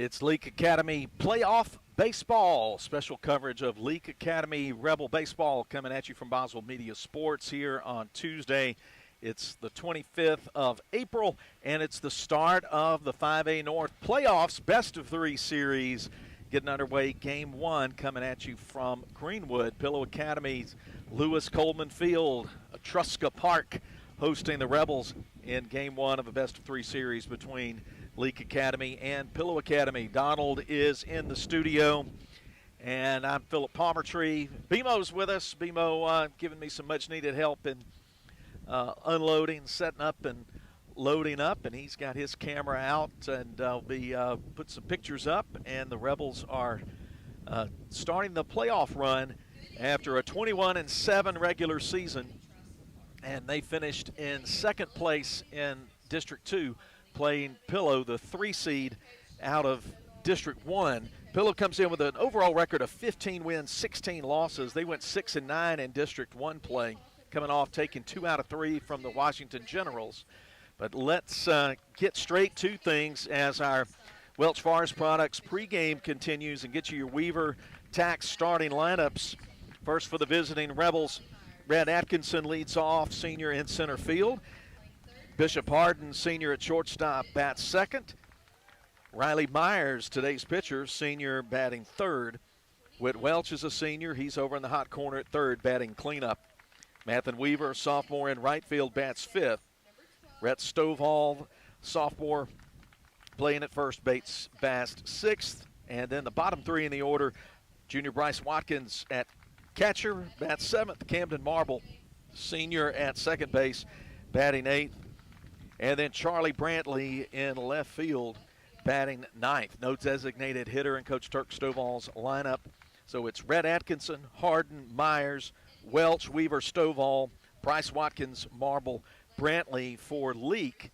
It's Leake Academy playoff baseball. Special coverage of Leake Academy Rebel baseball coming at you from Boswell Media Sports here on Tuesday. It's the 25th of April, and it's the start of the 5A North playoffs best of three series getting underway. Game one coming at you from Greenwood. Pillow Academy's Lewis Coleman Field, Etrusca Park, hosting the Rebels in game one of a best of three series between Leake Academy and Pillow Academy. Donald is in the studio, and I'm Philip Palmertree. BMO's with us. BMO giving me some much-needed help in unloading, setting up, and loading up, and he's got his camera out, and I'll be put some pictures up, and the Rebels are starting the playoff run after a 21-7 regular season, and they finished in second place in District 2, playing Pillow, the 3 seed out of District 1. Pillow comes in with an overall record of 15 wins, 16 losses. They went 6-9 in District 1 play, coming off taking 2 out of 3 from the Washington Generals. But let's get straight to things as our Welch Forest Products pregame continues and get you your Weaver Tax starting lineups. First for the visiting Rebels, Brad Atkinson leads off, senior in center field. Bishop Harden, senior at shortstop, bats second. Riley Myers, today's pitcher, senior, batting third. Whit Welch is a senior. He's over in the hot corner at third, batting cleanup. Mathen Weaver, sophomore in right field, bats fifth. Rhett Stovall, sophomore, playing at first base, bats sixth. And then the bottom three in the order, junior Bryce Watkins at catcher, bats seventh. Camden Marble, senior at second base, batting eighth. And then Charlie Brantley in left field, batting ninth. No designated hitter in Coach Turk Stovall's lineup. So it's Rhett Atkinson, Harden, Myers, Welch, Weaver, Stovall, Bryce Watkins, Marble, Brantley for Leake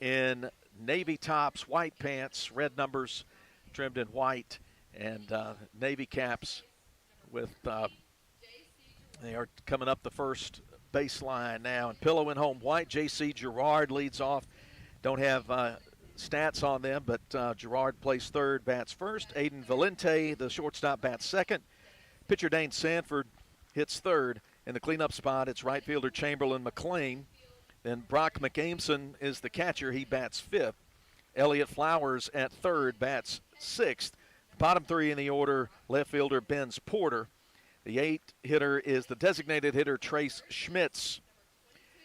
in navy tops, white pants, red numbers trimmed in white, and navy caps with they are coming up the first baseline now. And Pillow in home white. J.C. Gerard leads off. Don't have stats on them, but Gerard plays third, bats first. Aiden Valente, the shortstop, bats second. Pitcher Dane Sanford hits third. In the cleanup spot, it's right fielder Chamberlain McLean. Then Brock McAmeson is the catcher. He bats fifth. Elliott Flowers at third, bats sixth. Bottom three in the order, left fielder Benz Porter. The eighth hitter is the designated hitter Trace Schmitz.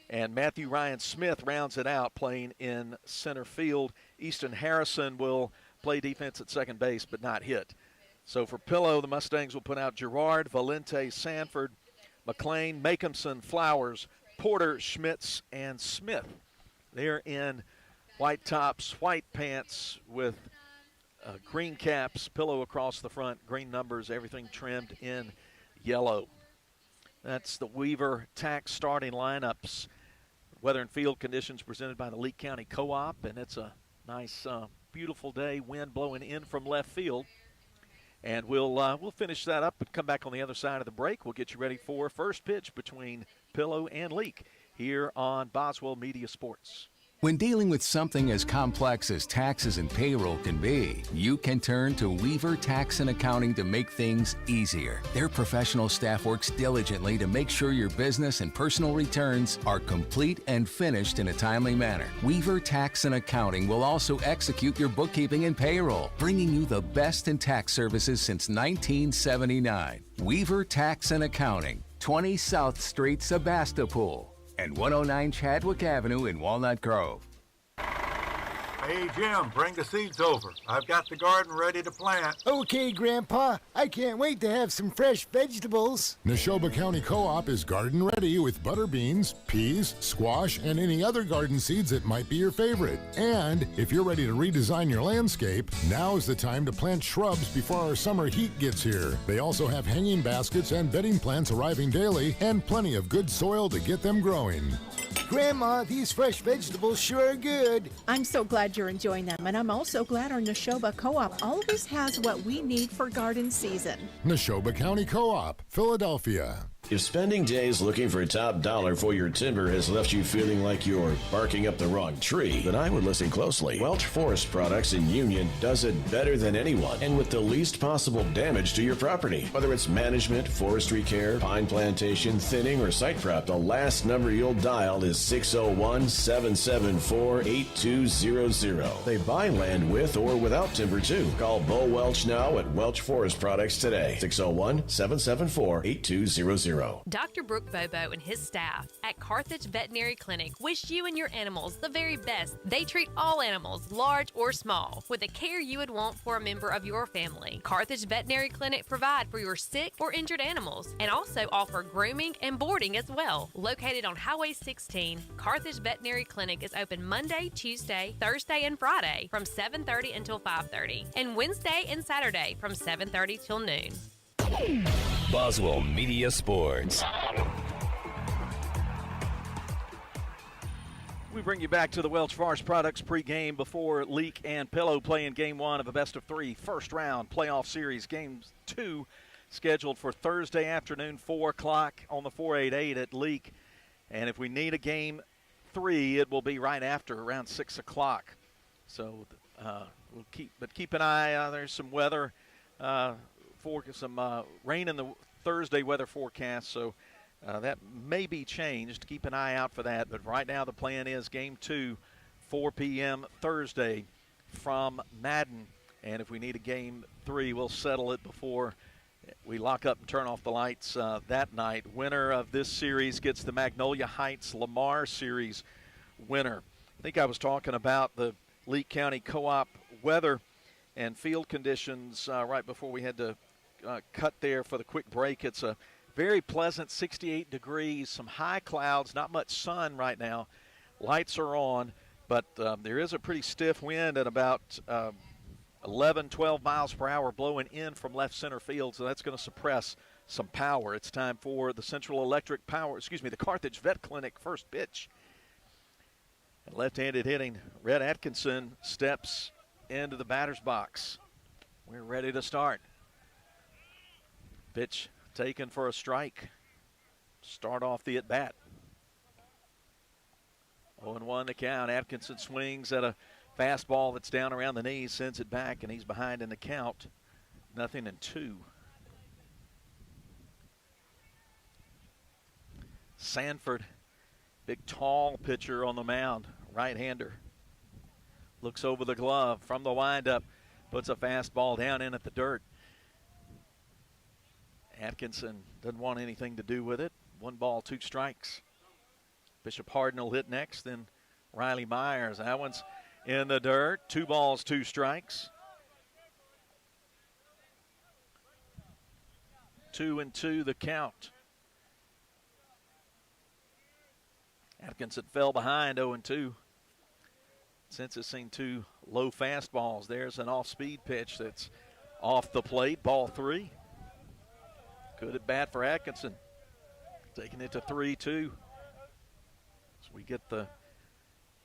And Matthew Ryan Smith rounds it out, playing in center field. Easton Harrison will play defense at second base, but not hit. So for Pillow, the Mustangs will put out Gerard, Valente, Sanford, McLean, Makeumson, Flowers, Porter, Schmitz, and Smith. They're in white tops, white pants with green caps, Pillow across the front, green numbers, everything trimmed in yellow. That's the Weaver Tax starting lineups. Weather and field conditions presented by the Leake County Co-op, and it's a nice, beautiful day, wind blowing in from left field. And we'll finish that up and come back on the other side of the break. We'll get you ready for first pitch between Pillow and Leake here on Boswell Media Sports. When dealing with something as complex as taxes and payroll can be, you can turn to Weaver Tax and Accounting to make things easier. Their professional staff works diligently to make sure your business and personal returns are complete and finished in a timely manner. Weaver Tax and Accounting will also execute your bookkeeping and payroll, bringing you the best in tax services since 1979. Weaver Tax and Accounting, 20 South Street, Sebastopol, and 109 Chadwick Avenue in Walnut Grove. Hey, Jim, bring the seeds over. I've got the garden ready to plant. Okay, Grandpa. I can't wait to have some fresh vegetables. Neshoba County Co-op is garden ready with butter beans, peas, squash, and any other garden seeds that might be your favorite. And if you're ready to redesign your landscape, now is the time to plant shrubs before our summer heat gets here. They also have hanging baskets and bedding plants arriving daily and plenty of good soil to get them growing. Grandma, these fresh vegetables sure are good. I'm so glad you're enjoying them, and I'm also glad our Neshoba Co-op always has what we need for garden season. Neshoba County Co-op, Philadelphia. If spending days looking for top dollar for your timber has left you feeling like you're barking up the wrong tree, then I would listen closely. Welch Forest Products in Union does it better than anyone and with the least possible damage to your property. Whether it's management, forestry care, pine plantation, thinning, or site prep, the last number you'll dial is 601-774-8200. They buy land with or without timber too. Call Bo Welch now at Welch Forest Products today. 601-774-8200. Dr. Brooke Bobo and his staff at Carthage Veterinary Clinic wish you and your animals the very best. They treat all animals, large or small, with the care you would want for a member of your family. Carthage Veterinary Clinic provide for your sick or injured animals and also offer grooming and boarding as well. Located on Highway 16, Carthage Veterinary Clinic is open Monday, Tuesday, Thursday, and Friday from 7:30 until 5:30, and Wednesday and Saturday from 7:30 till noon. Boswell Media Sports. We bring you back to the Welch Forest Products pregame before Leake and Pillow play in Game 1 of a best-of-3 first-round playoff series. Game 2 scheduled for Thursday afternoon, 4 o'clock on the 488 at Leake. And if we need a Game 3, it will be right after, around 6 o'clock. So we'll keep an eye. There's some weather, some rain in the Thursday weather forecast, so that may be changed. Keep an eye out for that. But right now the plan is Game 2, 4 p.m. Thursday from Madden. And if we need a Game 3, we'll settle it before we lock up and turn off the lights that night. Winner of this series gets the Magnolia Heights Lamar Series winner. I think I was talking about the Leake County Co-op weather and field conditions right before we had to cut there for the quick break. It's a very pleasant 68 degrees, some high clouds, not much sun right now. Lights are on, but there is a pretty stiff wind at about 11, 12 miles per hour blowing in from left center field, so that's going to suppress some power. It's time for the the Carthage Vet Clinic first pitch. And left-handed hitting, Red Atkinson steps into the batter's box. We're ready to start. Pitch taken for a strike. Start off the at-bat. 0-1 the count. Atkinson swings at a fastball that's down around the knees, sends it back, and he's behind in the count. 0-2. Sanford, big tall pitcher on the mound, right-hander. Looks over the glove from the windup, puts a fastball down in at the dirt. Atkinson doesn't want anything to do with it. 1 ball, 2 strikes. Bishop Hardin will hit next, then Riley Myers. That one's in the dirt. 2 balls, 2 strikes. 2-2 the count. Atkinson fell behind 0-2. Since it's seen 2 low fastballs. There's an off-speed pitch that's off the plate. Ball 3. Good at bat for Atkinson. Taking it to 3-2. As we get the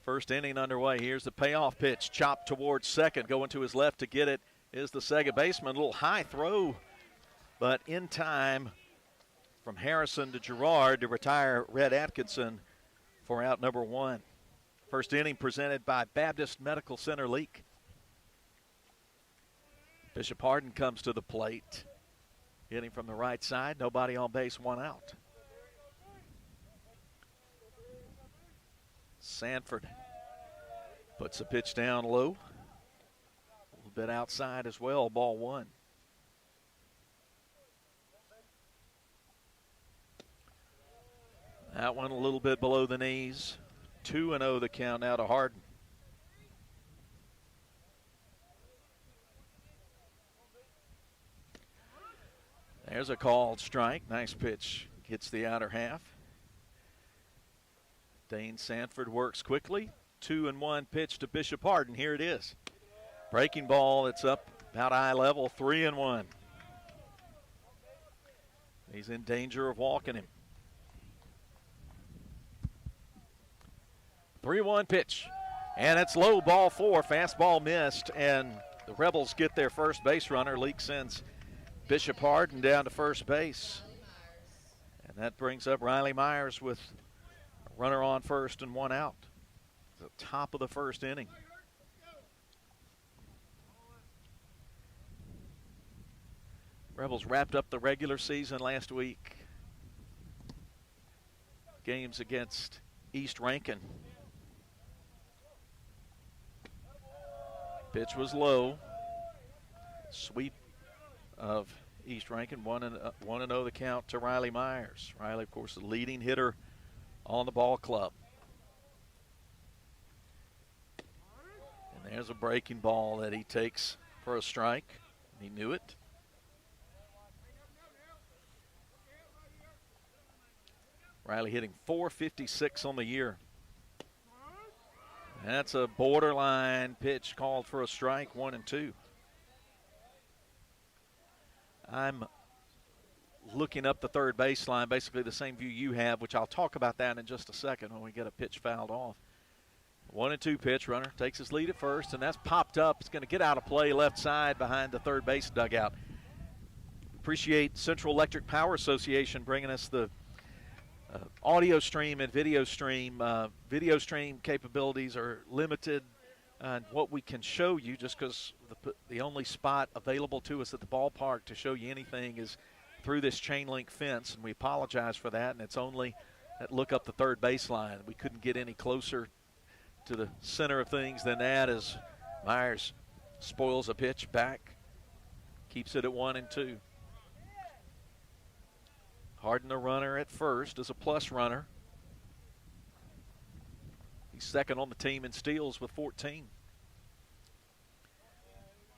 first inning underway. Here's the payoff pitch. Chopped towards second. Going to his left to get it is the second baseman. A little high throw, but in time from Harrison to Girard to retire Red Atkinson for out number 1. First inning presented by Baptist Medical Center Leake. Bishop Hardin comes to the plate. Hitting from the right side. Nobody on base, 1 out. Sanford puts the pitch down low. A little bit outside as well. Ball 1. That one a little bit below the knees. 2-0 the count now to Hardin. There's a called strike. Nice pitch. Hits the outer half. Dane Sanford works quickly. 2-1 pitch to Bishop Hardin. Here it is. Breaking ball that's up about eye level. 3-1. He's in danger of walking him. 3-1 pitch. And it's low, ball 4. Fastball missed, and the Rebels get their first base runner. Leake sends Bishop Hardin down to first base. And that brings up Riley Myers with a runner on first and 1 out. The top of the first inning. Rebels wrapped up the regular season last week. Games against East Rankin. Pitch was low. Sweep of East Rankin, 1-0 the count to Riley Myers. Riley, of course, the leading hitter on the ball club. And there's a breaking ball that he takes for a strike. He knew it. Riley hitting .456 on the year. That's a borderline pitch called for a strike, 1-2. I'm looking up the third baseline, basically the same view you have, which I'll talk about that in just a second when we get a pitch fouled off. 1-2 pitch, runner takes his lead at first, and that's popped up. It's going to get out of play left side behind the third base dugout. Appreciate Central Electric Power Association bringing us the audio stream and video stream. Video stream capabilities are limited on what we can show you, just because the only spot available to us at the ballpark to show you anything is through this chain link fence, and we apologize for that. And it's only that look up the third baseline. We couldn't get any closer to the center of things than that as Myers spoils a pitch back, keeps it at 1-2. Hardin, the runner at first, is a plus runner. He's second on the team in steals with 14.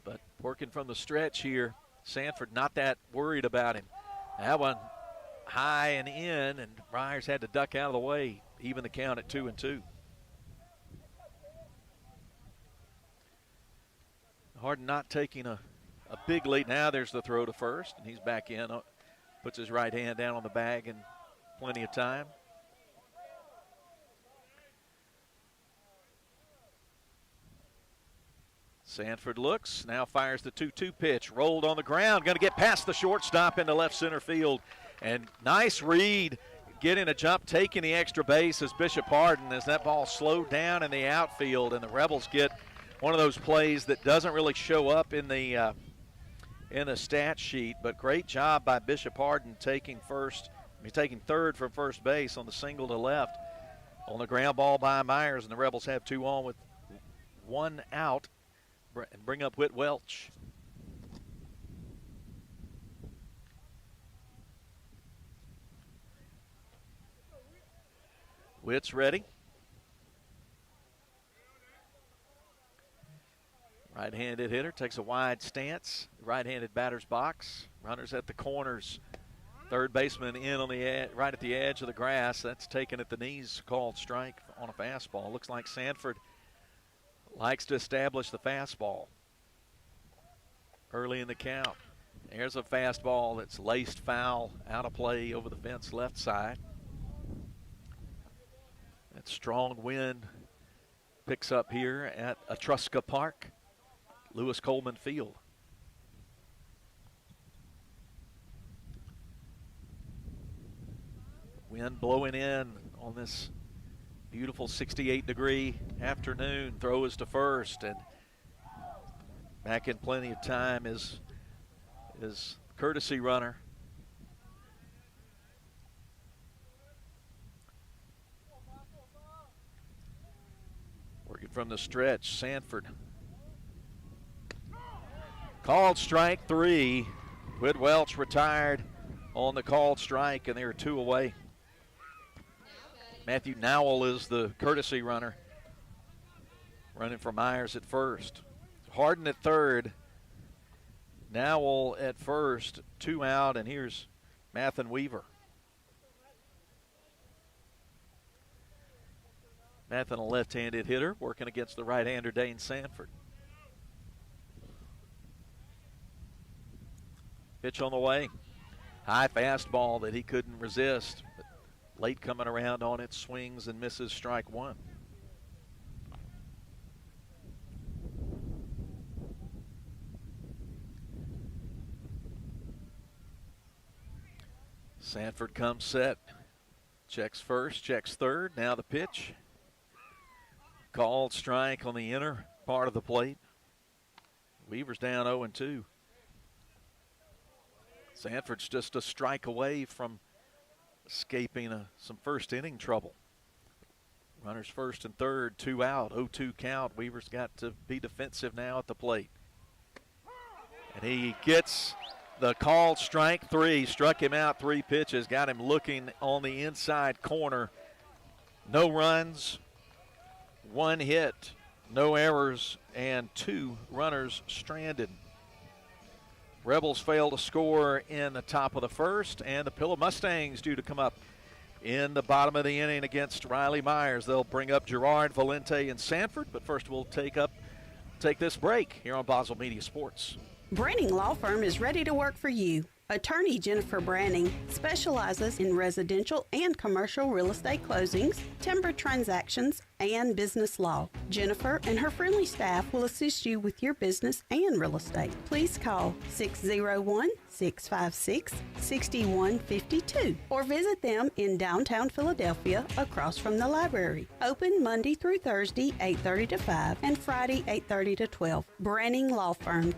But working from the stretch here, Sanford not that worried about him. That one high and in, and Myers had to duck out of the way, even the count at 2-2. Hardin not taking a big lead. Now there's the throw to first, and he's back in. Puts his right hand down on the bag in plenty of time. Sanford looks, now fires the 2-2 pitch. Rolled on the ground, going to get past the shortstop into left center field. And nice read, getting a jump, taking the extra base as Bishop Hardin, as that ball slowed down in the outfield. And the Rebels get one of those plays that doesn't really show up in the stat sheet, but great job by Bishop Hardin taking third from first base on the single to left on the ground ball by Myers, and the Rebels have 2 on with 1 out and bring up Whit Welch. Whit's ready. Right-handed hitter takes a wide stance. Right-handed batter's box. Runners at the corners. Third baseman in on the right at the edge of the grass. That's taken at the knees, called strike on a fastball. Looks like Sanford likes to establish the fastball early in the count. There's a fastball that's laced foul, out of play over the fence left side. That strong wind picks up here at Etruska Park, Lewis Coleman Field. Wind blowing in on this beautiful 68-degree afternoon. Throw is to first, and back in plenty of time is courtesy runner. Working from the stretch, Sanford. Called strike 3. Whit Welch retired on the called strike, and they are 2 away. Matthew Nowell is the courtesy runner, running for Myers at first. Hardin at third. Nowell at first, 2 out, and here's Mathen Weaver. Mathen, a left-handed hitter, working against the right-hander Dane Sanford. Pitch on the way. High fastball that he couldn't resist. But late coming around on it, swings and misses, strike 1. Sanford comes set. Checks first, checks third. Now the pitch. Called strike on the inner part of the plate. Weaver's down 0-2. Sanford's just a strike away from escaping some first inning trouble. Runners first and third, 2 out, 0-2 count. Weaver's got to be defensive now at the plate. And he gets the called strike 3. Struck him out 3 pitches, got him looking on the inside corner. No runs, 1 hit, no errors, and 2 runners stranded. Rebels fail to score in the top of the first, and the Pillow Mustangs due to come up in the bottom of the inning against Riley Myers. They'll bring up Gerard, Valente, and Sanford, but first we'll take this break here on Boswell Media Sports. Branning Law Firm is ready to work for you. Attorney Jennifer Branning specializes in residential and commercial real estate closings, timber transactions, and business law. Jennifer and her friendly staff will assist you with your business and real estate. Please call 601-656-6152 or visit them in downtown Philadelphia across from the library. Open Monday through Thursday, 8:30 to 5, and Friday, 8:30 to 12. Branning Law Firm,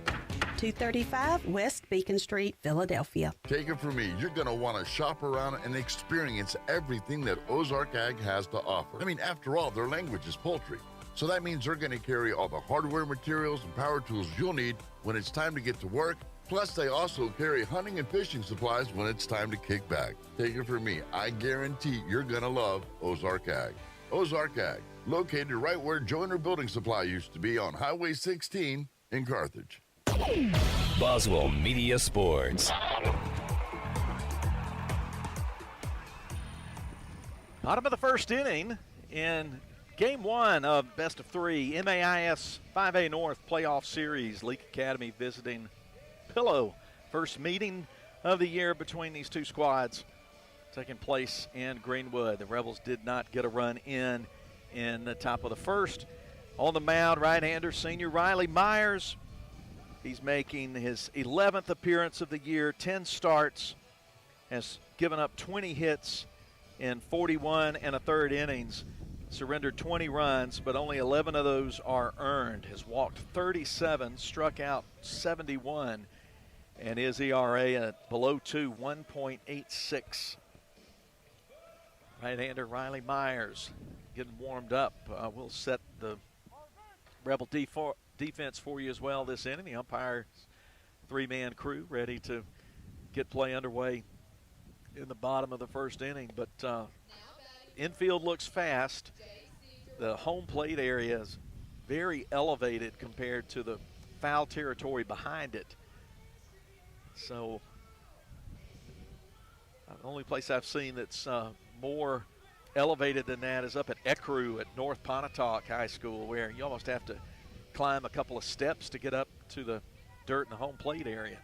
235 West Beacon Street, Philadelphia. Take it from me, you're going to want to shop around and experience everything that Ozark Ag has to offer. I mean, after all, their language is poultry. So that means they're going to carry all the hardware materials and power tools you'll need when it's time to get to work. Plus, they also carry hunting and fishing supplies when it's time to kick back. Take it from me, I guarantee you're going to love Ozark Ag. Ozark Ag, located right where Joyner Building Supply used to be on Highway 16 in Carthage. Boswell Media Sports. Bottom of the first inning in Game 1 of Best of 3 MAIS 5A North Playoff Series. Leake Academy visiting Pillow. First meeting of the year between these two squads taking place in Greenwood. The Rebels did not get a run in the top of the first. On the mound, right-hander senior Riley Myers. He's making his 11th appearance of the year, 10 starts, has given up 20 hits in 41 1/3 innings, surrendered 20 runs, but only 11 of those are earned. Has walked 37, struck out 71, and his ERA at below 2, 1.86. Right-hander Riley Myers getting warmed up. We'll set the Rebel defense for you as well this inning. The umpire's 3-man crew ready to get play underway in the bottom of the first inning. But infield looks fast. The home plate area is very elevated compared to the foul territory behind it. So the only place I've seen that's more elevated than that is up at Ecru at North Pontotoc High School, where you almost have to climb a couple of steps to get up to the dirt in the home plate area.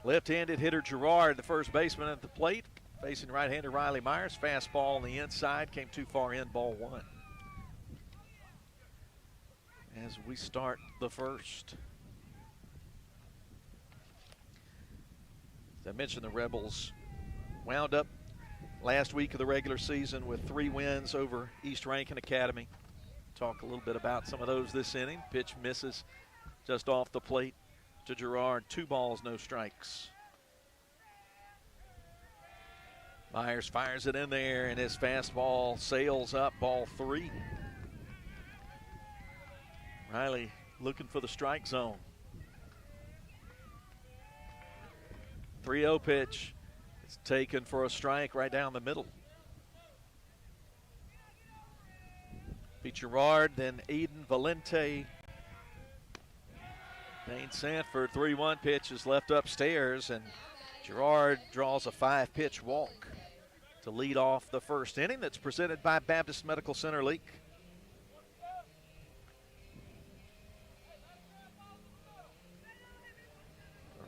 Left-handed hitter Gerard, the first baseman at the plate, facing right-hander Riley Myers. Fastball on the inside, came too far in, ball 1. As we start the first. As I mentioned, the Rebels wound up last week of the regular season with 3 wins over East Rankin Academy. Talk a little bit about some of those this inning. Pitch misses just off the plate to Gerard. 2 balls, no strikes. Myers fires it in there, and his fastball sails up, ball 3. Riley looking for the strike zone. 3-0 pitch. It's taken for a strike right down the middle. Pete Gerard, then Aiden Valente. Dane Sanford, 3-1 pitch is left upstairs, and Gerard draws a 5-pitch walk to lead off the first inning. That's presented by Baptist Medical Center Leake.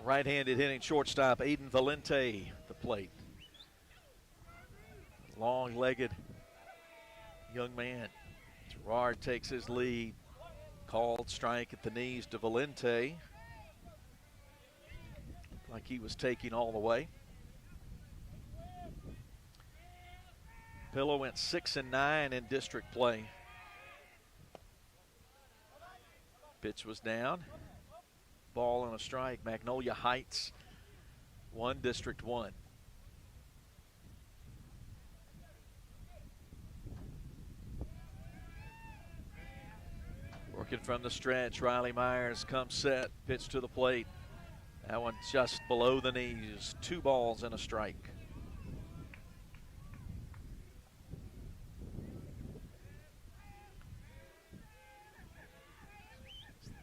Right-handed hitting shortstop Aiden Valente at the plate. Long-legged young man. Gerard takes his lead. Called strike at the knees to Valente. Like he was taking all the way. Pillow went 6-9 in district play. Pitch was down. Ball and a strike. Magnolia Heights 1, District 1. Working from the stretch, Riley Myers comes set, pitch to the plate. That one just below the knees, 2 balls and a strike.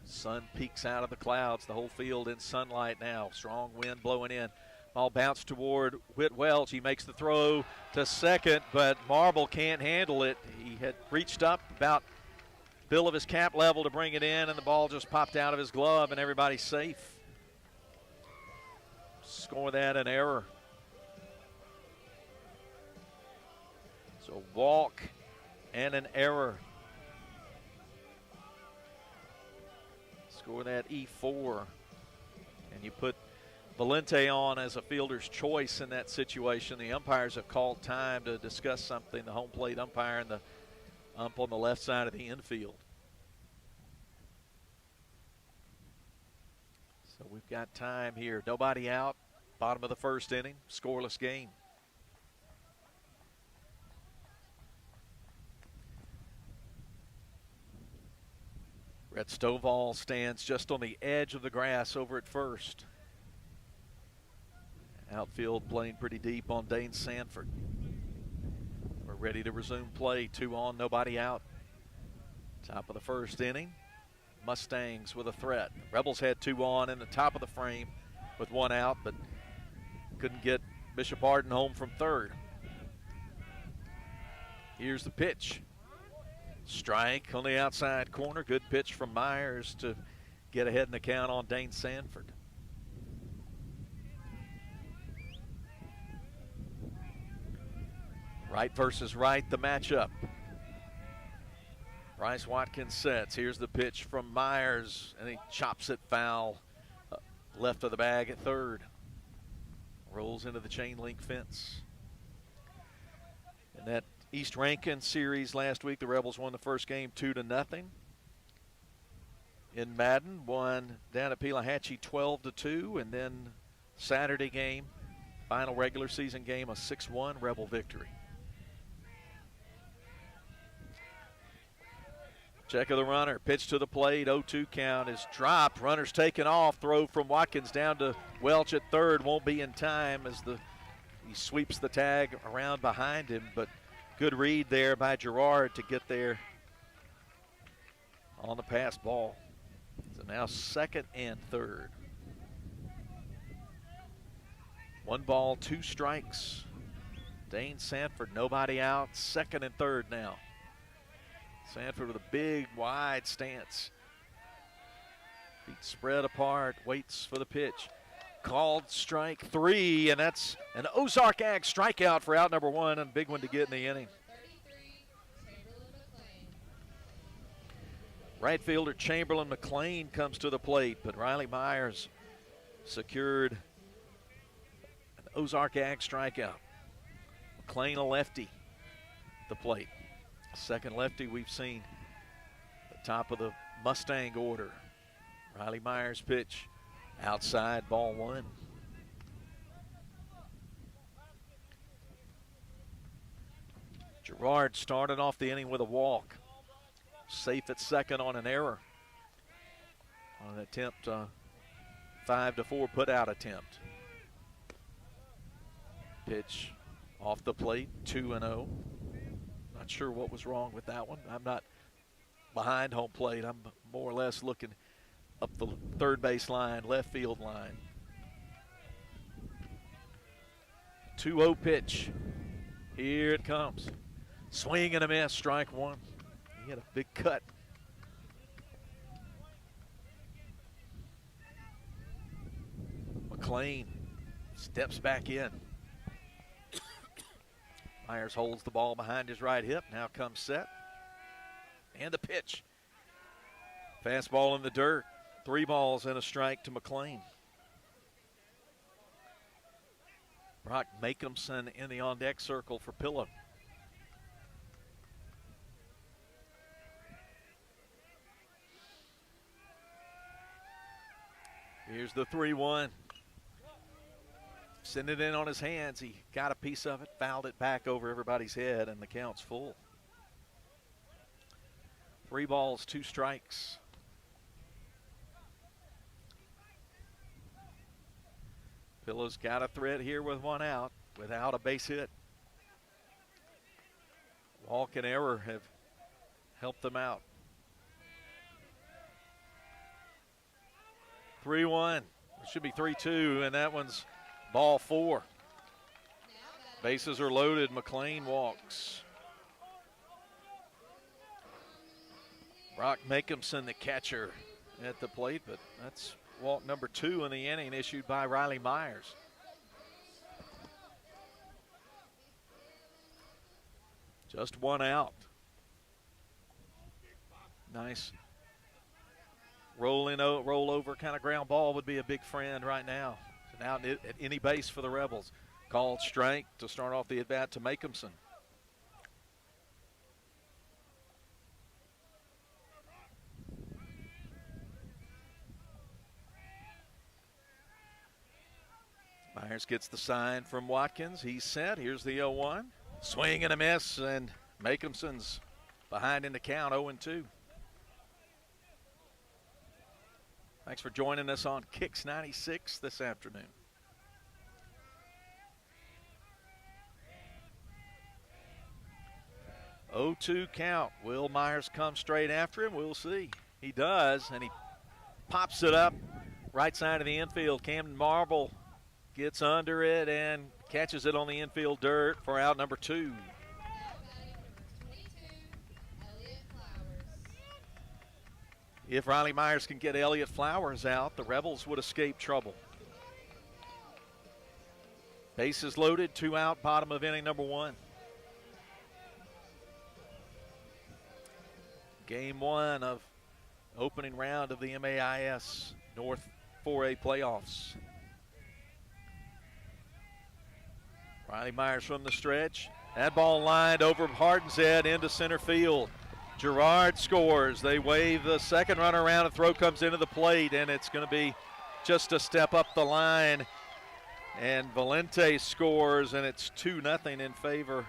Sun peeks out of the clouds, the whole field in sunlight now. Strong wind blowing in. Ball bounced toward Whit Welch. He makes the throw to second, but Marble can't handle it. He had reached up about bill of his cap level to bring it in, and the ball just popped out of his glove, and everybody's safe. Score that an error. So walk and an error. Score that E4. And you put Valente on as a fielder's choice in that situation. The umpires have called time to discuss something, the home plate umpire and the ump on the left side of the infield. So we've got time here. Nobody out. Bottom of the first inning. Scoreless game. Brett Stovall stands just on the edge of the grass over at first. Outfield playing pretty deep on Dane Sanford. We're ready to resume play. 2 on, nobody out. Top of the first inning. Mustangs with a threat. Rebels had 2 on in the top of the frame with 1 out, but couldn't get Bishop Arden home from third. Here's the pitch. Strike on the outside corner. Good pitch from Myers to get ahead in the count on Dane Sanford. Right versus right, the matchup. Bryce Watkins sets. Here's the pitch from Myers, and he chops it foul left of the bag at third. Rolls into the chain link fence. And that East Rankin series last week, the Rebels won the first game 2-0. In Madden, won down at Pelahatchie 12-2, and then Saturday game, final regular season game, a 6-1 Rebel victory. Check of the runner, pitch to the plate, 0-2 count is dropped. Runner's taken off, throw from Watkins down to Welch at third, won't be in time as he sweeps the tag around behind him, but good read there by Gerard to get there on the pass ball. So now second and third. 1 ball, 2 strikes. Dane Sanford, nobody out, second and third now. Sanford with a big, wide stance. Feet spread apart, waits for the pitch. Called strike 3, and that's an Ozark Ag strikeout for out number 1, and a big one to get in the inning. Right fielder Chamberlain McLean comes to the plate, but Riley Myers secured an Ozark Ag strikeout. McLean a lefty at the plate. Second lefty we've seen at the top of the Mustang order. Riley Myers pitch outside, ball 1. Gerard started off the inning with a walk. Safe at second on an error. On an attempt, 5-4 put out attempt. Pitch off the plate, 2-0. Not sure what was wrong with that one. I'm not behind home plate. I'm more or less looking up the third base line, left field line. 2-0 pitch. Here it comes. Swing and a miss, strike 1. He had a big cut. McLean steps back in. Myers holds the ball behind his right hip. Now comes set. And the pitch. Fastball in the dirt. 3 balls and a strike to McLean. Brock Makeumson in the on-deck circle for Pillow. Here's the 3-1. Send it in on his hands. He got a piece of it, fouled it back over everybody's head, and the count's full. 3 balls, 2 strikes. Pillow's got a threat here with 1 out, without a base hit. Walk and error have helped them out. 3-1. It should be 3-2, and that one's ball 4. Bases are loaded. McLean walks. Brock Makeumson, the catcher, at the plate, but that's walk number 2 in the inning, issued by Riley Myers. Just 1 out. Nice roll over kind of ground ball would be a big friend right now. So now at any base for the Rebels. Called strike to start off the at-bat to Makeumson. Myers gets the sign from Watkins. He's set. Here's the 0-1. Swing and a miss, and Makeumson's behind in the count, 0-2. Thanks for joining us on Kicks 96 this afternoon. Oh, 2 count. Will Myers come straight after him? We'll see. He does, and he pops it up right side of the infield. Camden Marble gets under it and catches it on the infield dirt for out number 2. If Riley Myers can get Elliott Flowers out, the Rebels would escape trouble. Bases loaded, 2 out, bottom of inning number 1. Game 1 of opening round of the MAIS North 4A playoffs. Riley Myers from the stretch. That ball lined over Harden's head into center field. Girard scores. They wave the second runner around. A throw comes into the plate, and it's going to be just a step up the line. And Valente scores, and it's 2-0 in favor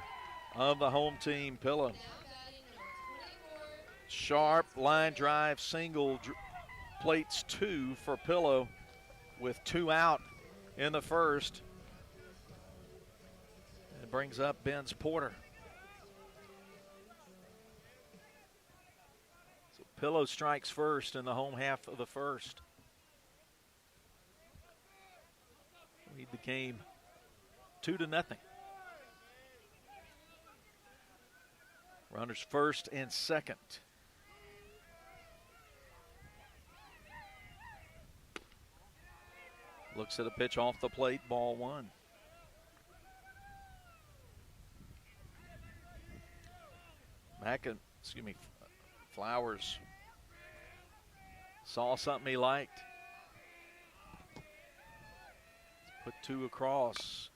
of the home team, Pillow. Sharp line drive single, plates 2 for Pillow with 2 out in the first. It brings up Ben's Porter. So Pillow strikes first in the home half of the first. Lead the game 2-0. Runners first and second. Looks at a pitch off the plate, ball 1. Flowers saw something he liked. Put 2 across.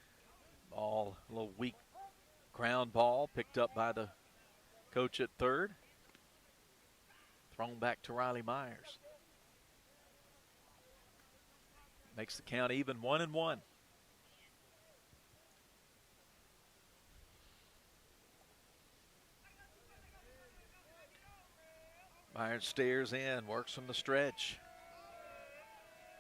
Ball, a little weak ground ball, picked up by the coach at third. Thrown back to Riley Myers. Makes the count even, 1-1. Myers stares in, works from the stretch.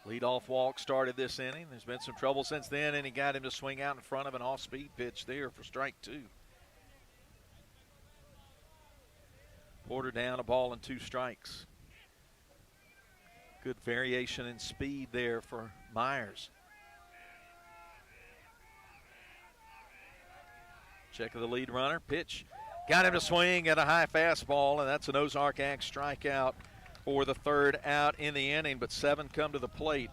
Leadoff walk started this inning. There's been some trouble since then, and he got him to swing out in front of an off-speed pitch there for strike 2. Porter down, a ball and 2 strikes. Good variation in speed there for Myers. Check of the lead runner, pitch. Got him to swing at a high fastball, and that's an Ozark Ag strikeout for the 3rd out in the inning, but 7 come to the plate.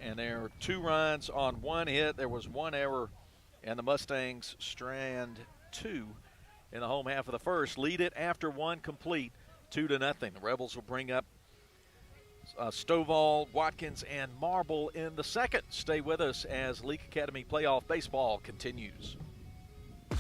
And there are 2 runs on 1 hit. There was 1 error, and the Mustangs strand 2 in the home half of the first. Lead it after 1 complete, 2-0. The Rebels will bring up Stovall, Watkins, and Marble in the second. Stay with us as Leake Academy playoff baseball continues.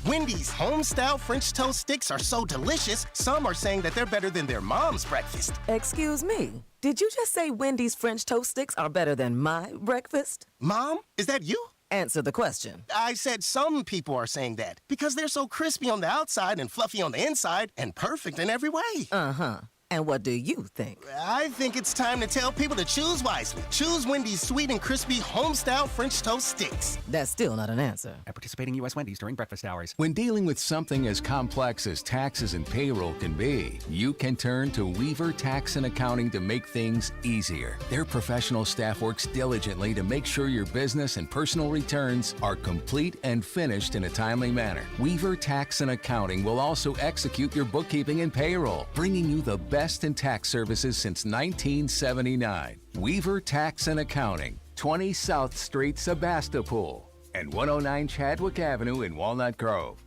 Wendy's home-style French toast sticks are so delicious, some are saying that they're better than their mom's breakfast. Excuse me, Did you just say Wendy's French toast sticks are better than my breakfast? Mom, is that you? Answer the question. I said some people are saying that because they're so crispy on the outside and fluffy on the inside and perfect in every way. Uh-huh. And what do you think? I think it's time to tell people to choose wisely. Choose Wendy's sweet and crispy home-style French toast sticks. That's still not an answer. At participating U.S. Wendy's during breakfast hours. When dealing with something as complex as taxes and payroll can be, you can turn to Weaver Tax and Accounting to make things easier. Their professional staff works diligently to make sure your business and personal returns are complete and finished in a timely manner. Weaver Tax and Accounting will also execute your bookkeeping and payroll, bringing you the best in tax services since 1979. Weaver Tax and Accounting, 20 South Street, Sebastopol, and 109 Chadwick Avenue in Walnut Grove.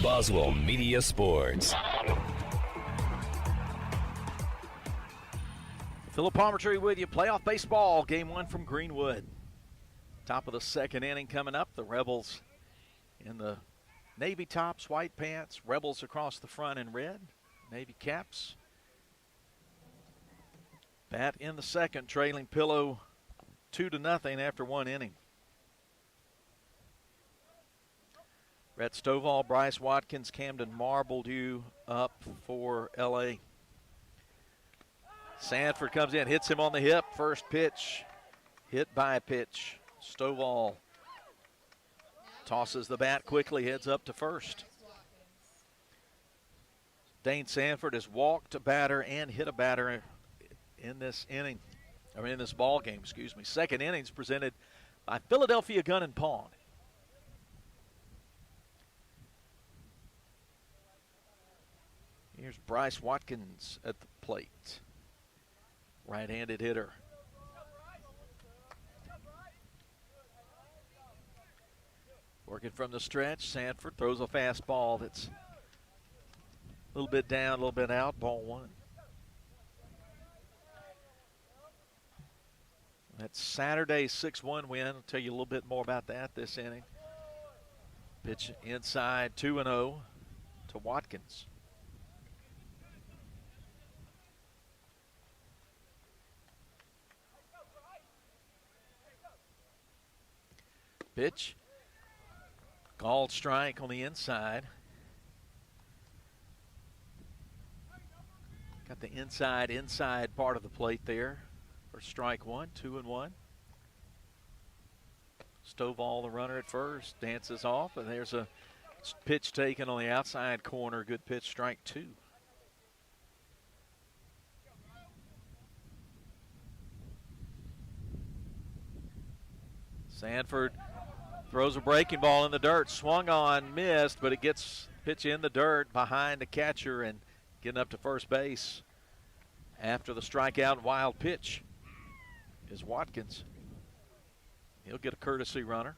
Boswell Media Sports. Philip Palmertree with you. Playoff baseball, game one from Greenwood. Top of the second inning coming up. The Rebels in the navy tops, white pants. Rebels across the front in red. Navy caps. Bat in the second, trailing Pillow 2-0 after one inning. Rhett Stovall, Bryce Watkins, Camden Marble due up for L.A. Sanford comes in, hits him on the hip. First pitch, hit by a pitch. Stovall tosses the bat quickly, heads up to first. Dane Sanford has walked a batter and hit a batter in this inning, in this ball game, excuse me. Second innings presented by Philadelphia Gun and Pawn. Here's Bryce Watkins at the plate. Right-handed hitter. Working from the stretch, Sanford throws a fastball that's a little bit down, a little bit out, ball one. That's Saturday's 6-1 win. I'll tell you a little bit more about that this inning. Pitch inside, 2-0 to Watkins. Pitch. Called strike on the inside. Got the inside part of the plate there for strike one, 2-1. Stovall, the runner at first, dances off, and there's a pitch taken on the outside corner. Good pitch, strike two. Sanford throws a breaking ball in the dirt, swung on, missed, but it gets pitch in the dirt behind the catcher and getting up to first base after the strikeout wild pitch is Watkins. He'll get a courtesy runner.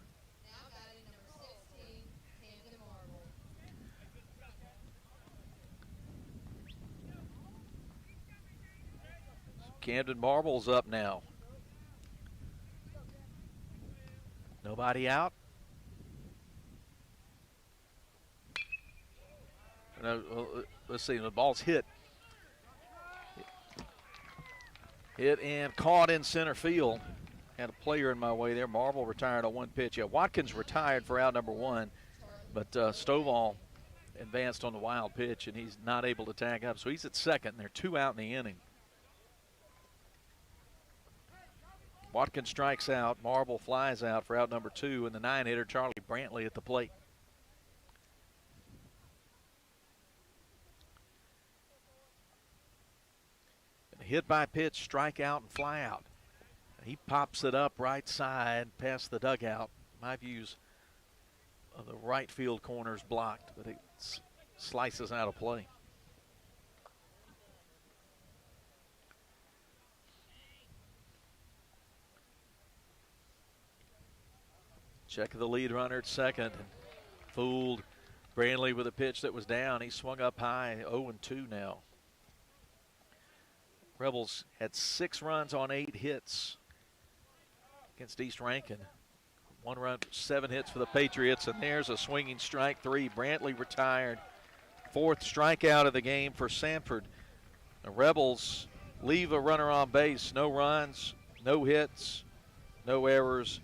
Camden Marble's up now. Nobody out. No, let's see, the ball's hit. Hit and caught in center field. Had a player in my way there. Marble retired on one pitch. Yeah, Watkins retired for out number one, but Stovall advanced on the wild pitch, and he's not able to tag up. So he's at second, and they're two out in the inning. Watkins strikes out. Marble flies out for out number two, and the nine-hitter Charlie Brantley at the plate. Hit by pitch, strike out, and fly out. He pops it up right side past the dugout. My views of the right field corner's blocked, but it slices out of play. Check of the lead runner at second. And fooled Brantley with a pitch that was down. He swung up high, 0-2 now. Rebels had 6 runs on 8 hits against East Rankin. 1 run, 7 hits for the Patriots, and there's a swinging strike 3. Brantley retired. 4th strikeout of the game for Sanford. The Rebels leave a runner on base. No runs, no hits, no errors.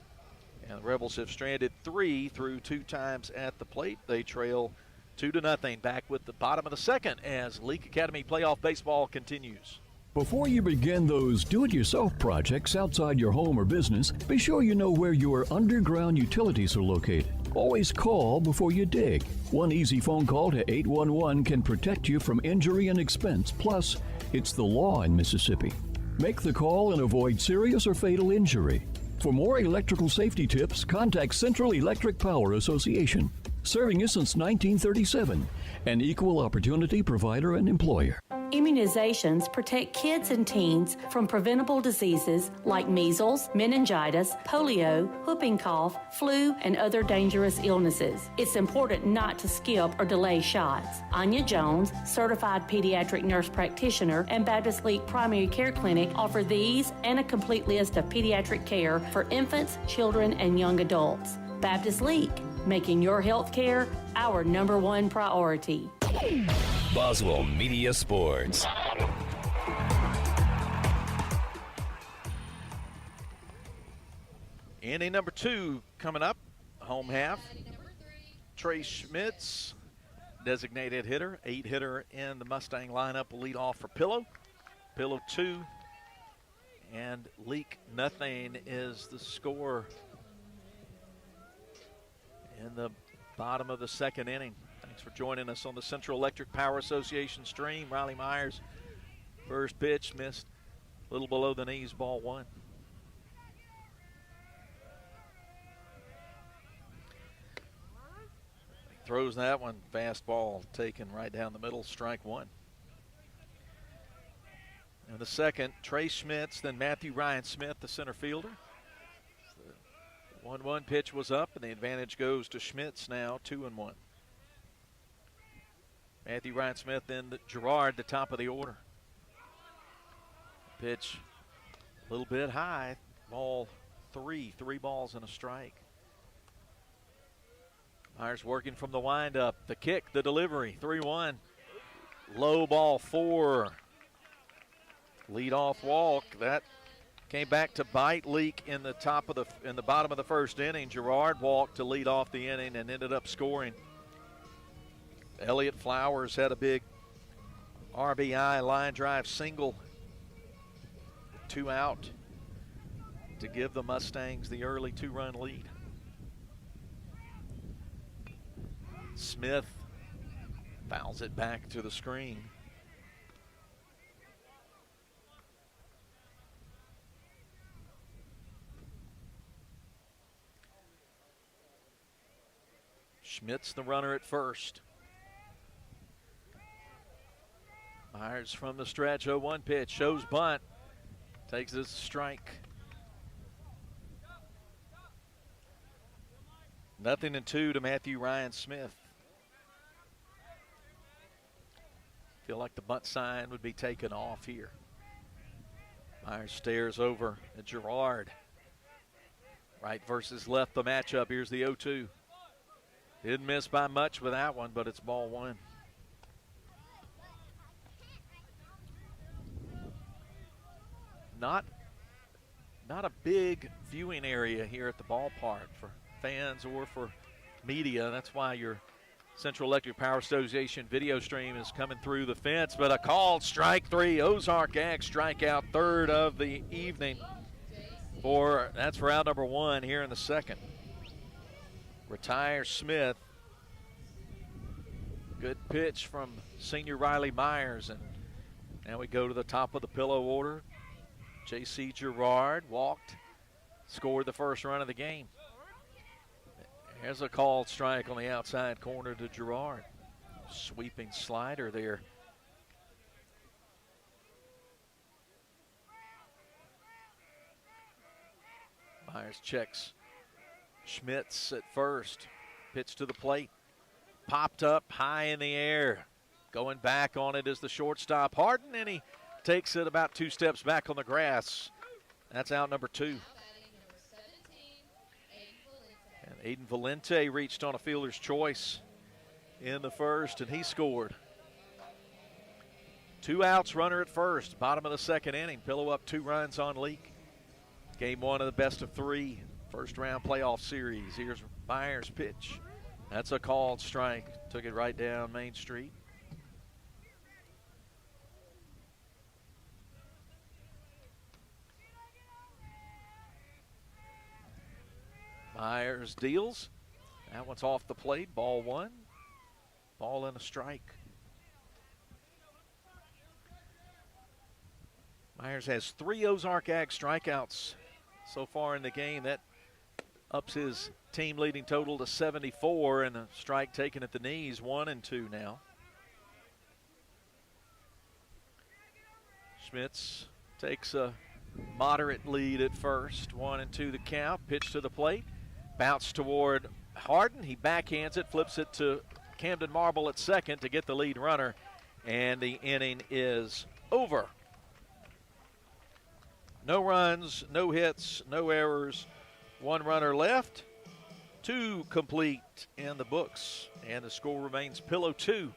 And the Rebels have stranded 3 through 2 times at the plate. They trail 2-0 back with the bottom of the second as Leake Academy playoff baseball continues. Before you begin those do-it-yourself projects outside your home or business, be sure you know where your underground utilities are located. Always call before you dig. One easy phone call to 811 can protect you from injury and expense. Plus, it's the law in Mississippi. Make the call and avoid serious or fatal injury. For more electrical safety tips, contact Central Electric Power Association, serving you since 1937, an equal opportunity provider and employer. Immunizations protect kids and teens from preventable diseases like measles, meningitis, polio, whooping cough, flu, and other dangerous illnesses. It's important not to skip or delay shots. Anya Jones, certified pediatric nurse practitioner and Baptist Leake Primary Care Clinic, offer these and a complete list of pediatric care for infants, children, and young adults. Baptist Leake, making your health care our #1 priority. Boswell Media Sports. Inning number 2 coming up, home half. Trey Schmitz, designated hitter, 8-hitter in the Mustang lineup, will lead off for Pillow. Pillow 2 and Leake nothing is the score in the bottom of the second inning. Thanks for joining us on the Central Electric Power Association stream. Riley Myers, first pitch, missed a little below the knees, ball 1. He throws that one, fastball taken right down the middle, strike 1. And the second, Trey Schmitz, then Matthew Ryan Smith, the center fielder. The 1-1 pitch was up, and the advantage goes to Schmitz now, 2-1. Matthew Ryan Smith, then Gerard, the top of the order. Pitch a little bit high, ball 3, 3 balls and a strike. Myers working from the windup, the kick, the delivery, 3-1. Low ball 4. Lead-off walk, that came back to bite Leake in the bottom of the first inning. Gerard walked to lead off the inning and ended up scoring. Elliott Flowers had a big RBI line drive single, 2 out to give the Mustangs the early 2-run lead. Smith fouls it back to the screen. Schmitz the runner at first. Myers from the stretch, 0-1 pitch, shows bunt, takes this strike. 0-2 to Matthew Ryan Smith. Feel like the bunt sign would be taken off here. Myers stares over at Gerard. Right versus left the matchup. Here's the 0-2. Didn't miss by much with that one, but it's ball 1. Not a big viewing area here at the ballpark for fans or for media. That's why your Central Electric Power Association video stream is coming through the fence. But a called strike 3. Ozark Ag strikeout, 3rd of the evening. That's for out number 1 here in the second. Retires Smith. Good pitch from senior Riley Myers. And now we go to the top of the Pillow order. J.C. Gerard walked, scored the first run of the game. There's a called strike on the outside corner to Gerard. Sweeping slider there. Myers checks Schmitz at first. Pitch to the plate. Popped up high in the air. Going back on it is the shortstop, Harden, and he takes it about 2 steps back on the grass. That's out number 2. And Aiden Valente reached on a fielder's choice in the first, and he scored. 2 outs, runner at first. Bottom of the second inning. Pillow up 2 runs on Leake. Game 1 of the best of 3 first-round playoff series. Here's Myers' pitch. That's a called strike. Took it right down Main Street. Myers deals. That one's off the plate. Ball 1. Ball and a strike. Myers has 3 Ozark Ag strikeouts so far in the game. That ups his team leading total to 74, and a strike taken at the knees, 1 and 2 now. Schmitz takes a moderate lead at first. 1 and 2 the count. Pitch to the plate. Bounce toward Harden. He backhands it, flips it to Camden Marble at second to get the lead runner, and the inning is over. No runs, no hits, no errors. 1 runner left. 2 complete in the books. And the score remains Pillow 2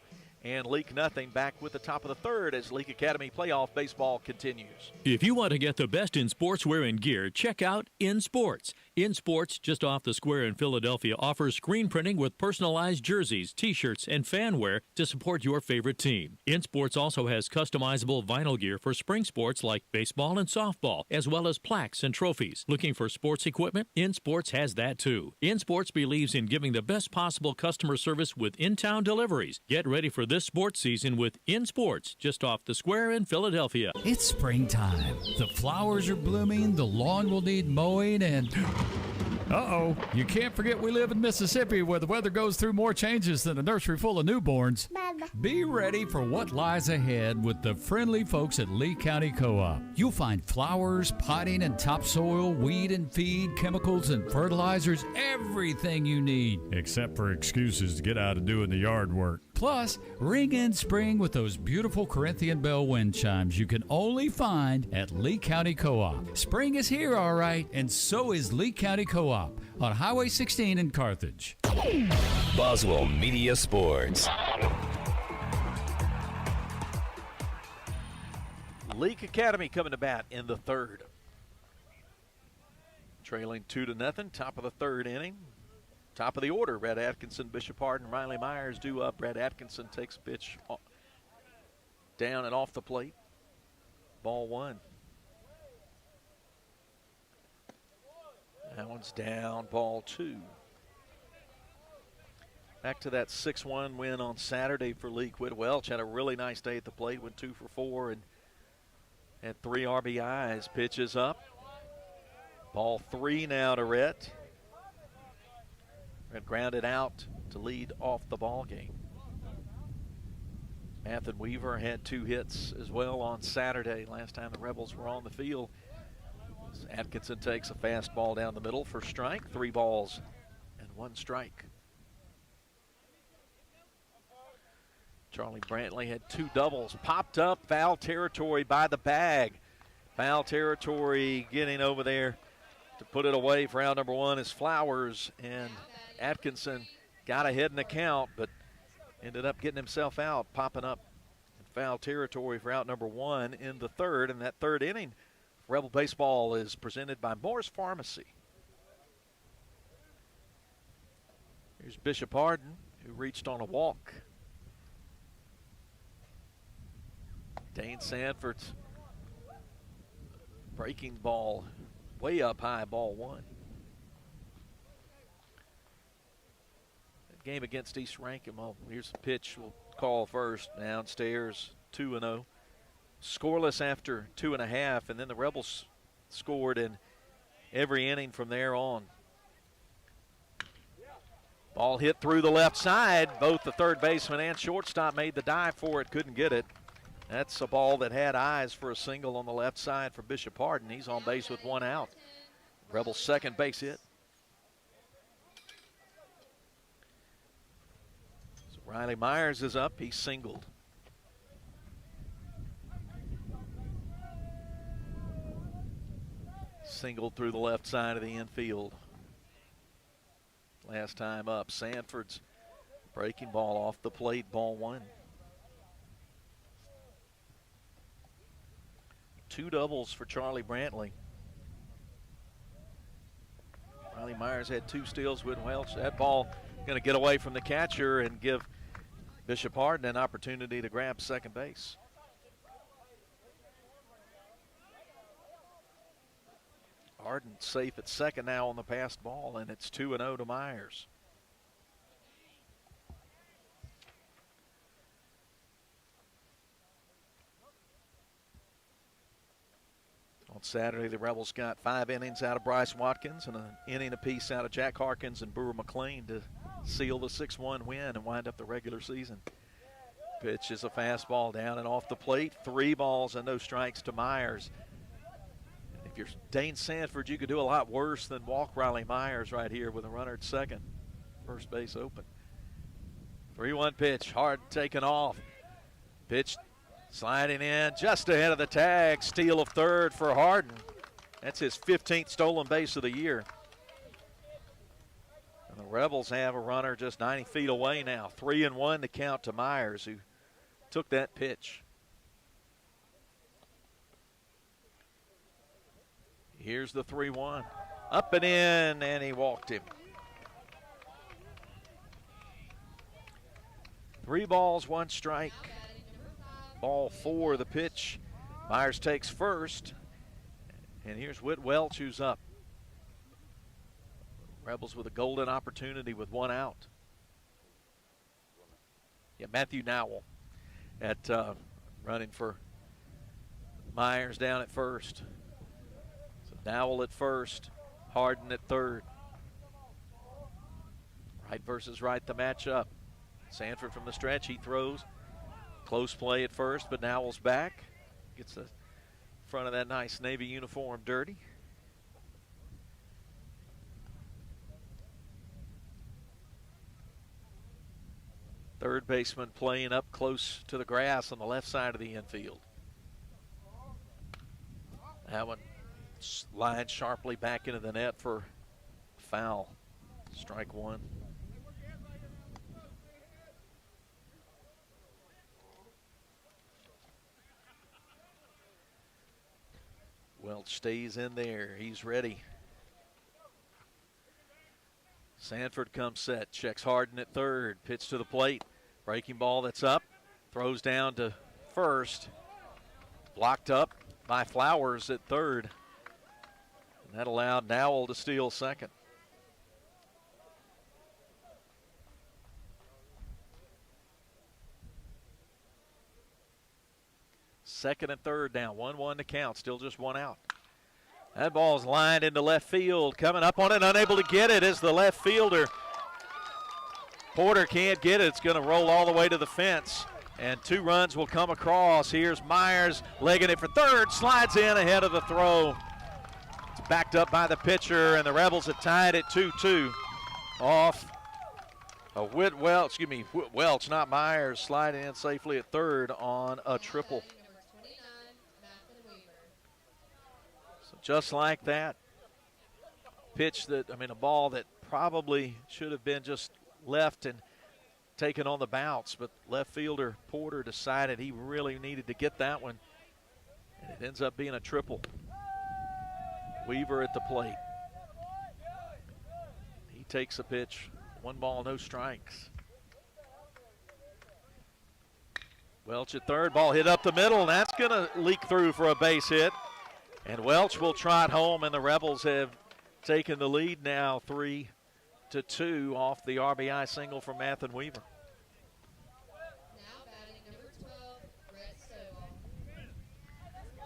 and Leake nothing. Back with the top of the third as Leake Academy playoff baseball continues. If you want to get the best in sportswear and gear, check out In Sports. In Sports, just off the square in Philadelphia, offers screen printing with personalized jerseys, T-shirts, and fan wear to support your favorite team. In Sports also has customizable vinyl gear for spring sports like baseball and softball, as well as plaques and trophies. Looking for sports equipment? In Sports has that too. In Sports believes in giving the best possible customer service with in-town deliveries. Get ready for this sports season with In Sports, just off the square in Philadelphia. It's springtime. The flowers are blooming, the lawn will need mowing, and uh-oh, you can't forget we live in Mississippi where the weather goes through more changes than a nursery full of newborns. Be ready for what lies ahead with the friendly folks at Lee County Co-op. You'll find flowers, potting and topsoil, weed and feed, chemicals and fertilizers, everything you need. Except for excuses to get out and doing the yard work. Plus, ring in spring with those beautiful Corinthian bell wind chimes you can only find at Lee County Co-op. Spring is here, all right, and so is Lee County Co-op on Highway 16 in Carthage. Boswell Media Sports. Leake Academy coming to bat in the third. Trailing 2-0, top of the third inning. Top of the order, Brad Atkinson, Bishop Hardin, Riley Myers due up. Brad Atkinson takes a pitch down and off the plate. Ball 1. That one's down, ball 2. Back to that 6-1 win on Saturday for Leake. Whit Welch had a really nice day at the plate, went 2 for 4 and had 3 RBIs. Pitches up. Ball 3 now to Rhett. Rhett grounded out to lead off the ball game. Mathen Weaver had 2 hits as well on Saturday. Last time the Rebels were on the field. Atkinson takes a fastball down the middle for strike. 3 balls and 1 strike. Charlie Brantley had 2 doubles. Popped up, foul territory by the bag. Foul territory getting over there to put it away for out number 1 is Flowers, and Atkinson got ahead in the count, but ended up getting himself out, popping up in foul territory for out number 1 in the third. And that third inning, Rebel Baseball is presented by Moore's Pharmacy. Here's Bishop Hardin, who reached on a walk. Dane Sanford's breaking ball way up high, ball 1. Game against East Rankin. Well, here's the pitch. We'll call first. Downstairs, 2-0. Scoreless after 2.5, and then the Rebels scored in every inning from there on. Ball hit through the left side. Both the third baseman and shortstop made the dive for it, couldn't get it. That's a ball that had eyes for a single on the left side for Bishop Hardin. He's on base with 1 out. Rebels' second base hit. Riley Myers is up. He's singled. Singled through the left side of the infield. Last time up, Sanford's breaking ball off the plate, ball 1. 2 doubles for Charlie Brantley. Riley Myers had 2 steals with Welch. That ball going to get away from the catcher and give Bishop Hardin an opportunity to grab second base. Hardin safe at second now on the passed ball, and it's 2-0 to Myers. On Saturday, the Rebels got 5 innings out of Bryce Watkins and an inning apiece out of Jack Harkins and Brewer McLean to seal the 6-1 win and wind up the regular season. Pitch is a fastball down and off the plate. 3 balls and no strikes to Myers. If you're Dane Sanford, you could do a lot worse than walk Riley Myers right here with a runner at second. First base open. 3-1 pitch, hard taken off. Pitch sliding in just ahead of the tag. Steal of third for Hardin. That's his 15th stolen base of the year. And the Rebels have a runner just 90 feet away now. 3-1 to count to Myers, who took that pitch. Here's the 3-1. Up and in, and he walked him. 3 balls, 1 strike. Ball 4, the pitch. Myers takes first. And here's Whit Welch, who's up. Rebels with a golden opportunity with 1 out. Yeah, Matthew Nowell at running for Myers down at first. So Nowell at first, Hardin at third. Right versus right, the matchup. Sanford from the stretch, he throws. Close play at first, but Nowell's back. Gets the front of that nice Navy uniform dirty. Third baseman playing up close to the grass on the left side of the infield. That one lined sharply back into the net for foul. Strike 1. Welch stays in there. He's ready. Sanford comes set. Checks Hardin at third. Pitch to the plate. Breaking ball that's up. Throws down to first. Blocked up by Flowers at third. And that allowed Nowell to steal second. Second and third down. 1-1 to count. Still just 1 out. That ball's lined into left field. Coming up on it, unable to get it is the left fielder. Porter can't get it. It's going to roll all the way to the fence. And 2 runs will come across. Here's Myers legging it for third. Slides in ahead of the throw. It's backed up by the pitcher, and the Rebels have tied it 2-2. Off Whit Welch, not Myers, sliding in safely at third on a triple. Just like that, a ball that probably should have been just left and taken on the bounce, but left fielder Porter decided he really needed to get that one, and it ends up being a triple. Weaver at the plate. He takes a pitch, 1 ball, no strikes. Welch at third, ball hit up the middle, and that's going to leak through for a base hit. And Welch will trot home, and the Rebels have taken the lead now 3-2 off the RBI single from Mathen Weaver. Now batting number 12, Brett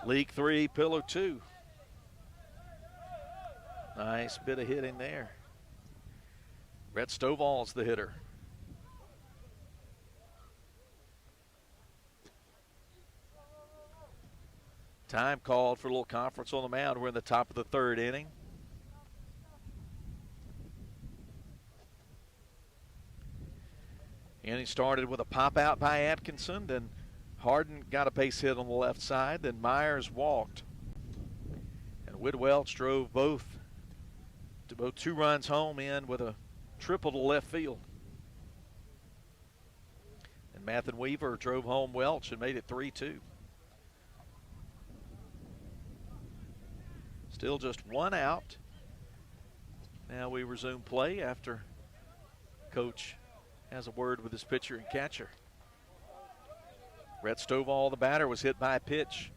Stovall. Leake 3, Pillow 2. Nice bit of hitting there. Brett Stovall's the hitter. Time called for a little conference on the mound. We're in the top of the 3rd inning. Inning started with a pop out by Atkinson. Then Hardin got a base hit on the left side. Then Myers walked. And Whit Welch drove both 2 runs home in with a triple to left field. And Mathen Weaver drove home Welch and made it 3-2. Still just one out. Now we resume play after Coach has a word with his pitcher and catcher. Brett Stovall, the batter, was hit by a pitch.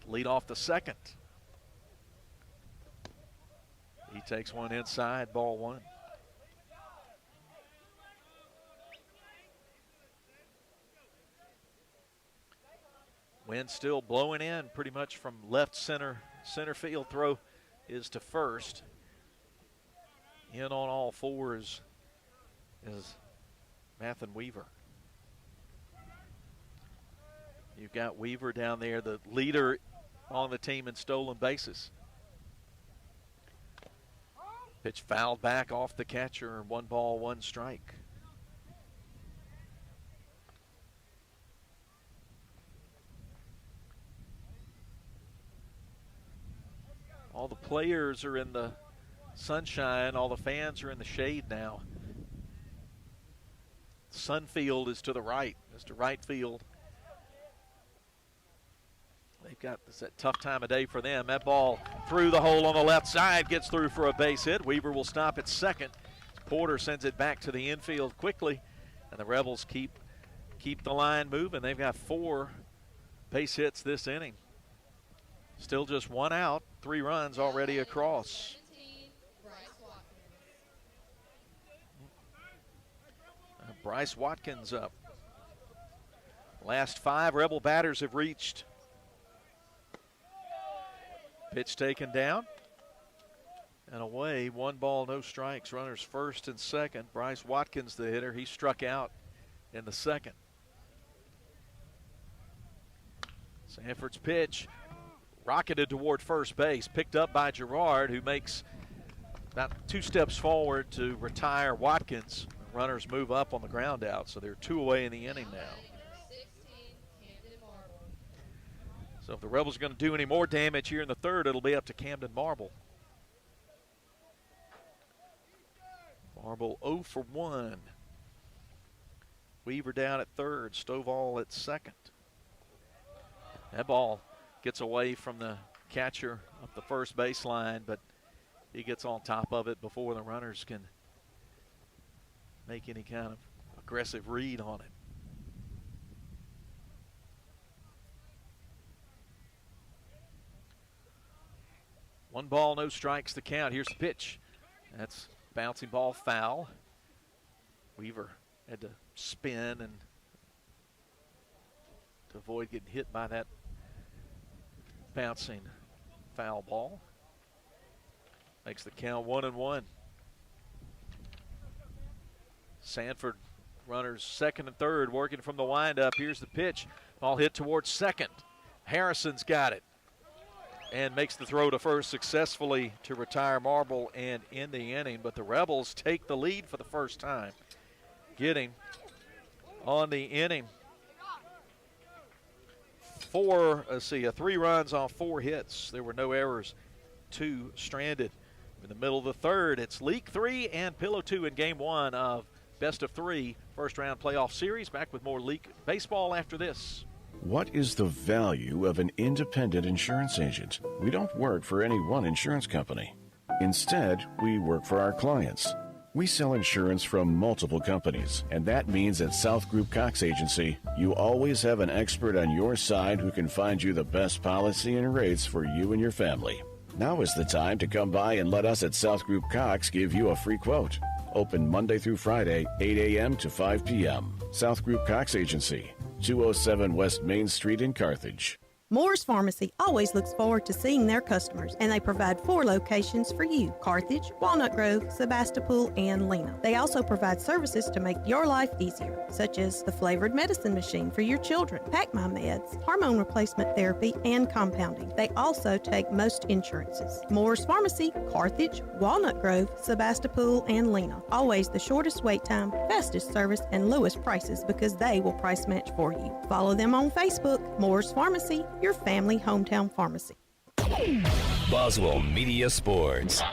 Lead off the second. He takes one inside, ball one. Wind still blowing in pretty much from left center. Center field throw is to first. In on all fours is Mathen Weaver. You've got Weaver down there, the leader on the team in stolen bases. Pitch fouled back off the catcher, 1 ball, 1 strike. All the players are in the sunshine, all the fans are in the shade now. Sunfield is to the right, Mr. Right field. They've got this a tough time of day for them. That ball through the hole on the left side, gets through for a base hit. Weaver will stop at second. Porter sends it back to the infield quickly, and the Rebels keep the line moving. They've got 4 base hits this inning. Still just 1 out, 3 runs already across. Bryce Watkins up. Last 5 Rebel batters have reached. Pitch taken down and away. 1 ball, no strikes. Runners first and second. Bryce Watkins, the hitter, he struck out in the second. Sanford's pitch rocketed toward first base, picked up by Gerard, who makes about 2 steps forward to retire Watkins. Runners move up on the ground out, so they're 2 away in the inning now. So if the Rebels are going to do any more damage here in the third, it'll be up to Camden Marble. Marble 0 for 1. Weaver down at third, Stovall at second. That ball gets away from the catcher up the first baseline, but he gets on top of it before the runners can make any kind of aggressive read on it. One ball, no strikes to count. Here's the pitch. That's bouncing ball foul. Weaver had to spin and to avoid getting hit by that bouncing foul ball. Makes the count 1-1. Sanford runners second and third working from the windup. Here's the pitch. Ball hit towards second. Harrison's got it and makes the throw to first successfully to retire Marble and end the inning. But the Rebels take the lead for the first time, getting on the inning. 3 runs on 4 hits. There were no errors, 2 stranded. In the middle of the third, it's Leake 3 and Pillow 2 in game 1 of best of 3 first-round playoff series. Back with more Leake baseball after this. What is the value of an independent insurance agent? We don't work for any one insurance company. Instead, we work for our clients. We sell insurance from multiple companies, and that means at South Group Cox Agency, you always have an expert on your side who can find you the best policy and rates for you and your family. Now is the time to come by and let us at South Group Cox give you a free quote. Open Monday through Friday, 8 a.m. to 5 p.m. South Group Cox Agency, 207 West Main Street in Carthage. Moore's Pharmacy always looks forward to seeing their customers, and they provide 4 locations for you: Carthage, Walnut Grove, Sebastopol, and Lena. They also provide services to make your life easier, such as the flavored medicine machine for your children, Pack My Meds, hormone replacement therapy, and compounding. They also take most insurances. Moore's Pharmacy, Carthage, Walnut Grove, Sebastopol, and Lena. Always the shortest wait time, fastest service, and lowest prices because they will price match for you. Follow them on Facebook. Moore's Pharmacy, your family hometown pharmacy. Boswell Media Sports.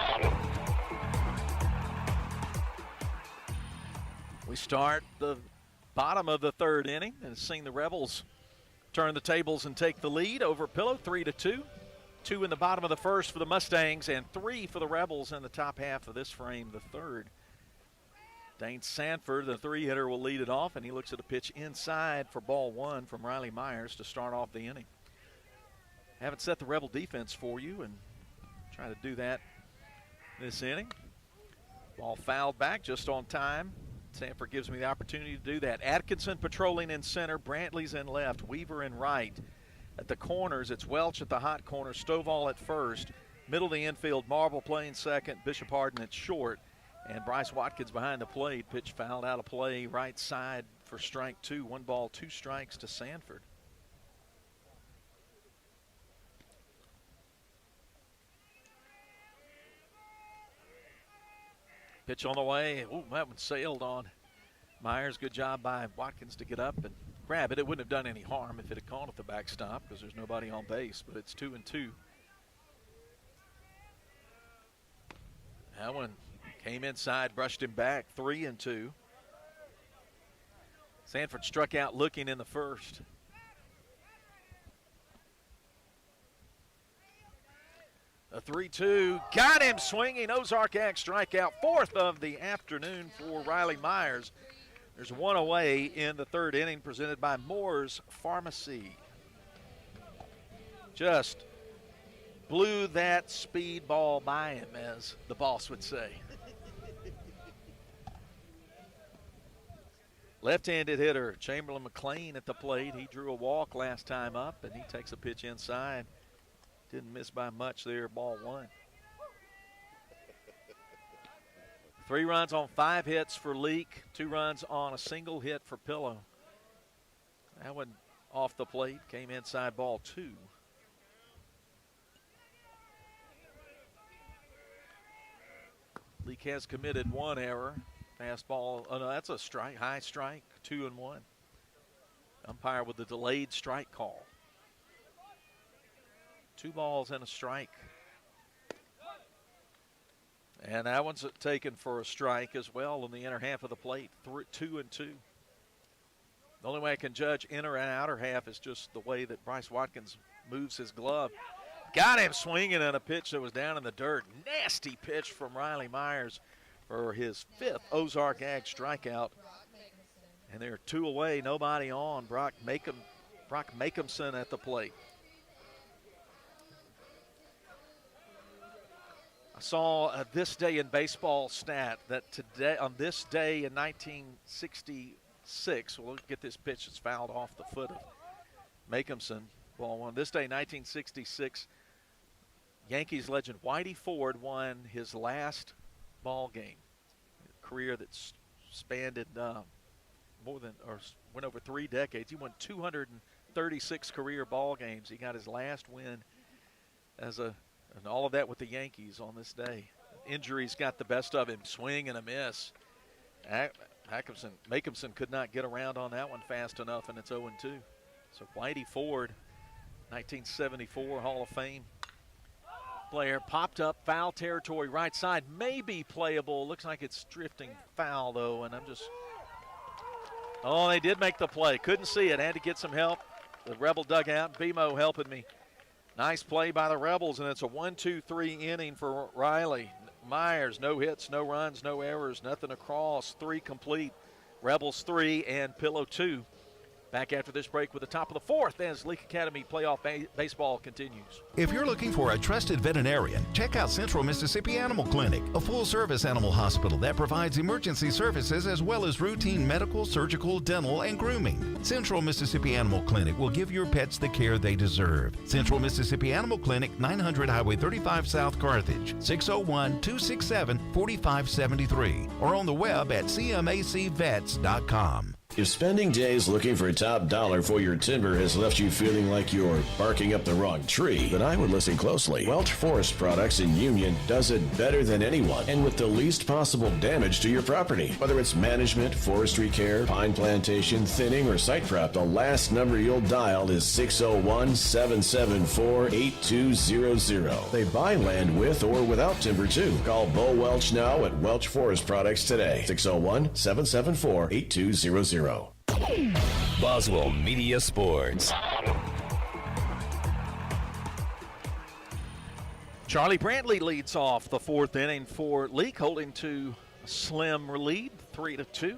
We start the bottom of the third inning and seeing the Rebels turn the tables and take the lead over Pillow 3-2. 2 in the bottom of the first for the Mustangs and 3 for the Rebels in the top half of this frame, the third. Dane Sanford, the 3-hitter, will lead it off, and he looks at a pitch inside for ball 1 from Riley Myers to start off the inning. Haven't set the Rebel defense for you, and try to do that this inning. Ball fouled back just on time. Sanford gives me the opportunity to do that. Atkinson patrolling in center, Brantley's in left, Weaver in right. At the corners, it's Welch at the hot corner, Stovall at first, middle of the infield, Marble playing second, Bishop Harden at short, and Bryce Watkins behind the plate. Pitch fouled out of play, right side for strike 2. 1 ball, 2 strikes to Sanford. Pitch on the way. Ooh, that one sailed on Myers. Good job by Watkins to get up and grab it. It wouldn't have done any harm if it had gone at the backstop because there's nobody on base, but it's 2-2. That one came inside, brushed him back, 3-2. Sanford struck out looking in the first. A 3-2, got him swinging. Ozark Ag strikeout, 4th of the afternoon for Riley Myers. There's 1 away in the 3rd inning, presented by Moore's Pharmacy. Just blew that speed ball by him, as the boss would say. Left-handed hitter Chamberlain McLean at the plate. He drew a walk last time up, and he takes a pitch inside. Didn't miss by much there, ball 1. 3 runs on 5 hits for Leake, 2 runs on a single hit for Pillow. That one off the plate, came inside, ball 2. Leake has committed 1 error. Fastball, oh no, that's a strike, high strike, 2-1. Umpire with the delayed strike call. 2 balls and a strike. And that one's taken for a strike as well in the inner half of the plate, 2-2. The only way I can judge inner and outer half is just the way that Bryce Watkins moves his glove. Got him swinging on a pitch that was down in the dirt. Nasty pitch from Riley Myers for his 5th Ozark Ag strikeout. And they're 2 away, nobody on. Brock Makeumson at the plate. I saw this day in baseball stat that today, on this day in 1966, we'll get this pitch that's fouled off the foot of Makeumson, ball 1. This day, 1966, Yankees legend Whitey Ford won his last ball game. A career that spanned went over 3 decades. He won 236 career ball games. He got his last win and all of that with the Yankees on this day. Injuries got the best of him. Swing and a miss. Makeumson could not get around on that one fast enough, and it's 0-2. So Whitey Ford, 1974 Hall of Fame player, popped up, foul territory, right side, may be playable. Looks like it's drifting foul, though, and oh, they did make the play. Couldn't see it. Had to get some help. The Rebel dugout. BMO helping me. Nice play by the Rebels, and it's a 1-2-3 inning for Riley. Myers, no hits, no runs, no errors, nothing across, 3 complete. Rebels 3 and Pillow 2. Back after this break with the top of the 4th as Leake Academy playoff baseball continues. If you're looking for a trusted veterinarian, check out Central Mississippi Animal Clinic, a full-service animal hospital that provides emergency services as well as routine medical, surgical, dental, and grooming. Central Mississippi Animal Clinic will give your pets the care they deserve. Central Mississippi Animal Clinic, 900 Highway 35 South Carthage, 601-267-4573, or on the web at cmacvets.com. If spending days looking for top dollar for your timber has left you feeling like you're barking up the wrong tree, then I would listen closely. Welch Forest Products in Union does it better than anyone and with the least possible damage to your property. Whether it's management, forestry care, pine plantation, thinning, or site prep, the last number you'll dial is 601-774-8200. They buy land with or without timber too. Call Bo Welch now at Welch Forest Products today. 601-774-8200. Boswell Media Sports. Charlie Brantley leads off the fourth inning for Leake, holding to a slim lead, 3-2.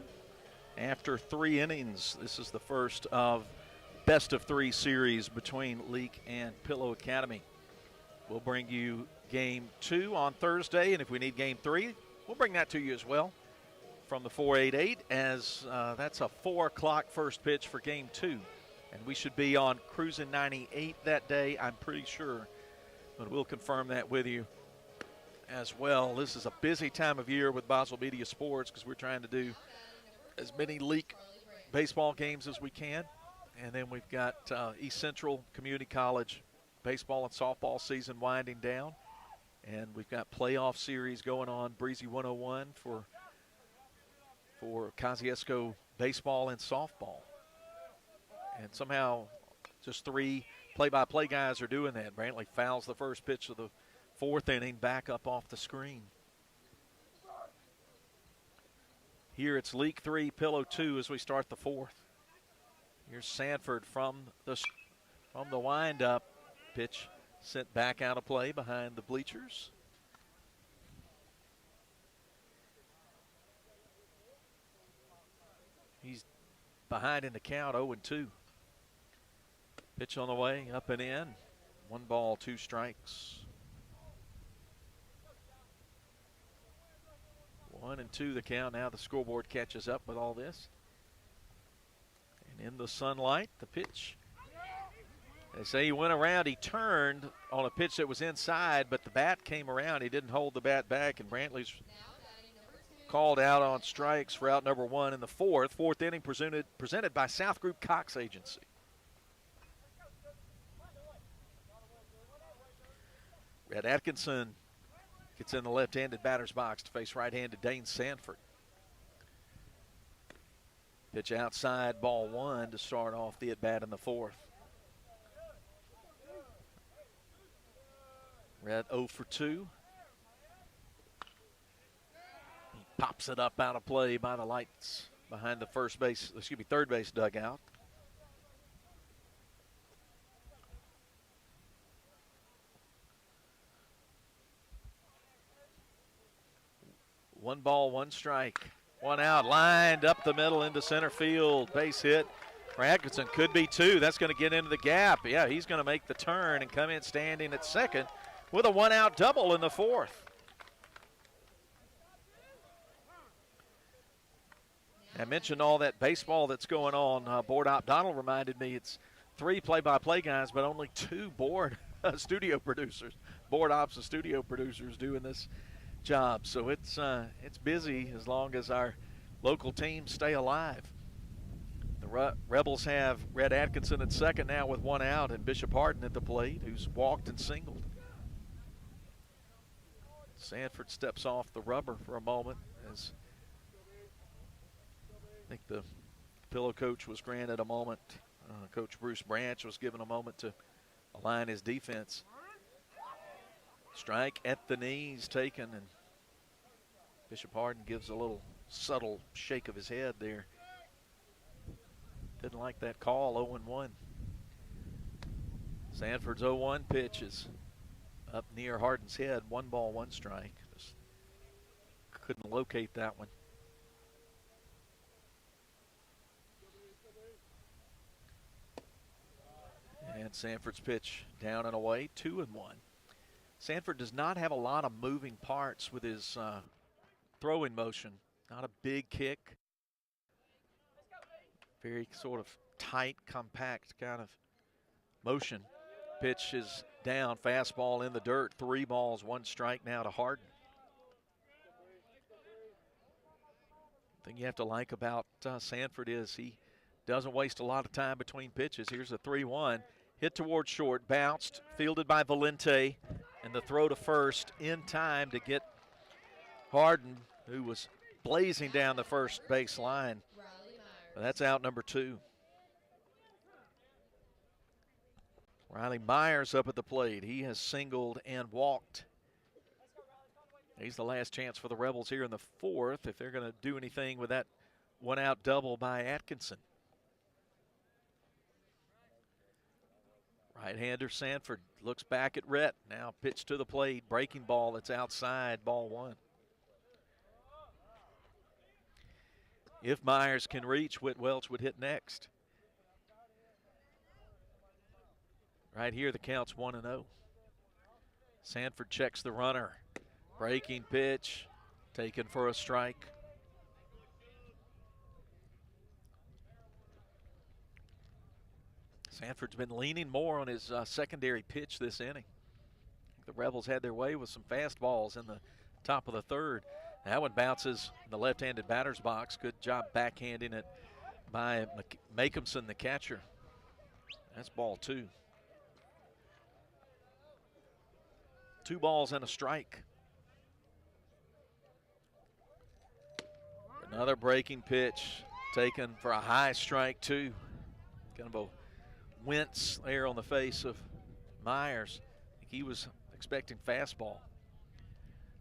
After 3 innings, this is the first of best-of-3 series between Leake and Pillow Academy. We'll bring you Game 2 on Thursday, and if we need Game 3, we'll bring that to you as well from the 488, as that's a 4 o'clock first pitch for Game 2. And we should be on Cruisin' 98 that day, I'm pretty sure. But we'll confirm that with you as well. This is a busy time of year with Boswell Media Sports because we're trying to do as many Leake baseball games as we can. And then we've got East Central Community College baseball and softball season winding down. And we've got playoff series going on, Breezy 101 for Kosciuszko baseball and softball. And somehow just 3 play-by-play guys are doing that. Brantley fouls the first pitch of the 4th inning, back up off the screen. Here it's Leake 3, Pillow 2 as we start the 4th. Here's Sanford from the wind-up. Pitch sent back out of play behind the bleachers. He's behind in the count, 0-2. Pitch on the way, up and in. 1 ball, 2 strikes. 1-2 the count. Now the scoreboard catches up with all this. And in the sunlight, the pitch. They say he went around, he turned on a pitch that was inside, but the bat came around. He didn't hold the bat back, and Brantley's called out on strikes for out number 1 in the 4th. 4th inning presented by South Group Cox Agency. Red Atkinson gets in the left-handed batter's box to face right-handed Dane Sanford. Pitch outside, ball 1 to start off the at-bat in the 4th. Red 0 for 2. He pops it up out of play by the lights behind the third base dugout. One ball, 1 strike. 1 out, lined up the middle into center field. Base hit for Atkinson. Could be 2. That's going to get into the gap. Yeah, he's going to make the turn and come in standing at second with a 1-out double in the 4th. I mentioned all that baseball that's going on. Board Op Donald reminded me it's 3 play-by-play guys, but only 2 board studio producers. Board ops and studio producers doing this job. So it's busy as long as our local teams stay alive. The Rebels have Red Atkinson at second now with 1 out, and Bishop Harden at the plate, who's walked and singled. Sanford steps off the rubber for a moment, as I think the Pillow coach was granted a moment. Coach Bruce Branch was given a moment to align his defense. Strike at the knees taken, and Bishop Harden gives a little subtle shake of his head there. Didn't like that call, 0-1. Sanford's 0-1 pitch is up near Harden's head. 1 ball, 1 strike. Just couldn't locate that one. And Sanford's pitch down and away, 2-1. Sanford does not have a lot of moving parts with his throwing motion. Not a big kick. Very sort of tight, compact kind of motion. Pitch is down, fastball in the dirt. 3 balls, 1 strike now to Harden. The thing you have to like about Sanford is he doesn't waste a lot of time between pitches. Here's a 3-1. Hit towards short, bounced, fielded by Valente, and the throw to first in time to get Harden, who was blazing down the first base line. That's out number 2. Riley Myers up at the plate. He has singled and walked. He's the last chance for the Rebels here in the 4th if they're going to do anything with that 1-out double by Atkinson. Right-hander Sanford looks back at Rhett. Now pitch to the plate. Breaking ball that's outside. Ball 1. If Myers can reach, Whit Welch would hit next. Right here, the count's 1-0. Sanford checks the runner. Breaking pitch, taken for a strike. Sanford's been leaning more on his secondary pitch this inning. The Rebels had their way with some fastballs in the top of the third. That one bounces in the left-handed batter's box. Good job backhanding it by Makeumson, the catcher. That's ball 2. 2 balls and a strike. Another breaking pitch taken for a high strike, 2. Kind of a wince there on the face of Myers. I think he was expecting fastball.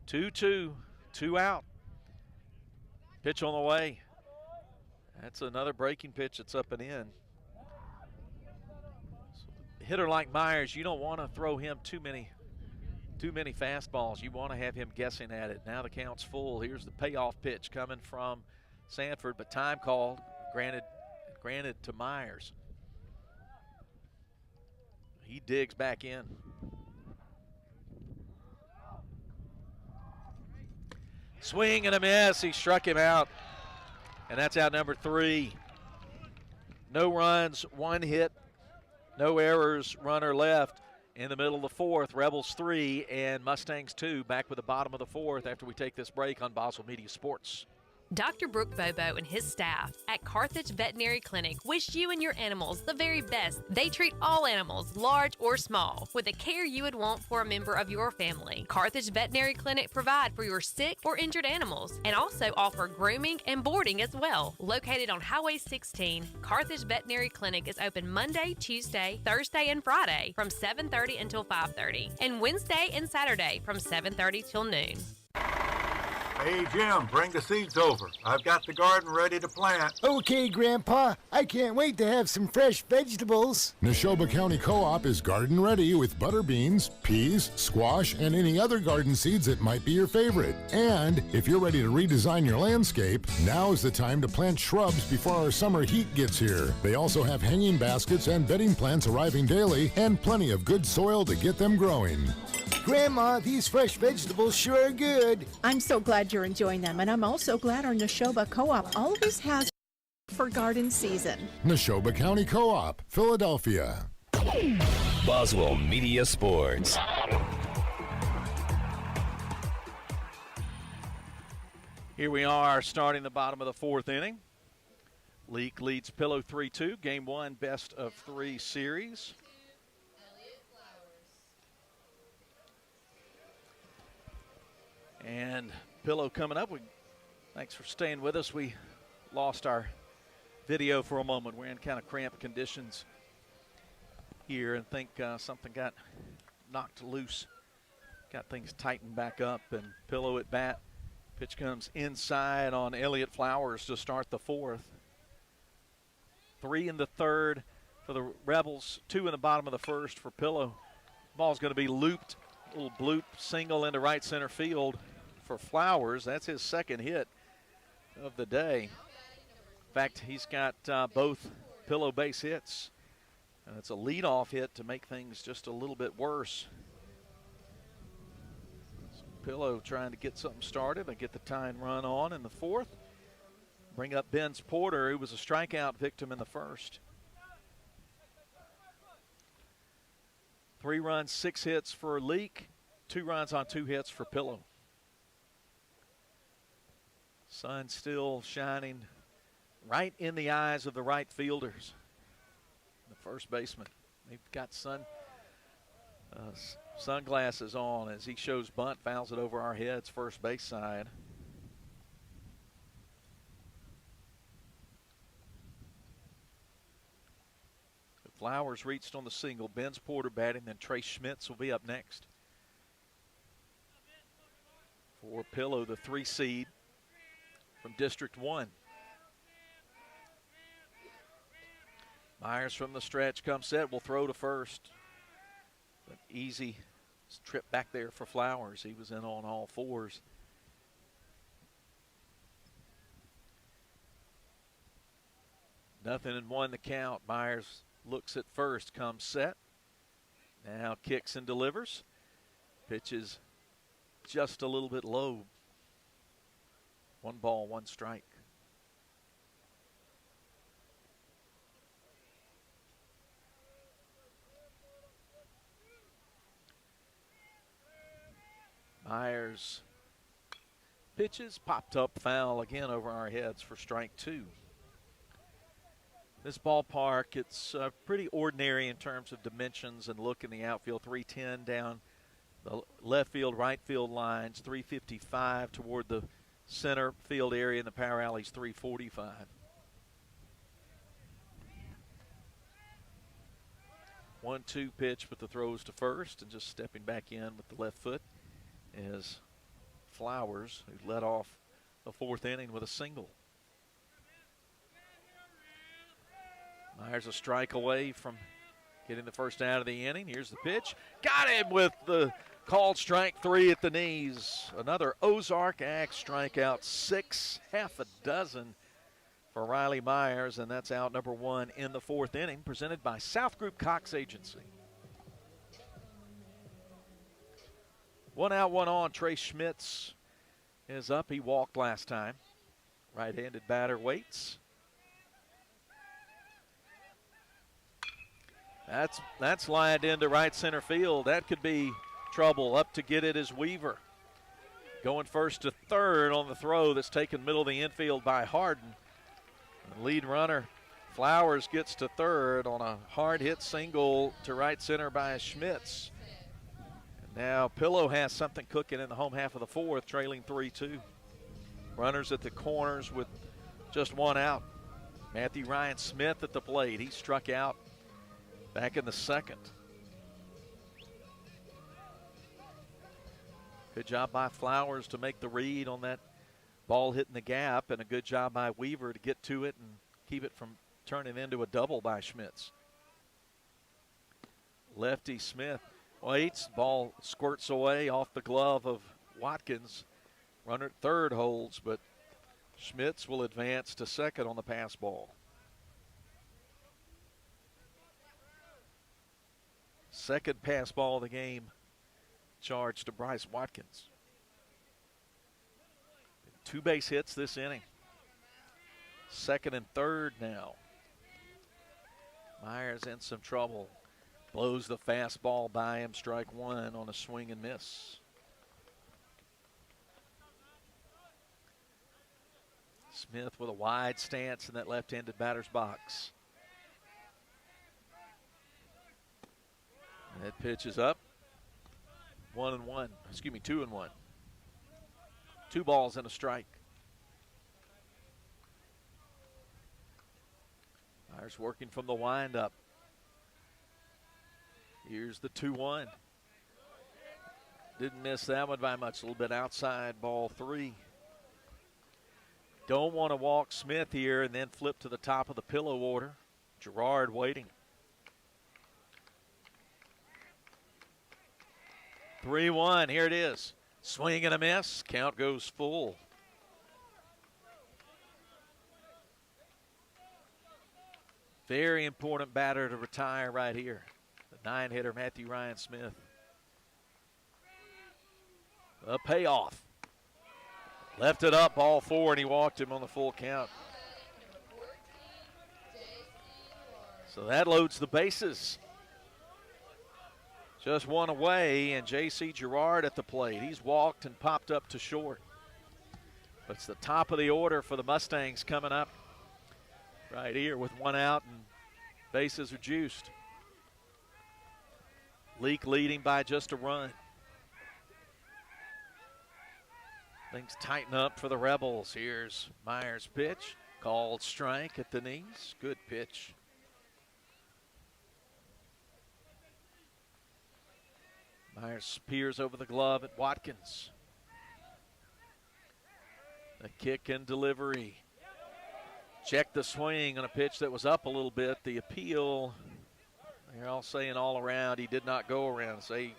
2-2, 2 out. Pitch on the way. That's another breaking pitch that's up and in. So, a hitter like Myers, you don't want to throw him too many fastballs. You want to have him guessing at it. Now the count's full. Here's the payoff pitch coming from Sanford, but time called, granted to Myers. He digs back in. Swing and a miss. He struck him out. And that's out number 3. No runs, 1 hit, no errors, runner left. In the middle of the 4th, Rebels 3 and Mustangs 2. Back with the bottom of the 4th after we take this break on Boswell Media Sports. Dr. Brooke Bobo and his staff at Carthage Veterinary Clinic wish you and your animals the very best. They treat all animals, large or small, with the care you would want for a member of your family. Carthage Veterinary Clinic provide for your sick or injured animals and also offer grooming and boarding as well. Located on Highway 16, Carthage Veterinary Clinic is open Monday, Tuesday, Thursday, and Friday from 7:30 until 5:30, and Wednesday and Saturday from 7:30 till noon. Hey, Jim, bring the seeds over. I've got the garden ready to plant. Okay, Grandpa. I can't wait to have some fresh vegetables. Neshoba County Co-op is garden ready with butter beans, peas, squash, and any other garden seeds that might be your favorite. And if you're ready to redesign your landscape, now is the time to plant shrubs before our summer heat gets here. They also have hanging baskets and bedding plants arriving daily and plenty of good soil to get them growing. Grandma, these fresh vegetables sure are good. I'm so glad you're enjoying them, and I'm also glad our Neshoba Co-op always has for garden season. Neshoba County Co-op, Philadelphia. Boswell Media Sports. Here we are starting the bottom of the 4th inning. Leake leads Pillow 3-2. Game 1, best of 3 series. And Pillow coming up. Thanks for staying with us. We lost our video for a moment. We're in kind of cramped conditions here and think something got knocked loose. Got things tightened back up, and Pillow at bat. Pitch comes inside on Elliott Flowers to start the 4th. 3 in the 3rd for the Rebels, 2 in the bottom of the 1st for Pillow. Ball's going to be looped, a little bloop single into right center field for Flowers. That's his 2nd hit of the day. In fact, he's got both Pillow base hits. And it's a leadoff hit to make things just a little bit worse. So Pillow trying to get something started. They get the tying run on in the 4th. Bring up Benz Porter, who was a strikeout victim in the 1st. 3 runs, 6 hits for Leake. 2 runs on 2 hits for Pillow. Sun still shining right in the eyes of the right fielders. The first baseman. They've got sunglasses on as he shows bunt, fouls it over our heads, first base side. Flowers reached on the single. Benz Porter batting, then Trey Schmitz will be up next. For Pillow, the 3 seed from District 1. Myers from the stretch comes set, will throw to first. An easy trip back there for Flowers. He was in on all fours. Nothing in one, the count. Myers looks at first, comes set. Now kicks and delivers. Pitches just a little bit low. 1 ball, 1 strike. Myers pitches, popped up, foul again over our heads for strike 2. This ballpark, it's pretty ordinary in terms of dimensions and look in the outfield. 310 down the left field, right field lines, 355 toward the center field area, and the power alley's 345. One-two pitch, but the throws to first, and just stepping back in with the left foot is Flowers, who led off the 4th inning with a single. Myers a strike away from getting the first out of the inning. Here's the pitch. Got him with the called strike 3 at the knees. Another Ozark Ag strikeout, 6, half a dozen for Riley Myers, and that's out number 1 in the 4th inning, presented by South Group Cox Agency. 1 out, 1 on. Trey Schmitz is up. He walked last time. Right-handed batter waits. That's lined into right center field. That could be trouble. Up to get it is Weaver. Going first to third on the throw that's taken middle of the infield by Harden. The lead runner, Flowers, gets to third on a hard hit single to right center by Schmitz. Now Pillow has something cooking in the home half of the 4th, trailing 3-2. Runners at the corners with just 1 out. Matthew Ryan Smith at the plate. He struck out back in the 2nd. Good job by Flowers to make the read on that ball hitting the gap, and a good job by Weaver to get to it and keep it from turning into a double by Schmitz. Lefty Smith waits, ball squirts away off the glove of Watkins. Runner at third holds, but Schmitz will advance to second on the pass ball. Second pass ball of the game charged to Bryce Watkins. 2 base hits this inning. Second and third now. Myers in some trouble. Blows the fastball by him, strike 1 on a swing and miss. Smith with a wide stance in that left-handed batter's box. And that pitch is up. 1-1. Excuse me, 2-1. 2 balls and a strike. Myers working from the windup. Here's the 2-1. Didn't miss that one by much. A little bit outside, ball 3. Don't want to walk Smith here and then flip to the top of the Pillow order. Girard waiting. 3-1, here it is. Swing and a miss, count goes full. Very important batter to retire right here. The 9-hitter, Matthew Ryan Smith. A payoff. Left it up, ball 4, and he walked him on the full count. So that loads the bases. Just 1 away, and J.C. Girard at the plate. He's walked and popped up to short. But it's the top of the order for the Mustangs coming up right here with 1 out, and bases are juiced. Leake leading by just a run. Things tighten up for the Rebels. Here's Myers' pitch. Called strike at the knees. Good pitch. Myers spears over the glove at Watkins. The kick and delivery. Check the swing on a pitch that was up a little bit. The appeal, They're all saying all around. He did not go around. Say,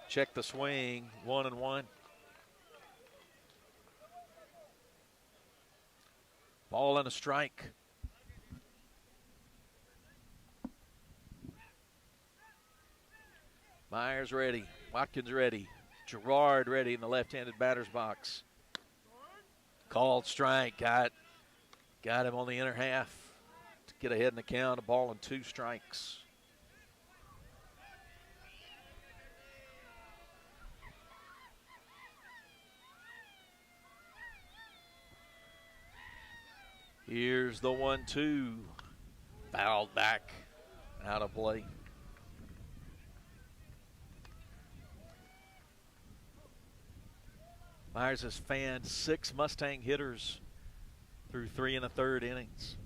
check the swing, 1-1. Ball and a strike. Myers ready. Watkins ready. Gerard ready in the left-handed batter's box. Called strike. Got him on the inner half to get ahead in the count. A ball and 2 strikes. Here's the 1-2. Fouled back. Out of play. Myers has fanned 6 Mustang hitters through 3 1/3 innings.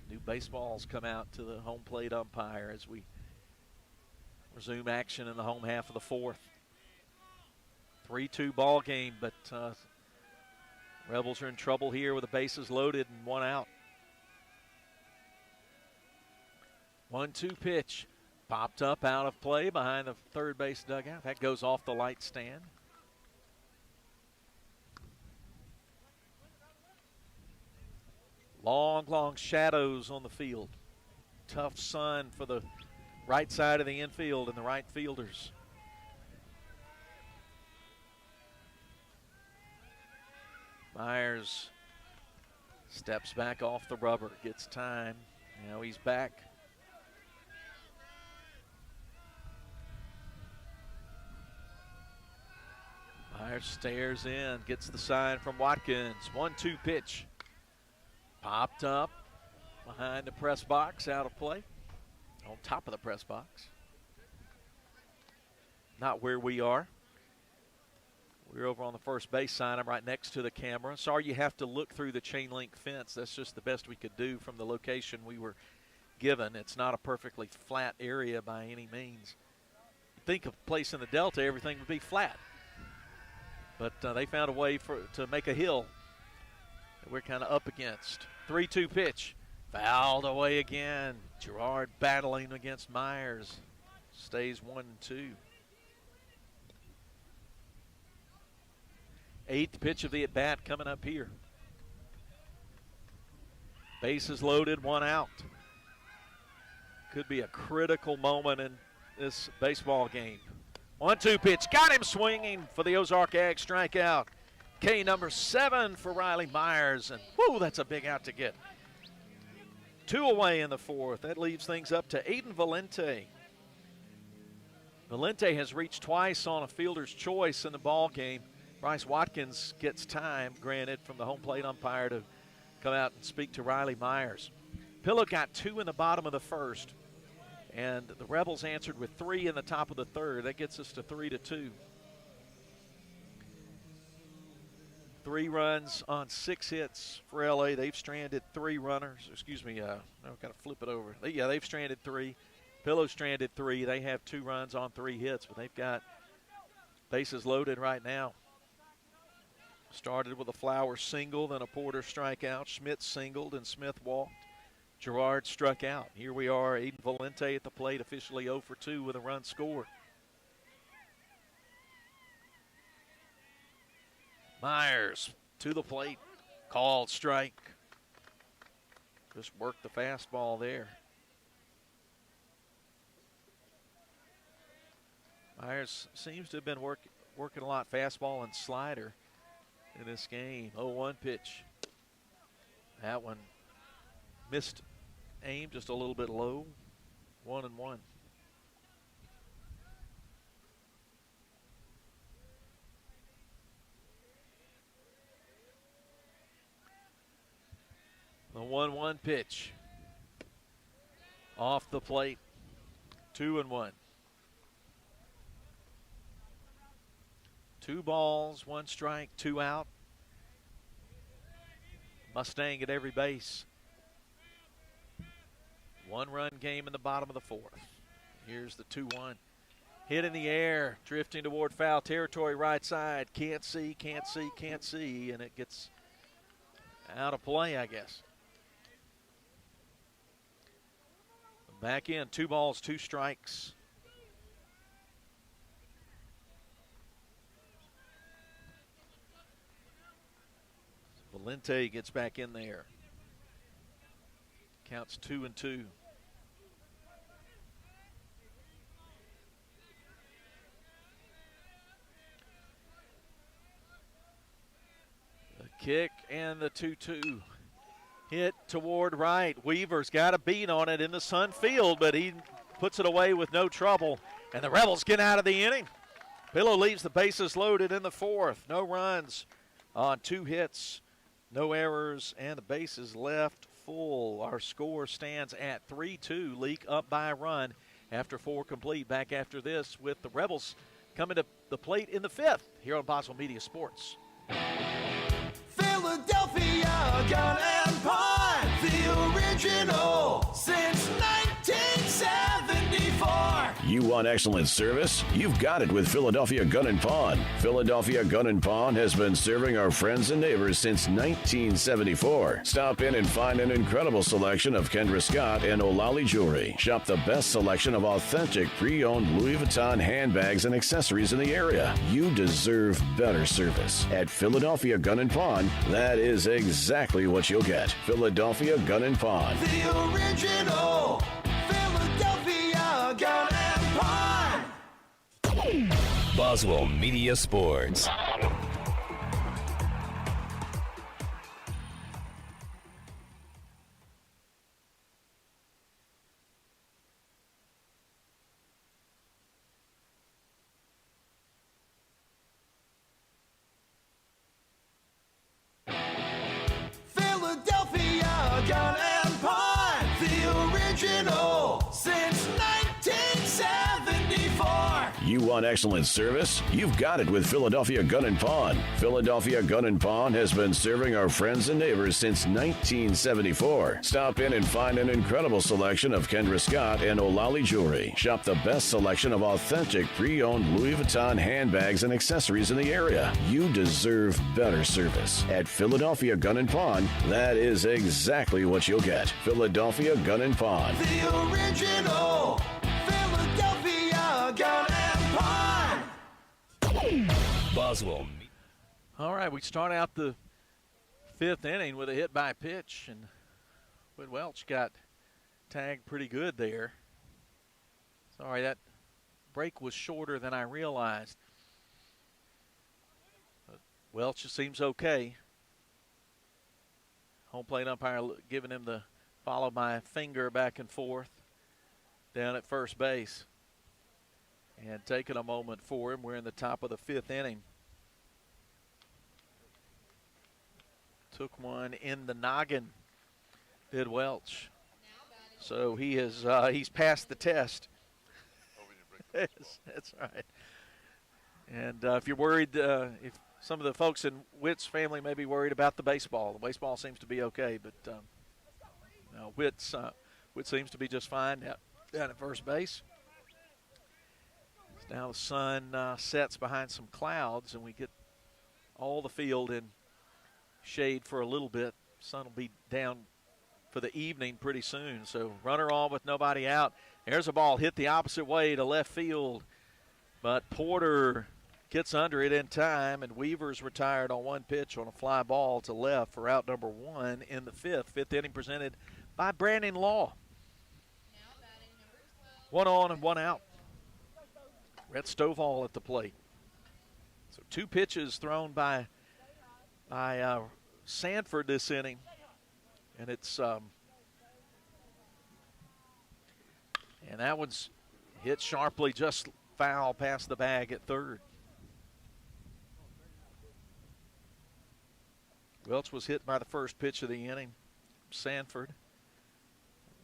New baseballs come out to the home plate umpire as we resume action in the home half of the 4th. 3-2 ball game, but Rebels are in trouble here with the bases loaded and 1 out. 1-2 pitch. Popped up out of play behind the third base dugout. That goes off the light stand. Long shadows on the field. Tough sun for the right side of the infield and the right fielders. Myers steps back off the rubber, gets time. Now he's back. Myers stares in, gets the sign from Watkins. 1-2 pitch. Popped up behind the press box, out of play. On top of the press box. Not where we are. We're over on the first base sign. I'm right next to the camera. Sorry you have to look through the chain link fence. That's just the best we could do from the location we were given. It's not a perfectly flat area by any means. You'd think of a place in the Delta, everything would be flat. But they found a way to make a hill that we're kind of up against. 3-2 pitch. Fouled away again. Gerard battling against Myers. Stays 1-2. 8th pitch of the at-bat coming up here. Bases loaded, 1 out. Could be a critical moment in this baseball game. 1-2 pitch. Got him swinging for the Ozark Ag strikeout. K number 7 for Riley Myers. And, whoo, that's a big out to get. 2 away in the 4th. That leaves things up to Aiden Valente. Valente has reached twice on a fielder's choice in the ball game. Bryce Watkins gets time, granted, from the home plate umpire to come out and speak to Riley Myers. Pillow got 2 in the bottom of the 1st, and the Rebels answered with 3 in the top of the 3rd. That gets us to 3-2. 3 runs on 6 hits for LA. They've stranded 3 runners. Excuse me, I've got to flip it over. They've stranded 3. Pillow stranded 3. They have 2 runs on 3 hits, but they've got bases loaded right now. Started with a Flowers single, then a Porter strikeout. Schmidt singled, and Smith walked. Gerard struck out. Here we are, Aiden Valente at the plate, officially 0 for 2 with a run scored. Myers to the plate, called strike. Just worked the fastball there. Myers seems to have been working a lot fastball and slider in this game. 0-1 pitch. That one missed aim just a little bit low. 1-1. The 1-1 pitch. Off the plate. 2-1. 2 balls, 1 strike, 2 out. Mustang at every base. 1-run game in the bottom of the 4th. Here's the 2-1. Hit in the air, drifting toward foul territory, right side. Can't see, and it gets out of play, I guess. The Back in, 2 balls, 2 strikes. Valente gets back in there. Counts 2-2. The kick and the 2-2. Hit toward right. Weaver's got a beat on it in the Sun field, but he puts it away with no trouble. And the Rebels get out of the inning. Pillow leaves the bases loaded in the 4th. No runs on 2 hits, no errors, and the bases left full. Our score stands at 3-2. Leake up by a run after 4 complete. Back after this with the Rebels coming to the plate in the 5th here on Boswell Media Sports. Philadelphia Gun and Pawn, the original since 1974. You want excellent service? You've got it with Philadelphia Gun and Pawn. Philadelphia Gun and Pawn has been serving our friends and neighbors since 1974. Stop in and find an incredible selection of Kendra Scott and Olali jewelry. Shop the best selection of authentic pre-owned Louis Vuitton handbags and accessories in the area. You deserve better service. At Philadelphia Gun and Pawn, that is exactly what you'll get. Philadelphia Gun and Pawn. The original Philadelphia Gun and Pawn. Boswell Media Sports. Philadelphia Gun and Pawn, the original since 1974. You want excellent service? You've got it with Philadelphia Gun and Pawn. Philadelphia Gun and Pawn has been serving our friends and neighbors since 1974. Stop in and find an incredible selection of Kendra Scott and Olali jewelry. Shop the best selection of authentic pre-owned Louis Vuitton handbags and accessories in the area. You deserve better service. At Philadelphia Gun and Pawn, that is exactly what you'll get. Philadelphia Gun and Pawn. The original Philadelphia Gun and Pawn. Boswell. All right, we start out the 5th inning with a hit by pitch, and Whit Welch got tagged pretty good there. Sorry, that break was shorter than I realized. But Welch seems okay. Home plate umpire giving him the follow my finger back and forth down at first base. And taking a moment for him. We're in the top of the 5th inning. Took one in the noggin, did Welch. So he is he's passed the test. Yes, that's right. And if you're worried, if some of the folks in Whit's family may be worried about the baseball seems to be okay, but no, Whit seems to be just fine down at first base. Now the sun sets behind some clouds, and we get all the field in shade for a little bit. Sun will be down for the evening pretty soon. So runner on with nobody out. There's a ball hit the opposite way to left field, but Porter gets under it in time, and Weaver's retired on one pitch on a fly ball to left for out number 1 in the 5th. 5th inning presented by Brandon Law. 1 on and 1 out. Rhett Stovall at the plate. So 2 pitches thrown by Sanford this inning, and it's and that one's hit sharply, just foul past the bag at third. Welch was hit by the first pitch of the inning. Sanford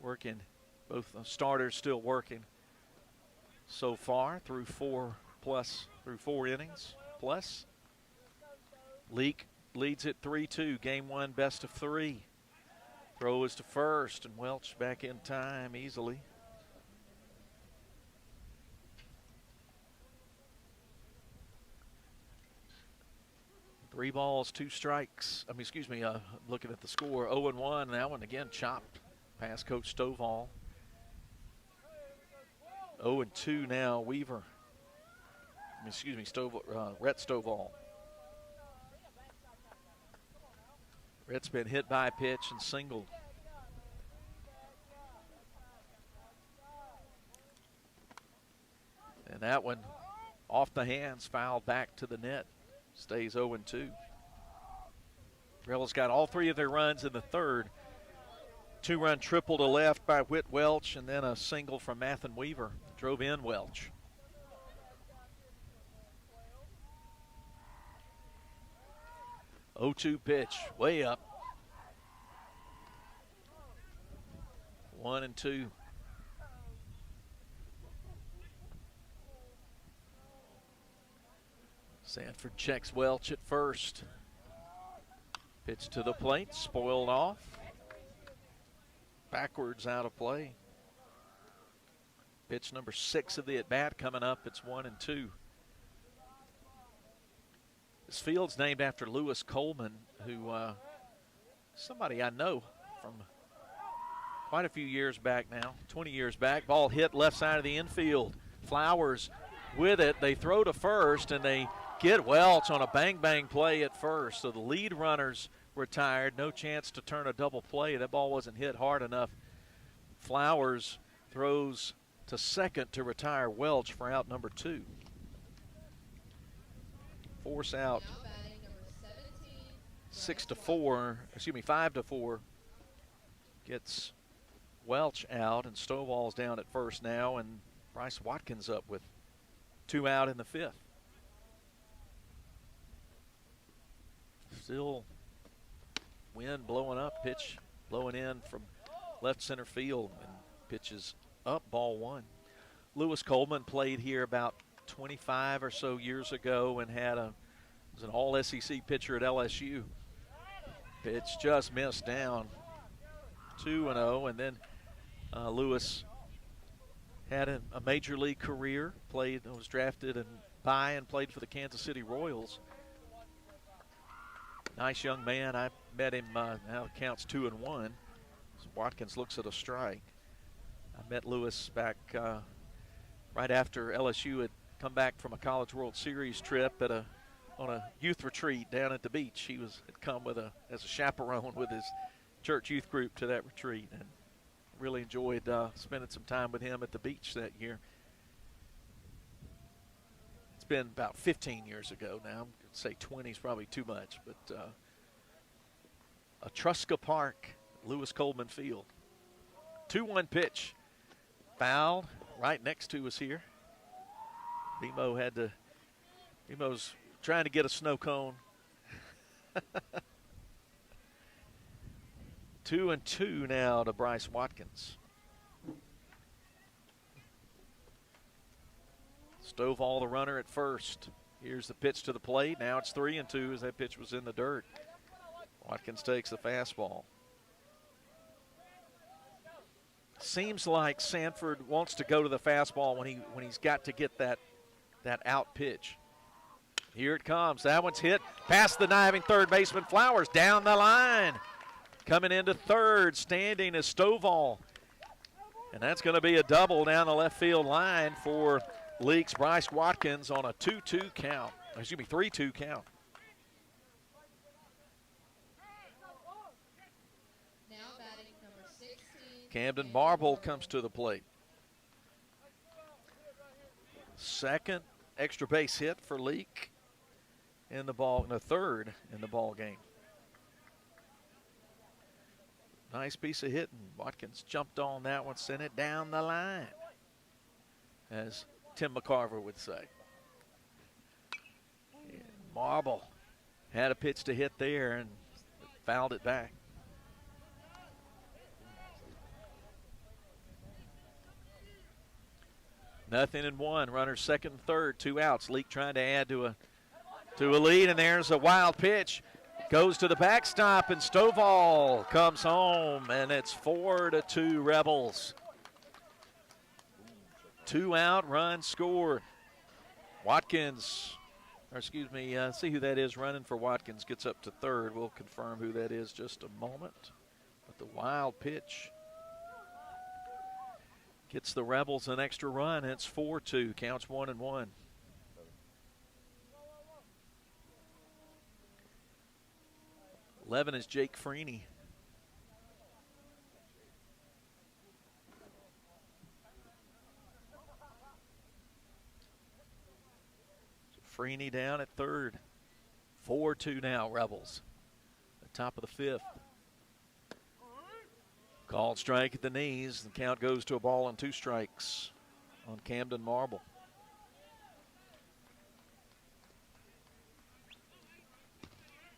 working, both starters still working so far through 4 innings plus. Leake leads it 3-2. Game 1, best of 3. Throw is to first, and Welch back in time easily. Three balls, 2 strikes. Looking at the score, 0-1. That one again chopped past Coach Stovall. 0-2 now, Weaver. Excuse me, Rhett Stovall. Rhett's been hit by a pitch and singled. And that one off the hands, fouled back to the net. Stays 0-2. Rebels got all three of their runs in the third. 2-run triple to left by Whit Welch, and then a single from Mathen Weaver. Drove in Welch. Oh-2 pitch, way up. 1-2. Sanford checks Welch at first. Pitch to the plate, spoiled off. Backwards out of play. Pitch number 6 of the at-bat coming up. It's 1-2. This field's named after Lewis Coleman, who somebody I know from quite a few years back now, 20 years back. Ball hit left side of the infield. Flowers with it. They throw to first, and they get Welch on a bang-bang play at first. So the lead runners retired. No chance to turn a double play. That ball wasn't hit hard enough. Flowers throws to second to retire Welch for out number 2. Force out 5-4. Gets Welch out, and Stovall's down at first now, and Bryce Watkins up with 2 out in the 5th. Still wind blowing up, pitch blowing in from left center field, and pitches up, ball 1. Lewis Coleman played here about 25 or so years ago and was an all-SEC pitcher at LSU. Pitch just missed down, 2-0, and then Lewis had a major league career, was drafted and played for the Kansas City Royals. Nice young man. I met him, now it counts 2-1. Watkins looks at a strike. I met Lewis back right after LSU had come back from a College World Series trip on a youth retreat down at the beach. He had come as a chaperone with his church youth group to that retreat, and really enjoyed spending some time with him at the beach that year. It's been about 15 years ago now. I'm going to say 20 is probably too much, but Etrusca Park, Lewis Coleman Field. 2-1 pitch. Fouled right next to us here. Bemo's trying to get a snow cone. 2-2 now to Bryce Watkins. Stovall the runner at first. Here's the pitch to the plate. Now it's 3-2 as that pitch was in the dirt. Watkins takes the fastball. Seems like Sanford wants to go to the fastball when he's got to get that out pitch. Here it comes. That one's hit past the diving third baseman Flowers down the line. Coming into third, standing is Stovall. And that's going to be a double down the left field line for Leake's Bryce Watkins on a 3-2 count. Now batting number 16. Camden Marble comes to the plate. Second extra base hit for Leake in the third in the ball game. Nice piece of hitting. Watkins jumped on that one, sent it down the line, as Tim McCarver would say. And Marble had a pitch to hit there and fouled it back. Nothing in one. Runners second and third, 2 outs. Leake trying to add to a lead, and there's a wild pitch. Goes to the backstop, and Stovall comes home, and it's 4-2 Rebels. 2 out, run scored. Watkins, see who that is running for Watkins, gets up to third. We'll confirm who that is just a moment. But the wild pitch. Gets the Rebels an extra run. It's 4-2. Counts 1-1. Eleven is Jake Freeney. Freeney down at third. 4-2 now, Rebels. At top of the fifth. Called strike at the knees. The count goes to a ball and 2 strikes on Camden Marble.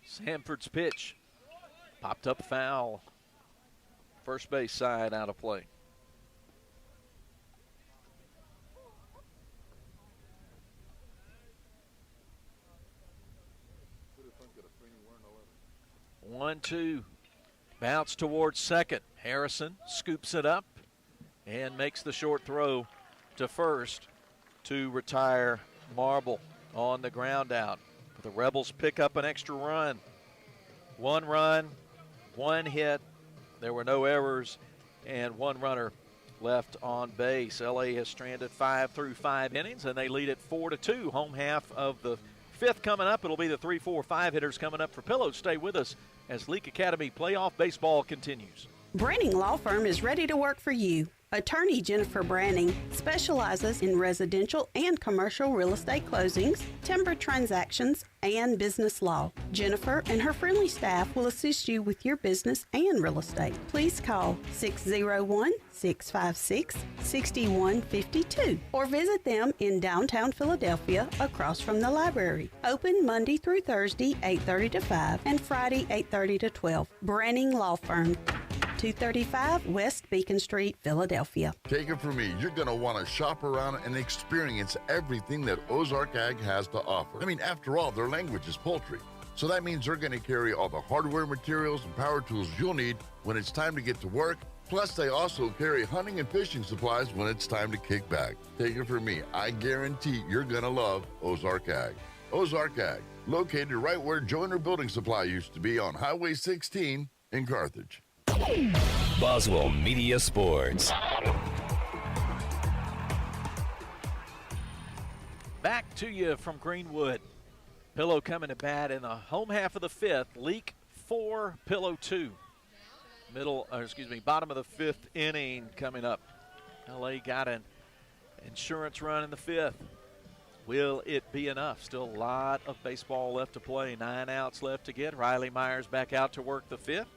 Sanford's pitch. Popped up foul. First base side out of play. One, two. Bounce towards second. Harrison scoops it up and makes the short throw to first to retire Marble on the ground out. The Rebels pick up an extra run. 1 run, 1 hit. There were no errors and 1 runner left on base. LA has stranded 5 through 5 innings, and they lead it 4-2. Home half of the fifth coming up. It'll be the 3, 4, 5 hitters coming up for Pillow. Stay with us as Leake Academy playoff baseball continues. Branning Law Firm is ready to work for you. Attorney Jennifer Branning specializes in residential and commercial real estate closings, timber transactions, and business law. Jennifer and her friendly staff will assist you with your business and real estate. Please call 601-656-6152 or visit them in downtown Philadelphia across from the library. Open Monday through Thursday, 8:30 to 5, and Friday, 8:30 to 12. Branning Law Firm, 235 West Beacon Street, Philadelphia. Take it from me, you're going to want to shop around and experience everything that Ozark Ag has to offer. I mean, after all, their language is poultry. So that means they're going to carry all the hardware materials and power tools you'll need when it's time to get to work. Plus, they also carry hunting and fishing supplies when it's time to kick back. Take it from me, I guarantee you're going to love Ozark Ag. Ozark Ag, located right where Joyner Building Supply used to be on Highway 16 in Carthage. Boswell Media Sports. Back to you from Greenwood. Pillow coming to bat in the home half of the fifth. Leake 4, Pillow 2. Bottom of the fifth inning coming up. LA got an insurance run in the fifth. Will it be enough? Still a lot of baseball left to play. 9 outs left to get. Riley Myers back out to work the fifth.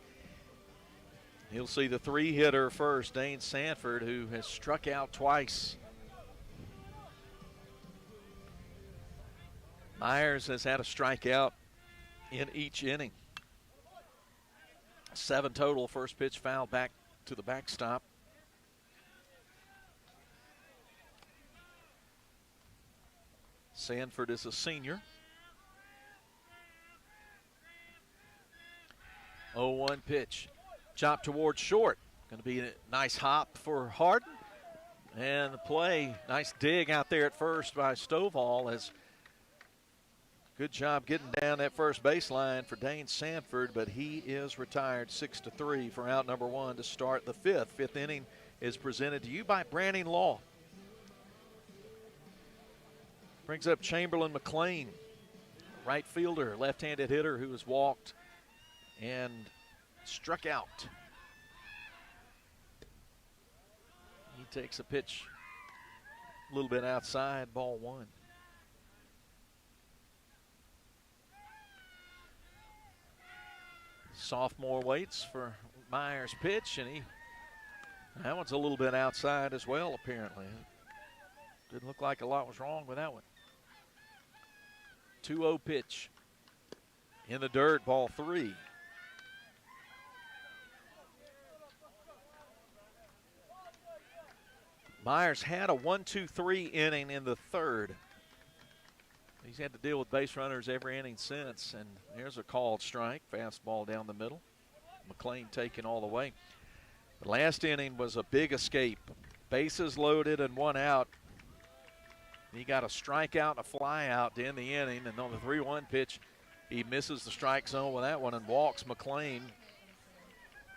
He'll see the 3-hitter first, Dane Sanford, who has struck out twice. Myers has had a strikeout in each inning. 7 total. First pitch foul back to the backstop. Sanford is a senior. 0-1 pitch. Chop towards short. Going to be a nice hop for Harden. And the play, nice dig out there at first by Stovall. As good job getting down that first baseline for Dane Sanford, but he is retired 6-3 for out number 1 to start the fifth. Fifth inning is presented to you by Branning Law. Brings up Chamberlain McLean, right fielder, left-handed hitter who has walked and struck out. He takes a pitch a little bit outside, ball 1. Sophomore waits for Myers' pitch, and that one's a little bit outside as well, apparently. Didn't look like a lot was wrong with that one. 2-0 pitch. In the dirt, ball 3. Myers had a 1-2-3 inning in the third. He's had to deal with base runners every inning since, and there's a called strike. Fastball down the middle. McLean taking all the way. The last inning was a big escape. Bases loaded and 1 out. He got a strikeout and a fly out to end the inning, and on the 3-1 pitch, he misses the strike zone with that one and walks McLean.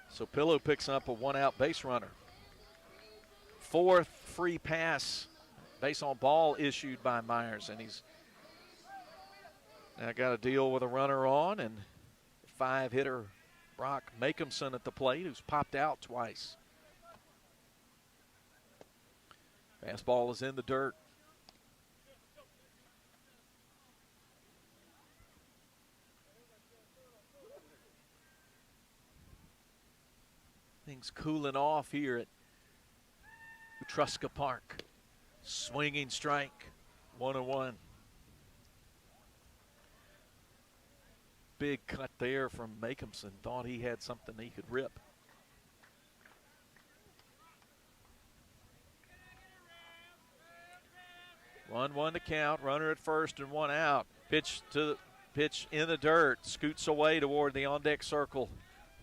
So Pillow picks up a 1-out base runner. fourth free pass base on ball issued by Myers, and he's now got to deal with a runner on, and 5-hitter Brock Makeumson at the plate, who's popped out twice. Fastball is in the dirt. Things cooling off here at Etruska Park. Swinging strike, 1-1. Big cut there from Makeumson. Thought he had something he could rip. One to count. Runner at first and one out. Pitch in the dirt. Scoots away toward the on-deck circle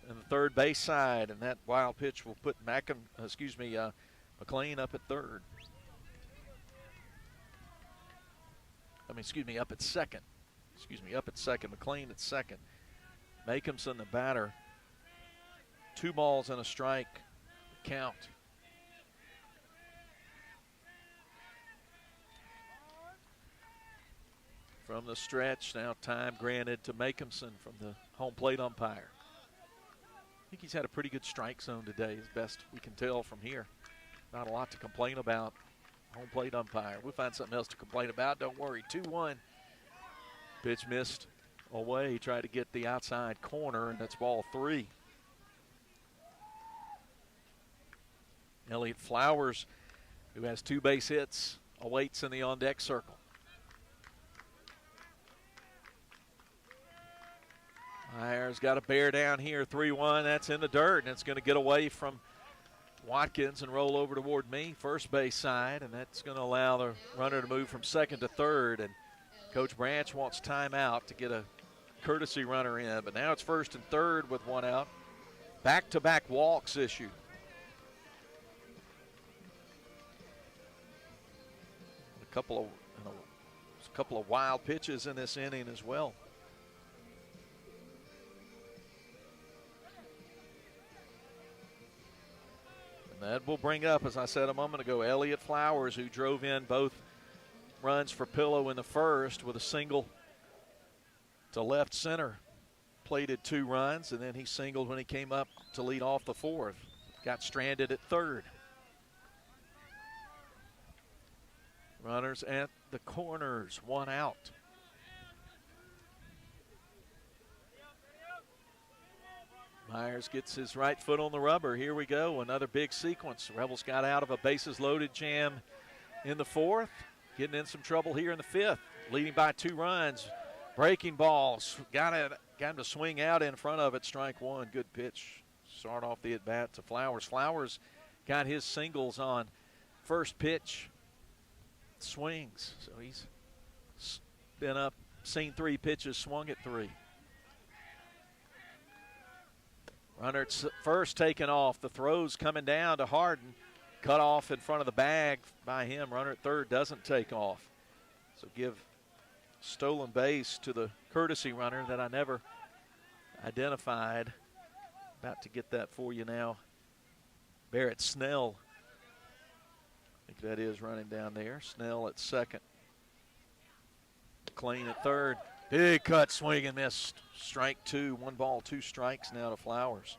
and the third base side, and that wild pitch will put McLean up at third. Up at second. Up at second. McLean at second. Makeumson, the batter. 2 balls and a strike. Count. From the stretch, now time granted to Makeumson from the home plate umpire. I think he's had a pretty good strike zone today, as best we can tell from here. Not a lot to complain about. Home plate umpire. We'll find something else to complain about. Don't worry. 2-1. Pitch missed away. He tried to get the outside corner, and that's ball 3. Elliott Flowers, who has 2 base hits, awaits in the on-deck circle. Myers got a bear down here, 3-1. That's in the dirt, and it's going to get away from Watkins and roll over toward me, first base side, and that's going to allow the runner to move from second to third. And Coach Branch wants timeout to get a courtesy runner in, but now it's first and third with 1 out. Back-to-back walks issued. A couple of wild pitches in this inning as well. That will bring up, as I said a moment ago, Elliott Flowers, who drove in both runs for Pillow in the first with a single to left center. Plated 2 runs, and then he singled when he came up to lead off the fourth. Got stranded at third. Runners at the corners, 1 out. Myers gets his right foot on the rubber. Here we go, another big sequence. Rebels got out of a bases-loaded jam in the fourth, getting in some trouble here in the fifth, leading by 2 runs. Breaking balls, got him to swing out in front of it, strike 1. Good pitch. Start off the at-bat to Flowers. Flowers got his singles on first pitch, swings. So he's been up, seen 3 pitches, swung at 3. Runner at first taken off. The throw's coming down to Harden. Cut off in front of the bag by him. Runner at third doesn't take off. So give stolen base to the courtesy runner that I never identified. About to get that for you now. Barrett Snell, I think that is running down there. Snell at second. McLean at third. Big cut, swing and miss. Strike 2, 1 ball, 2 strikes now to Flowers.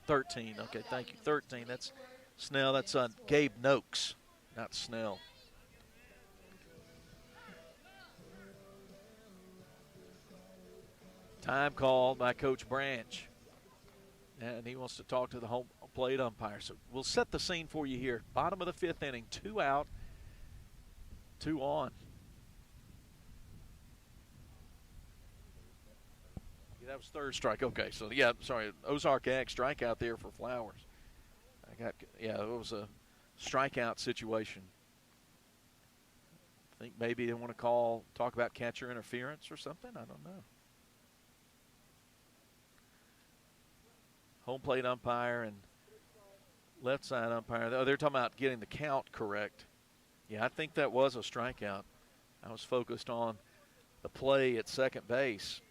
13, okay, thank you. 13, that's Snell. That's Gabe Noakes, not Snell. Time called by Coach Branch. And he wants to talk to the home plate umpire. So we'll set the scene for you here. Bottom of the 5th inning, 2 out, 2 on. Yeah, that was third strike. Okay, so yeah, sorry, Ozark Ag strikeout there for Flowers. It was a strikeout situation. I think maybe they want to talk about catcher interference or something. I don't know. Home plate umpire and left side umpire. Oh, they're talking about getting the count correct. Yeah, I think that was a strikeout. I was focused on the play at second base.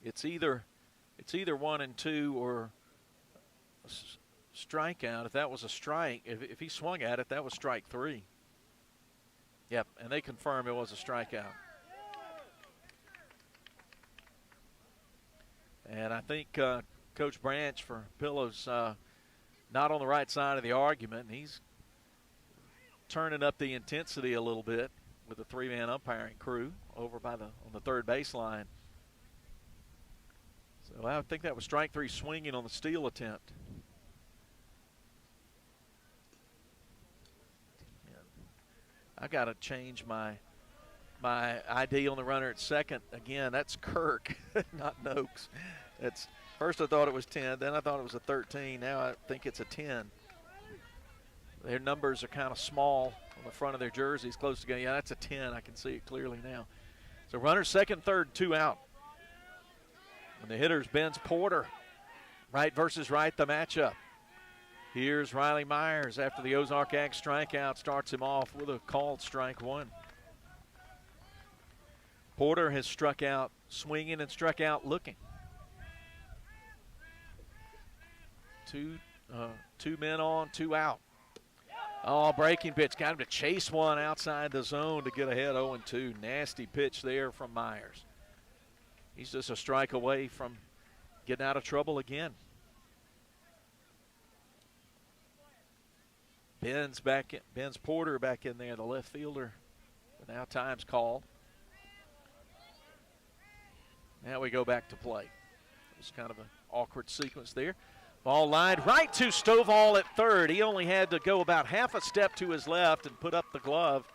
it's either 1 and 2 or a strikeout. If that was a strike, if he swung at it, that was strike 3. Yep, and they confirm it was a strikeout. And I think Coach Branch for Pillow's not on the right side of the argument. And he's turning up the intensity a little bit with the 3-man umpiring crew over on the third baseline. So I think that was strike 3 swinging on the steal attempt. I got to change my ID on the runner at second. Again, that's Kirk, not Noakes. First I thought it was 10, then I thought it was a 13. Now I think it's a 10. Their numbers are kind of small on the front of their jerseys, close together. Yeah, that's a 10. I can see it clearly now. So runner second, third, 2 out. And the hitters, Ben's Porter. Right versus right, the matchup. Here's Riley Myers after the Ozark Ag strikeout, starts him off with a called strike 1. Porter has struck out swinging and struck out looking. Two men on, 2 out. Oh, breaking pitch. Got him to chase one outside the zone to get ahead 0-2. Nasty pitch there from Myers. He's just a strike away from getting out of trouble again. Ben's Porter back in there, the left fielder. But now time's called. Now we go back to play. It was kind of an awkward sequence there. Ball lined right to Stovall at third. He only had to go about half a step to his left and put up the glove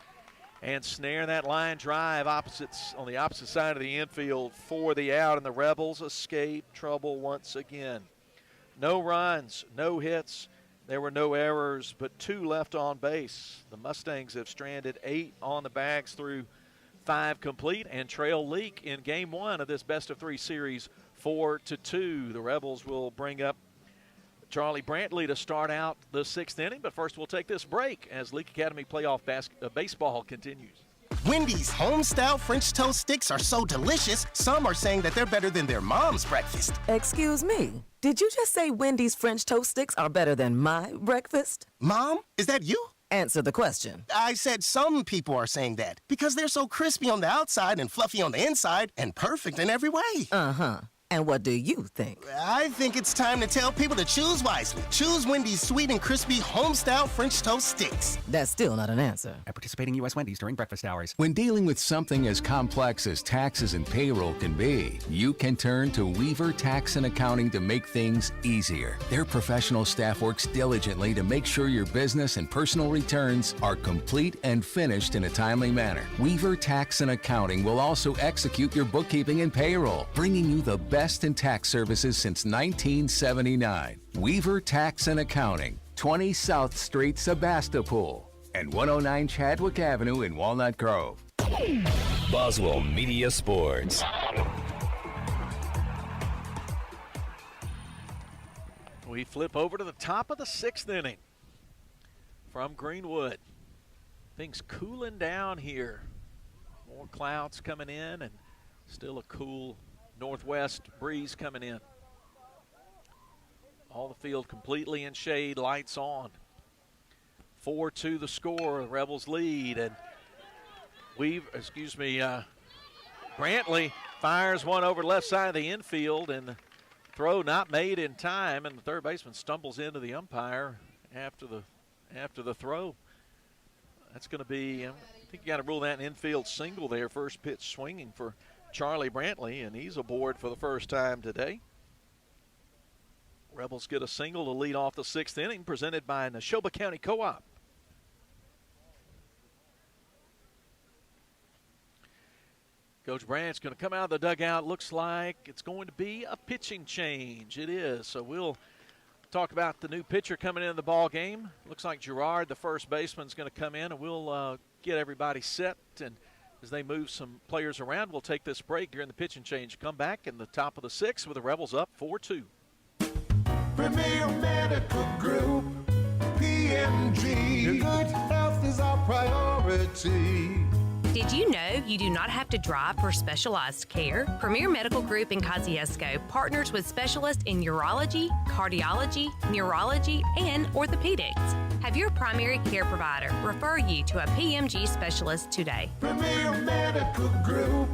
and snare that line drive on the opposite side of the infield for the out, and the Rebels escape trouble once again. No runs, no hits. There were no errors, but 2 left on base. The Mustangs have stranded 8 on the bags through 5 complete and trail Leake in game 1 of this best-of-3 series 4-2. The Rebels will bring up Charlie Brantley to start out the 6th inning, but first we'll take this break as Leake Academy playoff baseball continues. Wendy's home-style French toast sticks are so delicious, some are saying that they're better than their mom's breakfast. Excuse me, did you just say Wendy's French toast sticks are better than my breakfast? Mom, is that you? Answer the question. I said some people are saying that because they're so crispy on the outside and fluffy on the inside and perfect in every way. Uh-huh. And what do you think? I think it's time to tell people to choose wisely. Choose Wendy's sweet and crispy home-style French toast sticks. That's still not an answer. At participating U.S. Wendy's during breakfast hours. When dealing with something as complex as taxes and payroll can be, you can turn to Weaver Tax and Accounting to make things easier. Their professional staff works diligently to make sure your business and personal returns are complete and finished in a timely manner. Weaver Tax and Accounting will also execute your bookkeeping and payroll, bringing you the best in tax services since 1979. Weaver Tax and Accounting, 20 South Street, Sebastopol, and 109 Chadwick Avenue in Walnut Grove. Boswell Media Sports. We flip over to the top of the 6th inning from Greenwood. Things cooling down here. More clouds coming in and still a cool northwest breeze coming in. All the field completely in shade, lights on. 4-2 the score, the Rebels lead, and Brantley fires one over the left side of the infield, and the throw not made in time, and the third baseman stumbles into the umpire after the throw. That's going to be, I think you got to rule that an infield single there, first pitch swinging for Charlie Brantley, and he's aboard for the first time today. Rebels get a single to lead off the 6th inning, presented by Neshoba County Co-op. Coach Branch going to come out of the dugout. Looks like it's going to be a pitching change. It is. So we'll talk about the new pitcher coming in the ball game. Looks like Gerard, the first baseman, is going to come in, and we'll get everybody set. And as they move some players around, we'll take this break during the pitching change. Come back in the top of the 6th with the Rebels up 4-2. Premier Medical Group, PMG. Your good health is our priority. Did you know you do not have to drive for specialized care? Premier Medical Group in Kosciuszko partners with specialists in urology, cardiology, neurology, and orthopedics. Have your primary care provider refer you to a PMG specialist today. Premier Medical Group,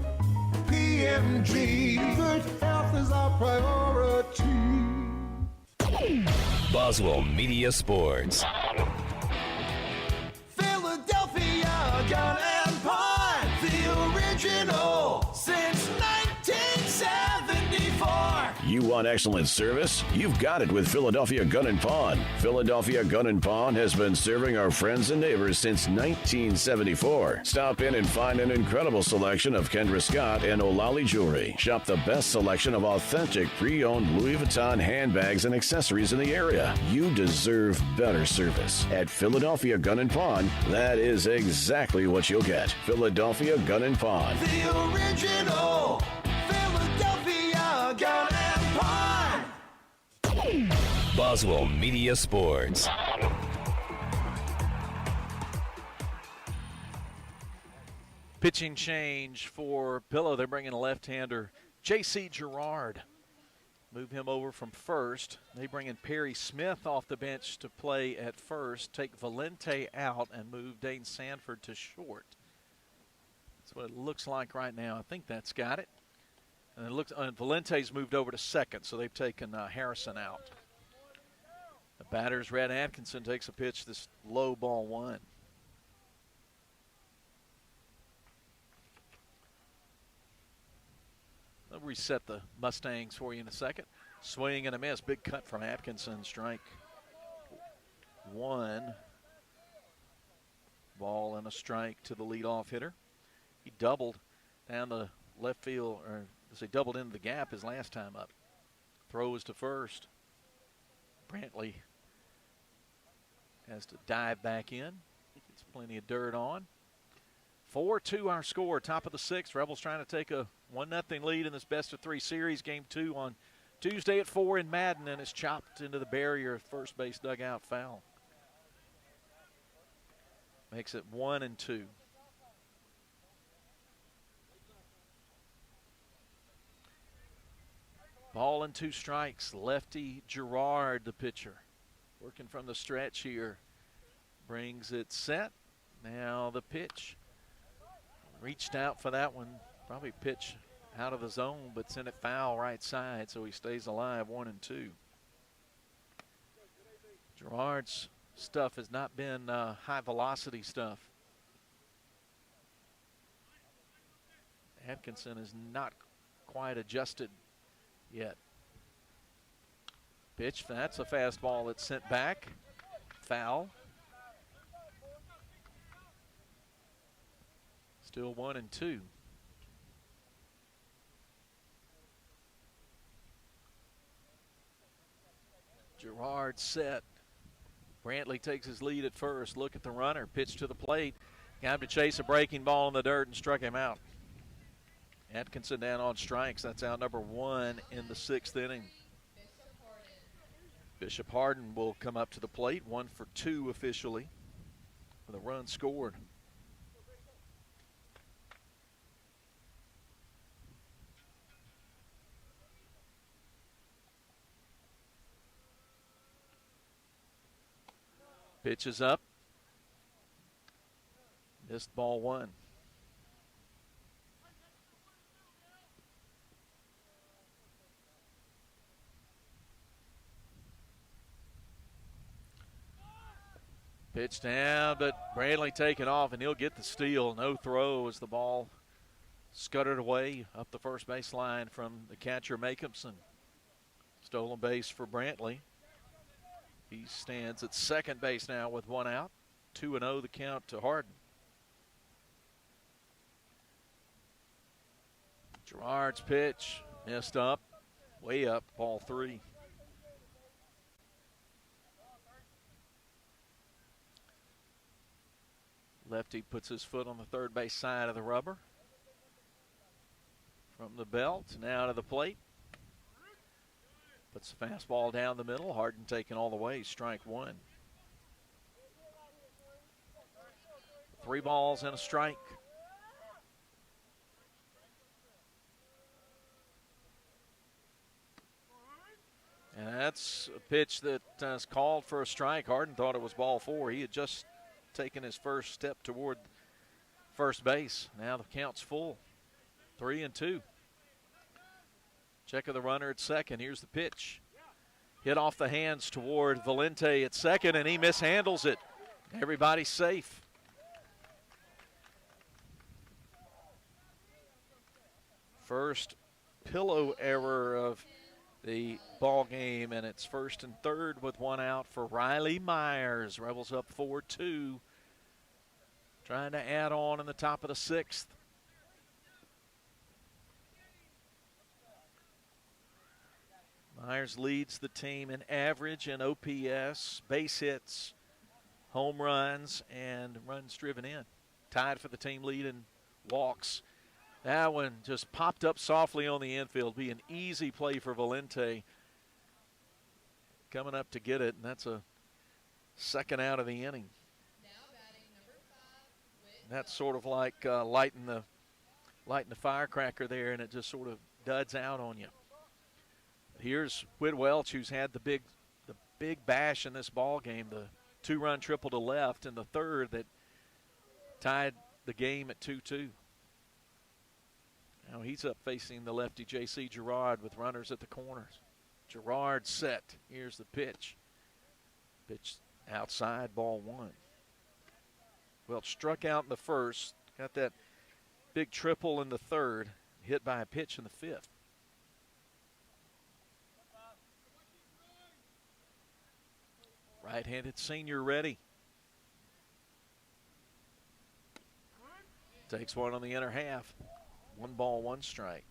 PMG. Good health is our priority. Boswell Media Sports. Philadelphia Gun and Pawn, the original since 1974. You want excellent service? You've got it with Philadelphia Gun & Pawn. Philadelphia Gun & Pawn has been serving our friends and neighbors since 1974. Stop in and find an incredible selection of Kendra Scott and O'Lally jewelry. Shop the best selection of authentic pre-owned Louis Vuitton handbags and accessories in the area. You deserve better service. At Philadelphia Gun & Pawn, that is exactly what you'll get. Philadelphia Gun & Pawn. The original Philadelphia Gun and Pawn. Boswell Media Sports. Pitching change for Pillow. They're bringing a left-hander, J.C. Girard. Move him over from first. They bring in Perry Smith off the bench to play at first. Take Valente out and move Dane Sanford to short. That's what it looks like right now. I think that's got it. And it looks, Valente's moved over to second, so they've taken Harrison out. The batter's Red Atkinson takes a pitch, this low ball one. They'll reset the Mustangs for you in a second. Swing and a miss. Big cut from Atkinson. Strike one. Ball and a strike to the leadoff hitter. He doubled down the left field, or as he doubled into the gap his last time up. Throws to first. Brantley has to dive back in. Gets plenty of dirt on. 4-2 our score, top of the sixth. Rebels trying to take a 1-0 lead in this best-of-3 series. Game 2 on Tuesday at 4 in Madden, and it's chopped into the barrier. First base dugout foul. Makes it 1-2. Ball and 2 strikes. Lefty Girard, the pitcher. Working from the stretch here. Brings it set. Now the pitch. Reached out for that one. Probably pitch out of the zone, but sent it foul right side, so he stays alive. 1-2. Girard's stuff has not been high velocity stuff. Atkinson is not quite adjusted yet. Pitch, that's a fastball that's sent back. Foul. Still 1-2. Girard set. Brantley takes his lead at first. Look at the runner. Pitch to the plate. Got him to chase a breaking ball in the dirt and struck him out. Atkinson down on strikes. That's out number 1 in the 6th inning. Bishop Harden will come up to the plate. 1 for 2 officially with a run scored. Pitch is up. Missed ball 1. Pitch down, but Brantley taking off, and he'll get the steal. No throw as the ball scuttered away up the first base line from the catcher, Jacobson. Stolen base for Brantley. He stands at second base now with 1 out. 2-0 the count to Harden. Girard's pitch missed up, way up, ball 3. Lefty puts his foot on the third base side of the rubber. From the belt, now to the plate. Puts the fastball down the middle. Harden taking all the way, strike 1. 3 balls and a strike. And that's a pitch that is called for a strike. Harden thought it was ball 4. He had just taken his first step toward first base. Now the count's full. 3-2. Check of the runner at second. Here's the pitch. Hit off the hands toward Valente at second, and he mishandles it. Everybody's safe. First Pillow error of the ball game, and it's 1st and 3rd with one out for Riley Myers. Rebels up 4-2. Trying to add on in the top of the 6th. Myers leads the team in average and OPS, base hits, home runs, and runs driven in. Tied for the team lead in walks. That one just popped up softly on the infield. Be an easy play for Valente. Coming up to get it, and that's a second out of the inning. That's sort of like lighting the firecracker there, and it just sort of duds out on you. Here's Whit Welch, who's had the big bash in this ball game, the 2-run triple to left, and the third that tied the game at 2-2. Now he's up facing the lefty J.C. Girard with runners at the corners. Girard set. Here's the pitch. Pitch outside, ball 1. Welch struck out in the first, got that big triple in the third, hit by a pitch in the 5th. Right-handed senior ready. Takes one on the inner half. 1 ball, 1 strike.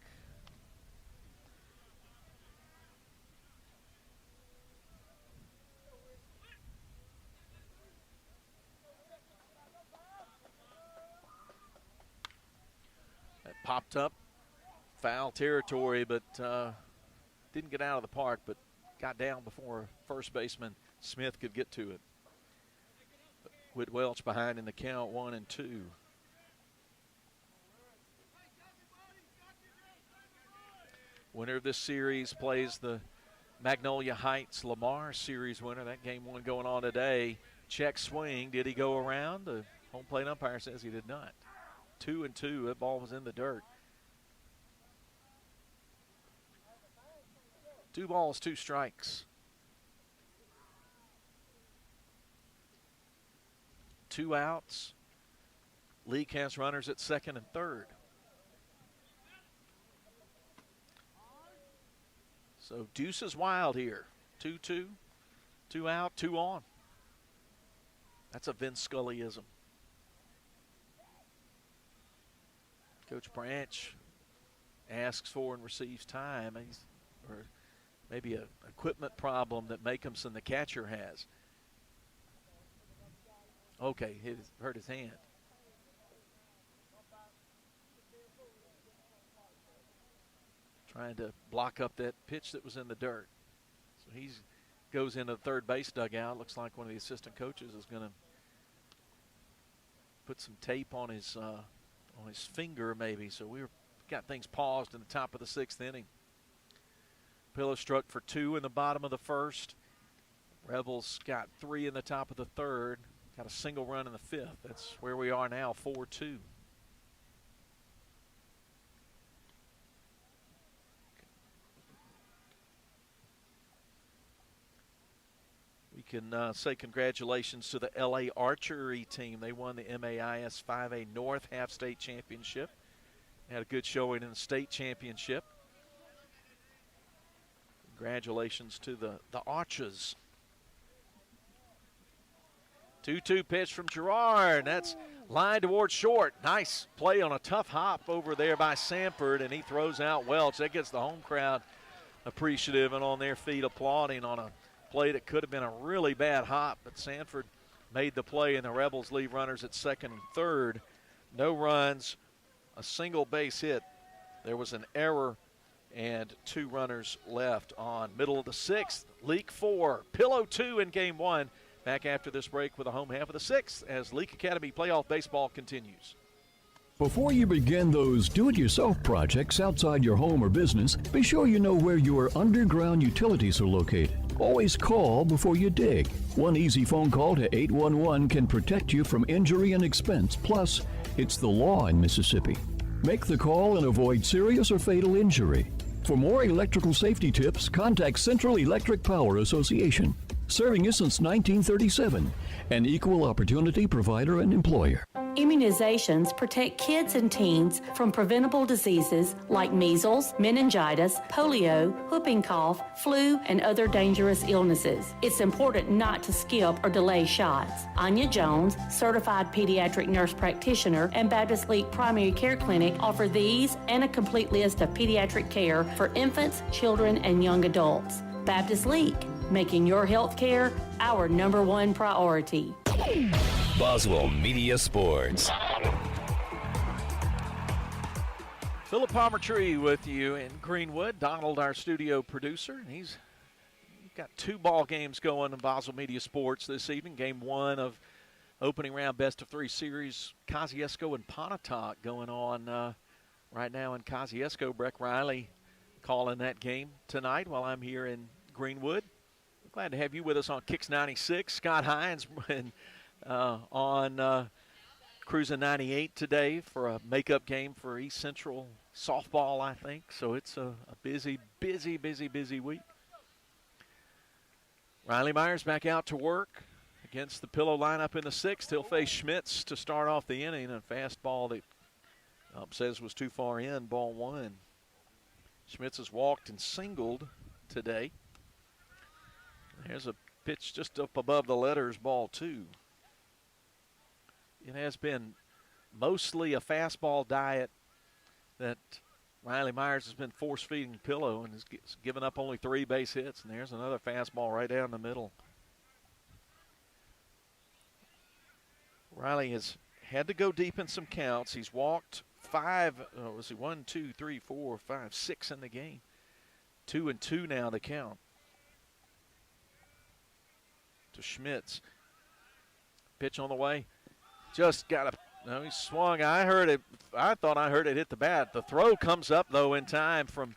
That popped up. Foul territory, but didn't get out of the park, but got down before first baseman Smith could get to it. Whit Welch behind in the count, 1-2. Winner of this series plays the Magnolia Heights Lamar Series winner. That game 1 going on today. Check swing. Did he go around? The home plate umpire says he did not. 2-2. That ball was in the dirt. 2 balls, 2 strikes. 2 outs. Leake has runners at second and third. So deuce is wild here. 2-2, 2 out, 2 on. That's a Vince Scullyism. Coach Branch asks for and receives time. Or maybe an equipment problem that Makehamson, the catcher, has. Okay, he hurt his hand. Trying to block up that pitch that was in the dirt. So he goes into the third base dugout. Looks like one of the assistant coaches is going to put some tape on his finger maybe. So we've got things paused in the top of the 6th inning. Pillow struck for 2 in the bottom of the 1st. Rebels got 3 in the top of the 3rd. Got a single run in the 5th. That's where we are now, 4-2. We can say congratulations to the LA Archery team. They won the MAIS 5A North Half-State Championship. Had a good showing in the state championship. Congratulations to the Archers. 2-2 pitch from Girard. That's line towards short. Nice play on a tough hop over there by Sanford, and he throws out Welch. That gets the home crowd appreciative and on their feet applauding on a play that could have been a really bad hop, but Sanford made the play, and the Rebels leave runners at second and third. No runs, a single base hit. There was an error and 2 runners left on middle of the 6th. Leake 4, Pillow 2 in game 1. Back after this break with the home half of the 6th as Leake Academy playoff baseball continues. Before you begin those do-it-yourself projects outside your home or business, be sure you know where your underground utilities are located. Always call before you dig. One easy phone call to 811 can protect you from injury and expense. Plus, it's the law in Mississippi. Make the call and avoid serious or fatal injury. For more electrical safety tips, contact Central Electric Power Association, serving you since 1937, an equal opportunity provider and employer. Immunizations protect kids and teens from preventable diseases like measles, meningitis, polio, whooping cough, flu, and other dangerous illnesses. It's important not to skip or delay shots. Anya Jones, certified pediatric nurse practitioner and Baptist Leake Primary Care Clinic, offer these and a complete list of pediatric care for infants, children, and young adults. Baptist Leake, making your health care our #1 priority. Boswell Media Sports. Philip Palmertree with you in Greenwood. Donald, our studio producer, and he's got 2 ball games going in Boswell Media Sports this evening. Game 1 of opening round best-of-3 series, Kosciuszko and Pontotoc going on right now in Kosciuszko. Breck Riley calling that game tonight while I'm here in Greenwood. Glad to have you with us on Kicks 96. Scott Hines and on Cruising 98 today for a makeup game for East Central softball, I think. So it's a busy week. Riley Myers back out to work against the Pillow lineup in the 6th. He'll face Schmitz to start off the inning. A fastball that says was too far in, ball 1. Schmitz has walked and singled today. There's a pitch just up above the letters, ball 2. It has been mostly a fastball diet that Riley Myers has been force-feeding Pillow and has given up only 3 base hits. And there's another fastball right down the middle. Riley has had to go deep in some counts. He's walked 5, 1, 2, 3, 4, 5, 6 in the game. 2-2 now the count. To Schmitz. Pitch on the way. Just got he swung. I heard it. I thought I heard it hit the bat. The throw comes up, though, in time from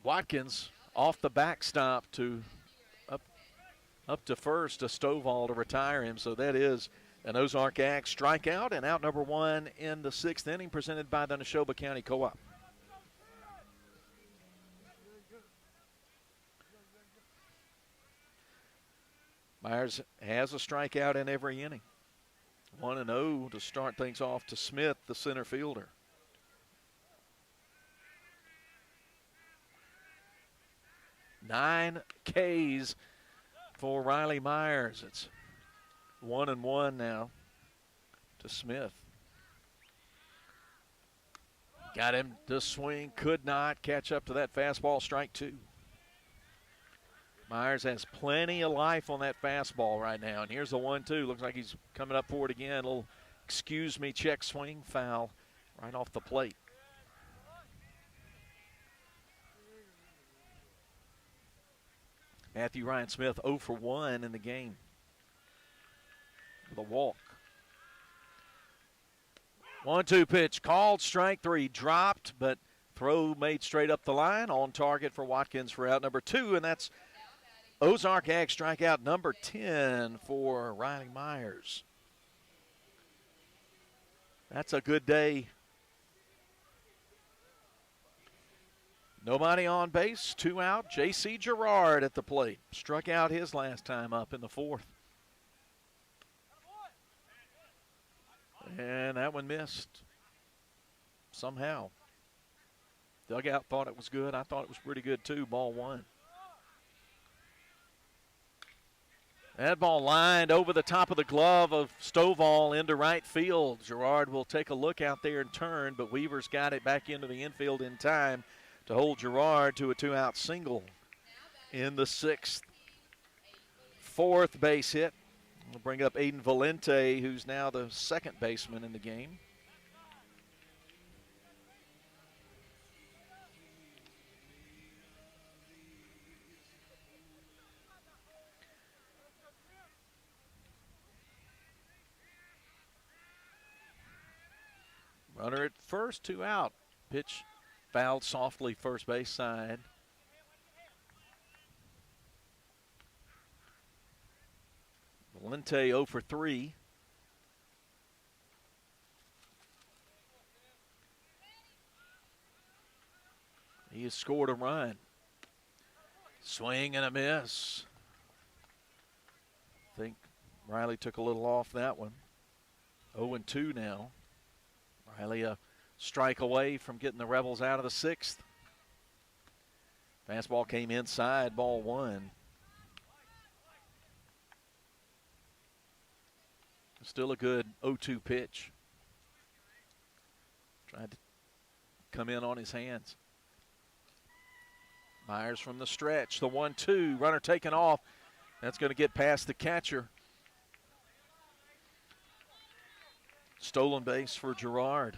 Watkins off the backstop to up to first to Stovall to retire him. So that is an Ozark Ag strikeout and out number 1 in the 6th inning, presented by the Neshoba County Co-op. Myers has a strikeout in every inning. 1-0 to start things off to Smith, the center fielder. Nine Ks for Riley Myers. It's 1-1 now to Smith. Got him to swing, could not catch up to that fastball, strike 2. Myers has plenty of life on that fastball right now. And here's the 1-2. Looks like he's coming up for it again. A little excuse me check swing foul right off the plate. Matthew Ryan Smith 0 for 1 in the game with a walk. 1-2 pitch called, strike 3, dropped, but throw made straight up the line, on target for Watkins for out number 2, and that's Ozark Ag strikeout number 10 for Riley Myers. That's a good day. Nobody on base, 2 out. J.C. Gerard at the plate. Struck out his last time up in the 4th. And that one missed somehow. Dugout thought it was good. I thought it was pretty good too, ball 1. That ball lined over the top of the glove of Stovall into right field. Gerard will take a look out there and turn, but Weaver's got it back into the infield in time to hold Gerard to a 2-out single in the 6th. 4th base hit. We'll bring up Aiden Valente, who's now the 2nd baseman in the game. Runner at first, 2 out. Pitch fouled softly first base side. Valente 0 for 3. He has scored a run. Swing and a miss. I think Riley took a little off that one. 0-2 now. Riley a strike away from getting the Rebels out of the 6th. Fastball came inside, ball 1. Still a good 0-2 pitch. Tried to come in on his hands. Myers from the stretch, the 1-2, runner taken off. That's going to get past the catcher. Stolen base for Girard.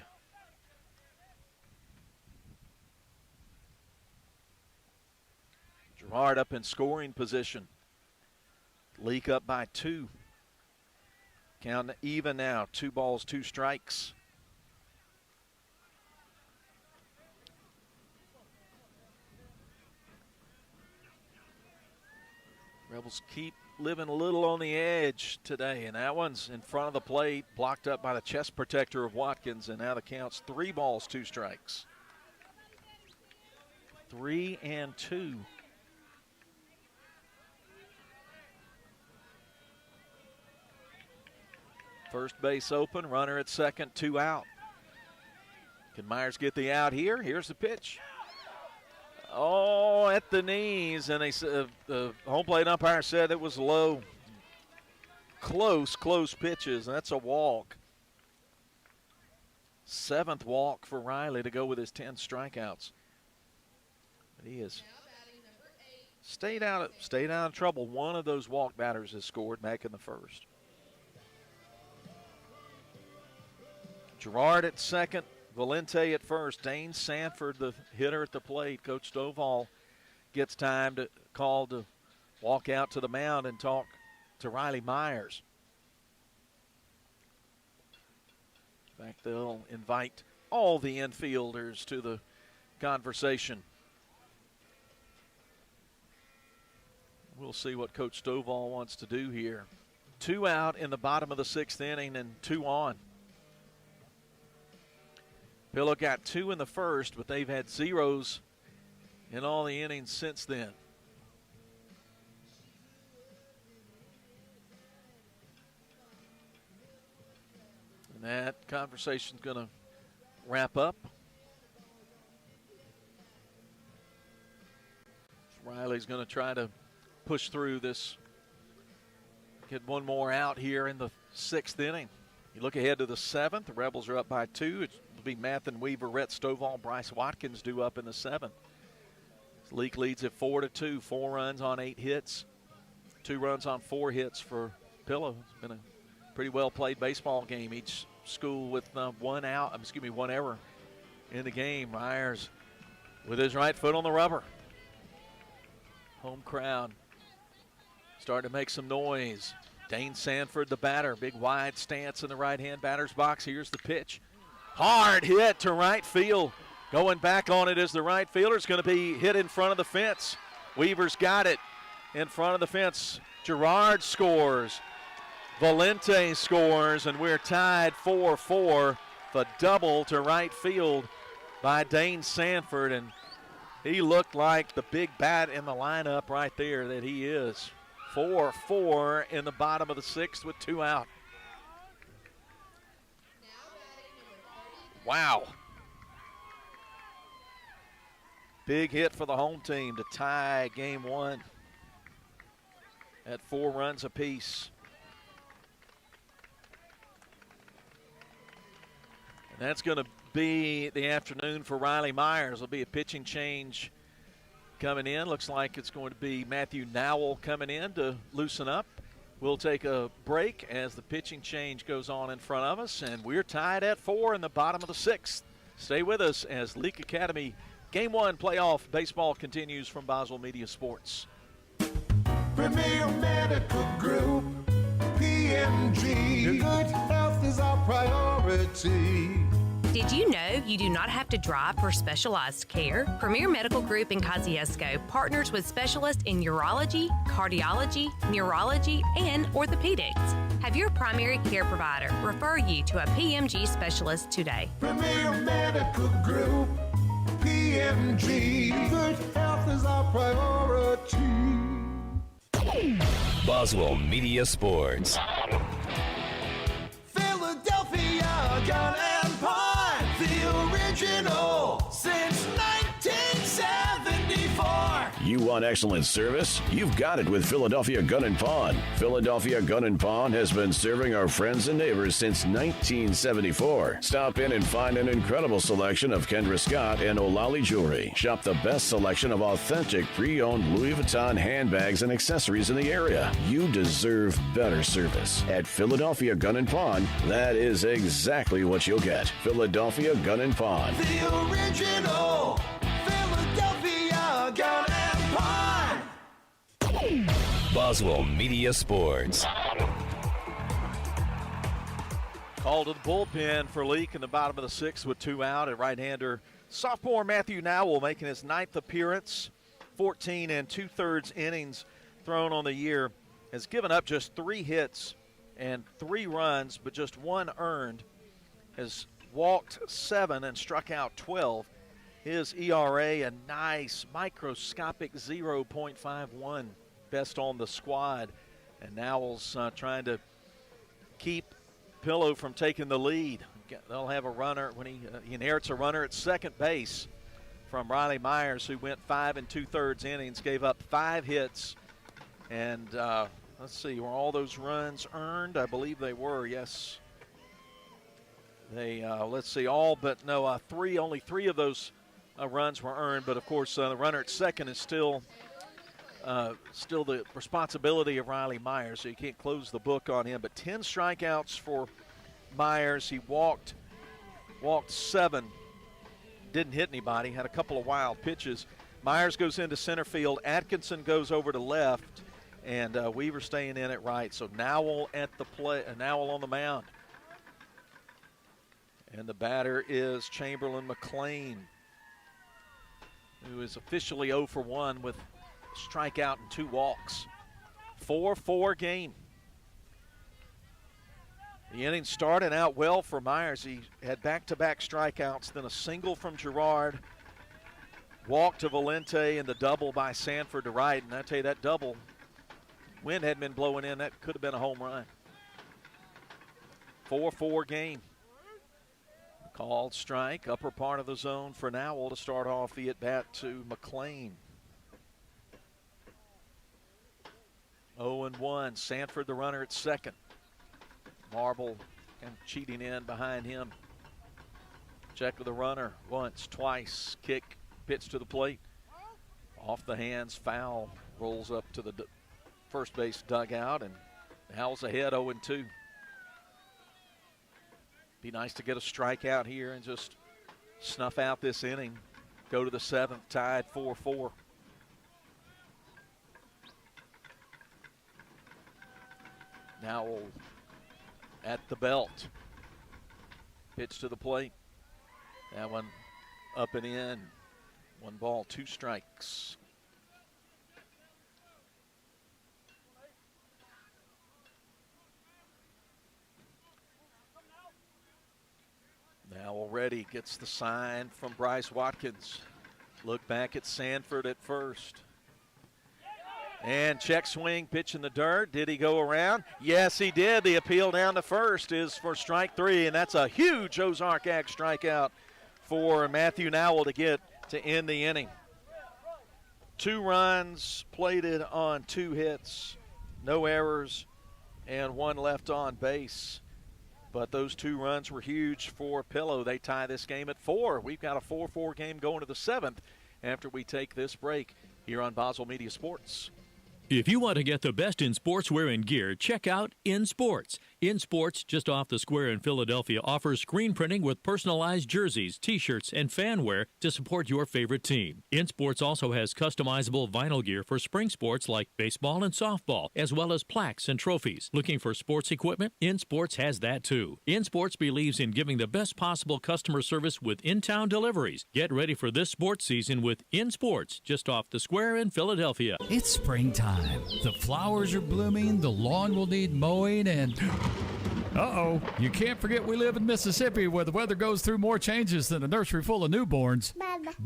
Girard up in scoring position. Leake up by 2. Count even now, 2 balls, 2 strikes. Rebels keep living a little on the edge today, and that one's in front of the plate, blocked up by the chest protector of Watkins, and now the count's 3 balls, 2 strikes. 3-2. First base open, runner at second, 2 out. Can Myers get the out here? Here's the pitch. Oh, at the knees, and they said the home plate umpire said it was low. Close pitches, and that's a walk. 7th walk for Riley to go with his 10 strikeouts. But he has stayed out of trouble. One of those walk batters has scored back in the 1st. Girard at second, Valente at first. Dane Sanford, the hitter at the plate. Coach Stovall gets time to call to walk out to the mound and talk to Riley Myers. In fact, they'll invite all the infielders to the conversation. We'll see what Coach Stovall wants to do here. 2 out in the bottom of the 6th inning and 2 on. Pillow got 2 in the 1st, but they've had zeros in all the innings since then. And that conversation's going to wrap up. Riley's going to try to push through this, get one more out here in the 6th inning. You look ahead to the 7th. The Rebels are up by 2. It'll be Mathen Weaver, Rhett Stovall, Bryce Watkins due up in the 7th. Leake leads at 4-2. 4 runs on 8 hits. 2 runs on 4 hits for Pillow. It's been a pretty well played baseball game. Each school with one error in the game. Myers with his right foot on the rubber. Home crowd starting to make some noise. Dane Sanford, the batter, big wide stance in the right-hand batter's box. Here's the pitch. Hard hit to right field. Going back on it is the right fielder. It's going to be hit in front of the fence. Weaver's got it in front of the fence. Girard scores. Valente scores, and we're tied 4-4. The double to right field by Dane Sanford, and he looked like the big bat in the lineup right there that he is. 4-4 in the bottom of the 6th with 2 out. Wow. Big hit for the home team to tie game 1 at 4 runs apiece. And that's going to be the afternoon for Riley Myers. There'll be a pitching change coming in. Looks like it's going to be Matthew Nowell coming in to loosen up. We'll take a break as the pitching change goes on in front of us, and we're tied at 4 in the bottom of the 6th. Stay with us as Leake Academy Game 1 playoff baseball continues from Boswell Media Sports. Premier Medical Group, PMG. Your good health is our priority. Did you know you do not have to drive for specialized care? Premier Medical Group in Kosciuszko partners with specialists in urology, cardiology, neurology, and orthopedics. Have your primary care provider refer you to a PMG specialist today. Premier Medical Group, PMG. Good health is our priority. Boswell Media Sports. Philadelphia Gun and Pawn, the original since 1974. You want excellent service? You've got it with Philadelphia Gun and Pawn. Philadelphia Gun and Pawn has been serving our friends and neighbors since 1974. Stop in and find an incredible selection of Kendra Scott and Olali jewelry. Shop the best selection of authentic pre-owned Louis Vuitton handbags and accessories in the area. You deserve better service. At Philadelphia Gun and Pawn, that is exactly what you'll get. Philadelphia Gun and Pawn. The original Philadelphia Gun and Pawn. Boswell Media Sports. Call to the bullpen for Leake in the bottom of the sixth with 2 out. And right-hander sophomore Matthew Nowell making his 9th appearance. 14 2/3 innings thrown on the year. Has given up just 3 hits and 3 runs, but just 1 earned. Has walked 7 and struck out 12. His ERA, a nice microscopic 0.51, best on the squad. And Nowell's trying to keep Pillow from taking the lead. They'll have a runner when he inherits a runner at second base from Riley Myers, who went 5 2/3 innings, gave up 5 hits. And let's see, were all those runs earned? I believe they were, yes. They, let's see, all but no, only 3 of those runs were earned, but of course the runner at second is still the responsibility of Riley Myers, so you can't close the book on him. But 10 strikeouts for Myers. He walked 7, didn't hit anybody, had a couple of wild pitches. Myers goes into center field. Atkinson goes over to left, and Weaver staying in at right. So Nowell at the play, Nowell on the mound. And the batter is Chamberlain McLean, who is officially 0 for 1 with a strikeout and 2 walks. 4-4 game. The inning started out well for Myers. He had back-to-back strikeouts, then a single from Girard, walk to Valente, and the double by Sanford to right. And I tell you, that double, wind hadn't been blowing in, that could have been a home run. 4-4 game. Called strike, upper part of the zone for Nowell to start off the at-bat to McLean. 0-1, Sanford the runner at second. Marble kind of cheating in behind him. Check with the runner once, twice, kick, pitch to the plate. Off the hands, foul, rolls up to the first base dugout, and Nowell's ahead 0-2. Be nice to get a strikeout here and just snuff out this inning. Go to the 7th, tied 4-4. Nowell at the belt. Pitch to the plate. That one up and in. 1 ball, 2 strikes. Now already gets the sign from Bryce Watkins. Look back at Sanford at first. And check swing, pitch in the dirt. Did he go around? Yes, he did. The appeal down to first is for strike 3, and that's a huge Ozark Ag strikeout for Matthew Nowell to get to end the inning. 2 runs plated on 2 hits, no errors, and 1 left on base. But those 2 runs were huge for Pillow. They tie this game at 4. We've got a 4-4 game going to the 7th after we take this break here on Boswell Media Sports. If you want to get the best in sportswear and gear, check out In Sports. In Sports, just off the square in Philadelphia, offers screen printing with personalized jerseys, T-shirts, and fanwear to support your favorite team. In Sports also has customizable vinyl gear for spring sports like baseball and softball, as well as plaques and trophies. Looking for sports equipment? In Sports has that too. In Sports believes in giving the best possible customer service with in-town deliveries. Get ready for this sports season with In Sports, just off the square in Philadelphia. It's springtime. The flowers are blooming, the lawn will need mowing, and uh-oh, you can't forget we live in Mississippi where the weather goes through more changes than a nursery full of newborns.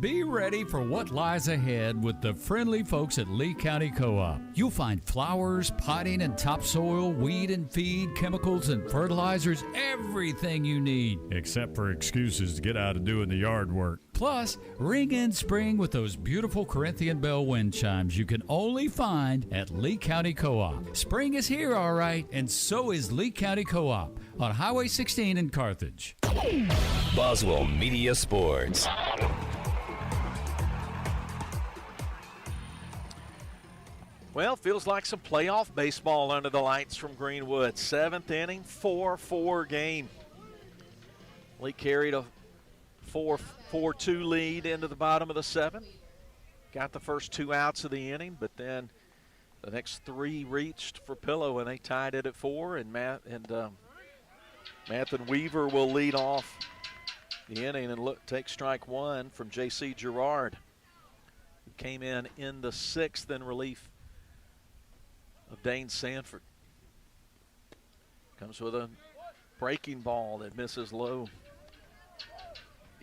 Be ready for what lies ahead with the friendly folks at Leake County Co-op. You'll find flowers, potting and topsoil, weed and feed, chemicals and fertilizers, everything you need, except for excuses to get out of doing the yard work. Plus, ring in spring with those beautiful Corinthian bell wind chimes you can only find at Leake County Co-op. Spring is here, all right, and so is Leake County Co-op on Highway 16 in Carthage. Boswell Media Sports. Well, feels like some playoff baseball under the lights from Greenwood. 7th inning, 4-4 game. Leake carried a 4-2 lead into the bottom of the 7th. Got the first 2 outs of the inning, but then the next 3 reached for Pillow, and they tied it at 4. And Matthew Weaver will lead off the inning and take strike 1 from J.C. Girard, who came in the 6th in relief of Dane Sanford. Comes with a breaking ball that misses low.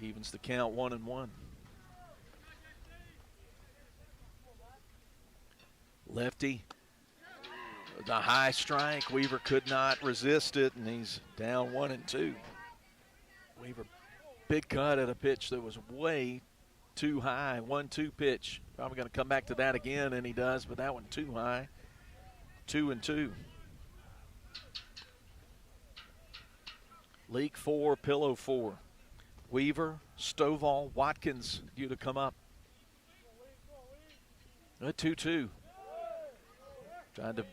Evens the count 1-1. Lefty, the high strike. Weaver could not resist it, and he's down 1-2. Weaver, big cut at a pitch that was way too high. 1-2 pitch. Probably going to come back to that again, and he does, but that one too high. 2-2. Leake 4, Pillow 4. Weaver, Stovall, Watkins due to come up. A 2-2. Trying to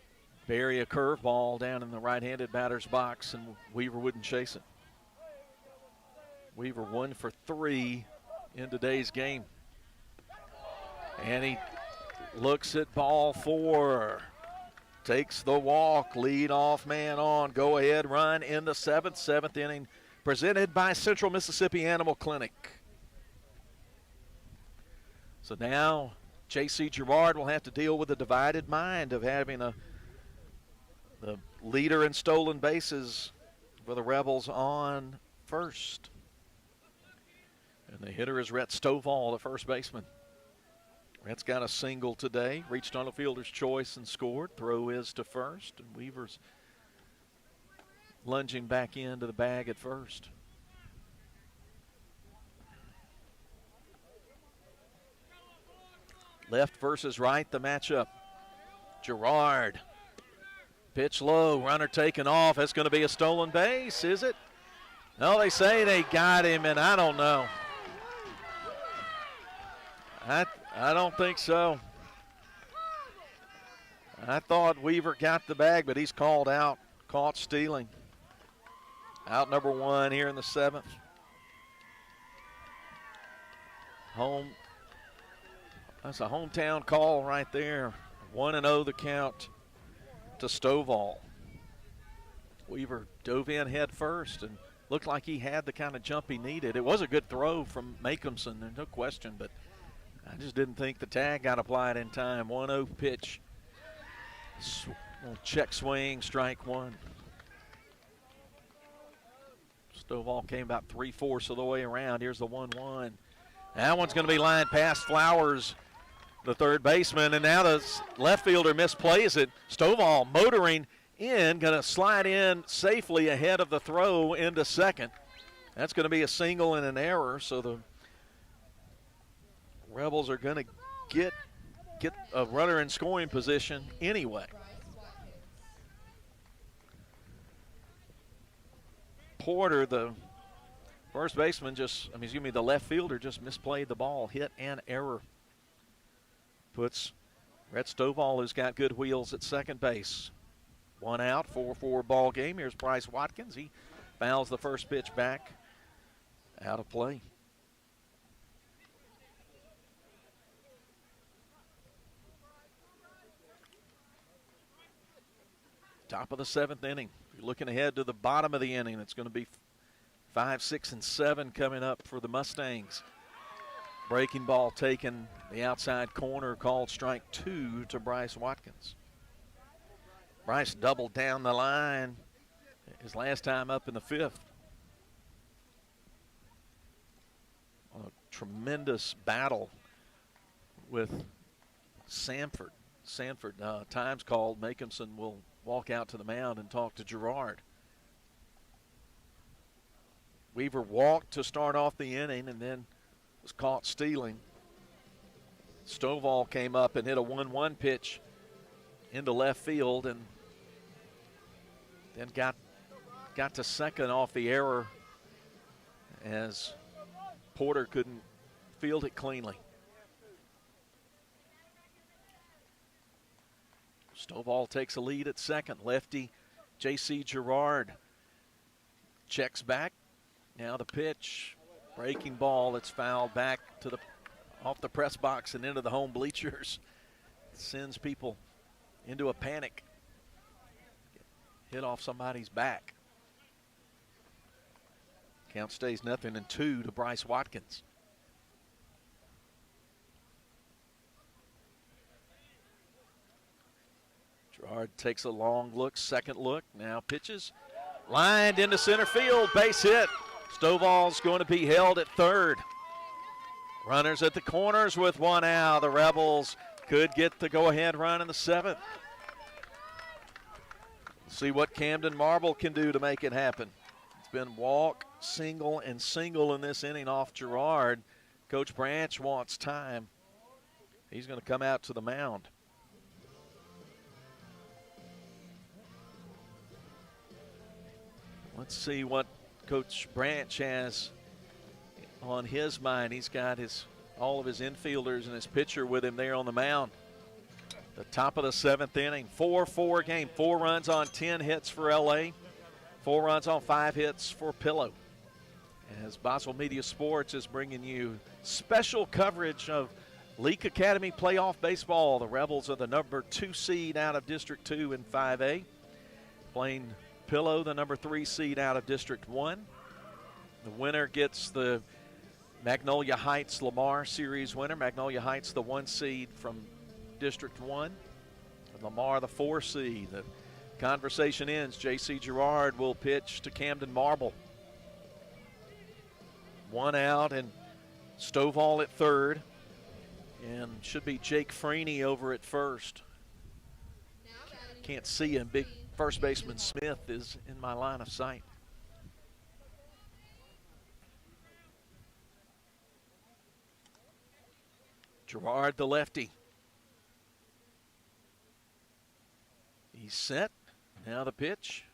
bury a curveball down in the right-handed batter's box, and Weaver wouldn't chase it. Weaver 1 for 3 in today's game. And he looks at ball 4. Takes the walk, lead off man on, go ahead run in the 7th inning, presented by Central Mississippi Animal Clinic. So now J.C. Girard will have to deal with the divided mind of having the leader in stolen bases for the Rebels on first. And the hitter is Rhett Stovall, the first baseman. Rhett's got a single today, reached on a fielder's choice and scored. Throw is to first, and Weaver's lunging back into the bag at first. Left versus right, the matchup. Girard, pitch low, runner taken off. That's going to be a stolen base, is it? No, they say they got him, and I don't know. I don't think so. I thought Weaver got the bag, but he's called out, caught stealing. Out number 1 here in the 7th. That's a hometown call right there. 1-0 the count to Stovall. Weaver dove in head first and looked like he had the kind of jump he needed. It was a good throw from Makeumson, there's no question, but I just didn't think the tag got applied in time. 1-0 pitch. Check swing, strike 1. Stovall came about 3/4 of the way around. Here's the 1-1. That one's going to be lined past Flowers, the third baseman, and now the left fielder misplays it. Stovall motoring in, going to slide in safely ahead of the throw into second. That's going to be a single and an error, so the Rebels are going to get a runner in scoring position anyway. Porter, the first baseman, the left fielder just misplayed the ball, hit and error. Puts Rhett Stovall, who's got good wheels, at second base. One out, 4-4 ball game. Here's Bryce Watkins. He fouls the first pitch back out of play. Top of the 7th inning. You're looking ahead to the bottom of the inning. It's going to be 5, 6, and 7 coming up for the Mustangs. Breaking ball taken the outside corner, called strike 2 to Bryce Watkins. Bryce doubled down the line his last time up in the 5th. A tremendous battle with Sanford. Sanford, times called. Makinson will walk out to the mound and talk to Gerard. Weaver walked to start off the inning and then was caught stealing. Stovall came up and hit a 1-1 pitch into left field and then got to second off the error as Porter couldn't field it cleanly. Stovall takes a lead at second. Lefty J.C. Gerard checks back. Now the pitch, breaking ball that's fouled back to off the press box and into the home bleachers. Sends people into a panic. Hit off somebody's back. Count stays 0-2 to Bryce Watkins. Gerard takes a long look, second look, now pitches. Lined into center field, base hit. Stovall's going to be held at third. Runners at the corners with one out. The Rebels could get the go-ahead run in the 7th. See what Camden Marble can do to make it happen. It's been walk, single, and single in this inning off Gerard. Coach Branch wants time. He's going to come out to the mound. Let's see what Coach Branch has on his mind. He's got all of his infielders and his pitcher with him there on the mound. The top of the 7th inning, 4-4 game, 4 runs on 10 hits for LA, 4 runs on 5 hits for Pillow. As Boswell Media Sports is bringing you special coverage of Leake Academy playoff baseball. The Rebels are the number 2 seed out of District 2 in 5A, playing Pillow, the number 3 seed out of District 1. The winner gets the Magnolia Heights Lamar Series winner. Magnolia Heights, the 1 seed from District 1. Lamar, the 4 seed. The conversation ends. J.C. Gerard will pitch to Camden Marble. 1 out and Stovall at third. And should be Jake Freeney over at first. Can't see him. Big first baseman Smith is in my line of sight. Gerard, the lefty. He's set. Now the pitch.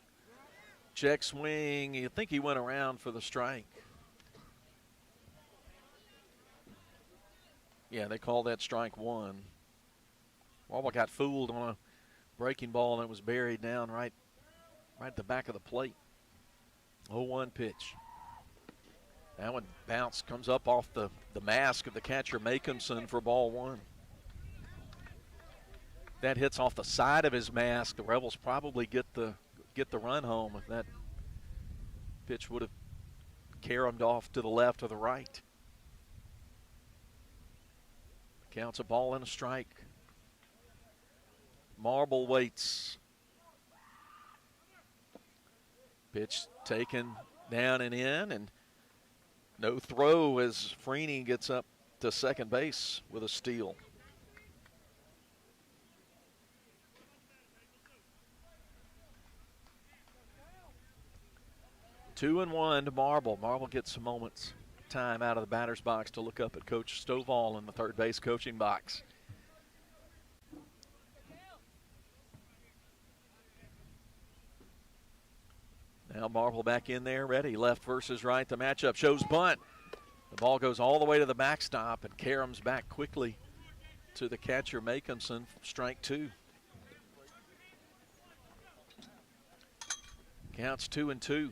Check swing. You think he went around for the strike. Yeah, they call that strike 1. Marble got fooled on a breaking ball and it was buried down right at the back of the plate. 0-1 pitch. That one bounced, comes up off the mask of the catcher Makinson for ball 1. That hits off the side of his mask. The Rebels probably get the run home if that pitch would have caromed off to the left or the right. Counts a ball and a strike. Marble waits. Pitch taken down and in, and no throw as Freeney gets up to second base with a steal. Two and one to Marble. Marble gets some moments time out of the batter's box to look up at Coach Stovall in the third base coaching box. Now Marble back in there, ready. Left versus right. The matchup shows bunt. The ball goes all the way to the backstop and caroms back quickly to the catcher Makinson. Strike 2. Counts 2-2.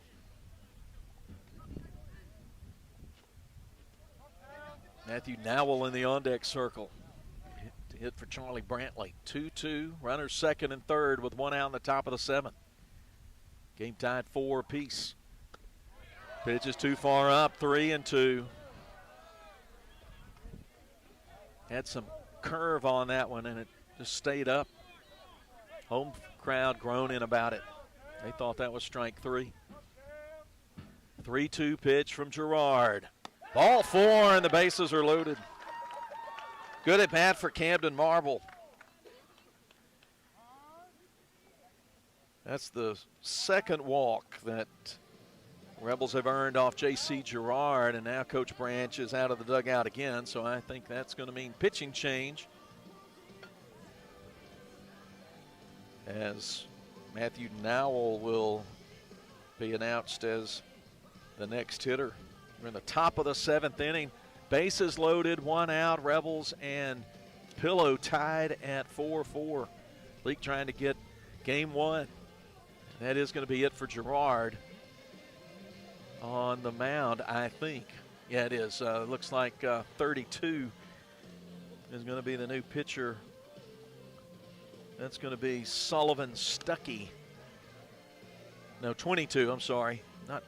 Matthew Nowell in the on-deck circle. Hit for Charlie Brantley. 2-2. Runners second and third with one out in the top of the seventh. Game tied 4 apiece. Pitch is too far up. 3-2. Had some curve on that one, and it just stayed up. Home crowd groaning about it. They thought that was strike 3. 3-2 pitch from Girard. Ball 4, and the bases are loaded. Good at bat for Camden Marble. That's the second walk that Rebels have earned off J.C. Girard, and now Coach Branch is out of the dugout again, so I think that's going to mean pitching change as Matthew Nowell will be announced as the next hitter. We're in the top of the 7th inning. Bases loaded, 1 out. Rebels and Pillow tied at 4-4. Leake trying to get game 1. That is going to be it for Girard on the mound, I think. Yeah, it is. Looks like 32 is going to be the new pitcher. That's going to be Sullivan Stuckey. No, 22, I'm sorry. Not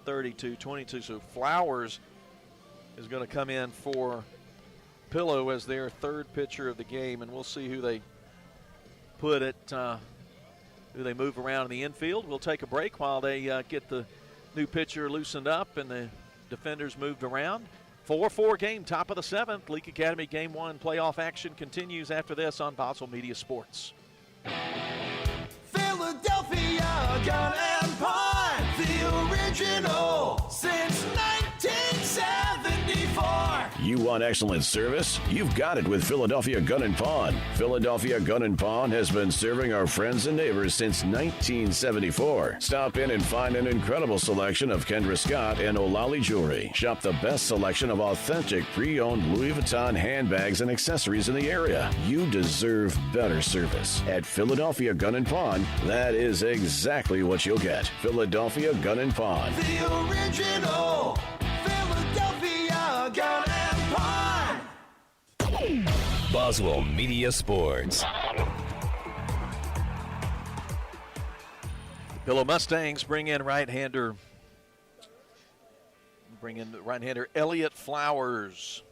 32, 22. So Flowers is going to come in for Pillow as their third pitcher of the game, and we'll see who they put it, who they move around in the infield. We'll take a break while they get the new pitcher loosened up and the defenders moved around. 4-4 game, top of the 7th. Leake Academy Game 1 playoff action continues after this on Boswell Media Sports. Philadelphia Gun and Pawn, the original since 1974. You want excellent service? You've got it with Philadelphia Gun & Pawn. Philadelphia Gun & Pawn has been serving our friends and neighbors since 1974. Stop in and find an incredible selection of Kendra Scott and O'Lally jewelry. Shop the best selection of authentic pre-owned Louis Vuitton handbags and accessories in the area. You deserve better service. At Philadelphia Gun & Pawn, that is exactly what you'll get. Philadelphia Gun & Pawn. The original Philadelphia Gun and Pawn. Boswell Media Sports. Pillow Mustangs bring in right-hander Elliott Flowers.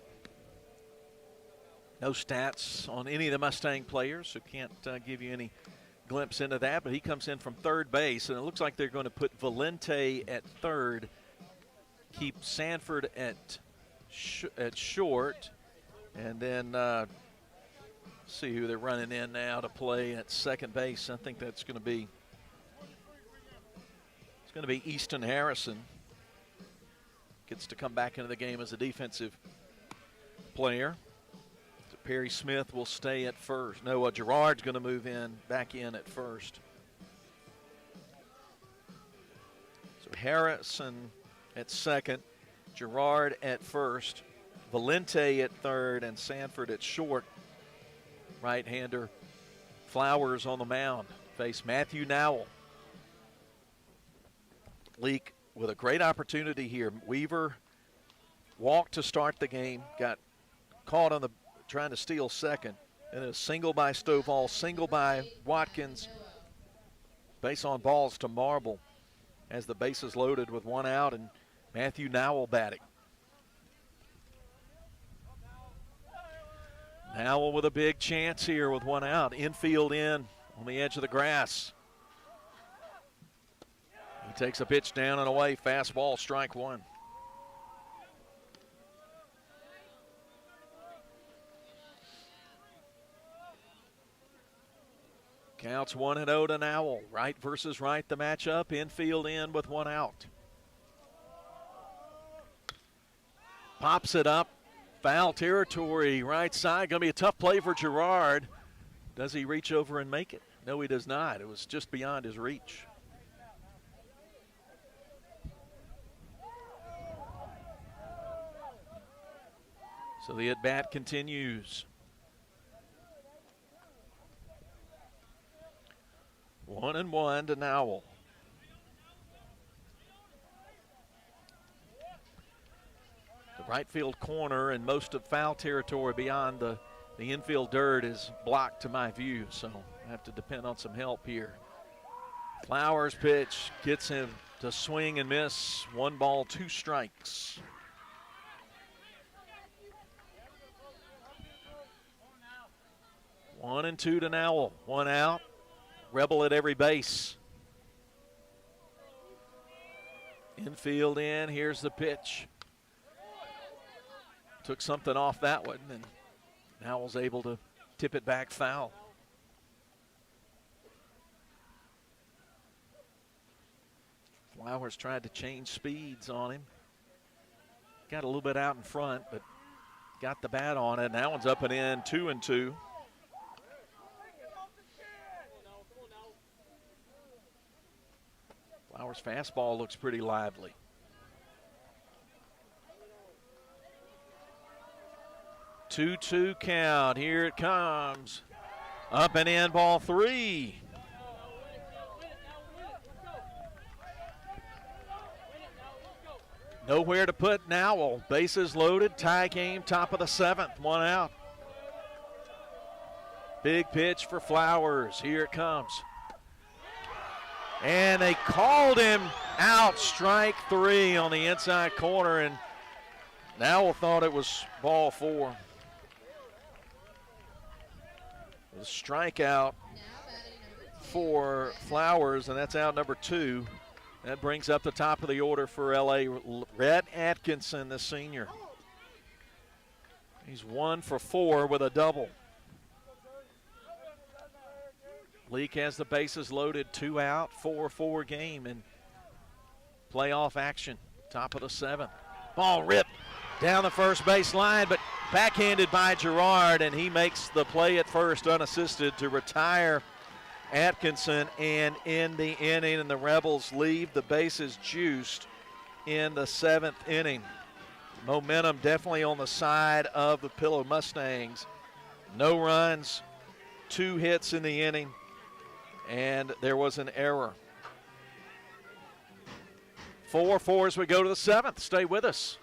No stats on any of the Mustang players, so can't give you any glimpse into that, but he comes in from third base, and it looks like they're going to put Valente at third, keep Sanford at short, and then see who they're running in now to play at second base. I think that's going to be Easton Harrison. Gets to come back into the game as a defensive player. So Perry Smith will stay at first. No, Girard's going to move back in at first. So Harrison at second, Girard at first, Valente at third, and Sanford at short. Right-hander Flowers on the mound. Face Matthew Nowell. Leake with a great opportunity here. Weaver walked to start the game, got caught on trying to steal second, and a single by Stovall, single by Watkins. Base on balls to Marble as the bases loaded with 1 out, and Matthew Nowell batting. Nowell with a big chance here with 1 out. Infield in on the edge of the grass. He takes a pitch down and away. Fastball, strike 1. Counts 1-0 to Nowell. Right versus right, the matchup. Infield in with 1 out. Pops it up. Foul territory, right side. Going to be a tough play for Girard. Does he reach over and make it? No, he does not. It was just beyond his reach. So the at-bat continues. 1-1 to Nowell. right field corner, and most of foul territory beyond the infield dirt is blocked to my view, so I have to depend on some help here. Flowers pitch gets him to swing and miss. 1 ball, 2 strikes. One and 2 to Nowell. 1 out. Rebel at every base. Infield in. Here's the pitch. Took something off that one, and Nowell's able to tip it back foul. Flowers tried to change speeds on him. Got a little bit out in front, but got the bat on it. That one's up and in, 2 and 2. Flowers' fastball looks pretty lively. 2-2 count. Here it comes. Up and in, ball 3. Nowhere to put Nowell. Bases loaded. Tie game, top of the 7th. 1 out. Big pitch for Flowers. Here it comes. And they called him out. Strike 3 on the inside corner, and Nowell thought it was ball 4. The strikeout for Flowers, and that's out number 2. That brings up the top of the order for LA. Rhett Atkinson, the senior. He's 1 for 4 with a double. Leake has the bases loaded, 2 out, 4-4 game in playoff action. Top of the 7th. Ball ripped down the first base line, but backhanded by Gerard, and he makes the play at first unassisted to retire Atkinson. And in the inning, and the Rebels leave the bases juiced in the 7th inning. Momentum definitely on the side of the Pillow Mustangs. No runs, 2 hits in the inning, and there was an error. 4-4 as we go to the 7th. Stay with us,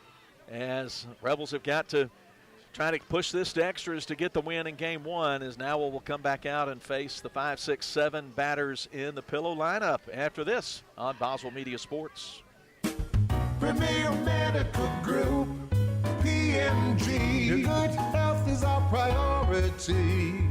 as Rebels have got to try to push this to extras to get the win in game 1, as Nowell will come back out and face the 5, 6, 7 batters in the Pillow lineup after this on Boswell Media Sports. Premier Medical Group, PMG. Your good health is our priority.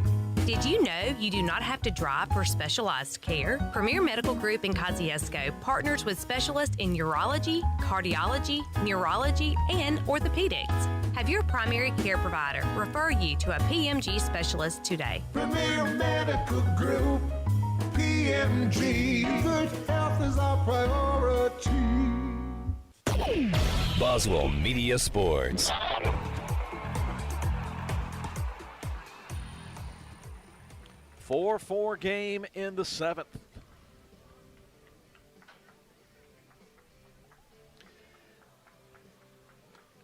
Did you know you do not have to drive for specialized care? Premier Medical Group in Kosciuszko partners with specialists in urology, cardiology, neurology, and orthopedics. Have your primary care provider refer you to a PMG specialist today. Premier Medical Group, PMG. Good health is our priority. Boswell Media Sports. Four game in the 7th.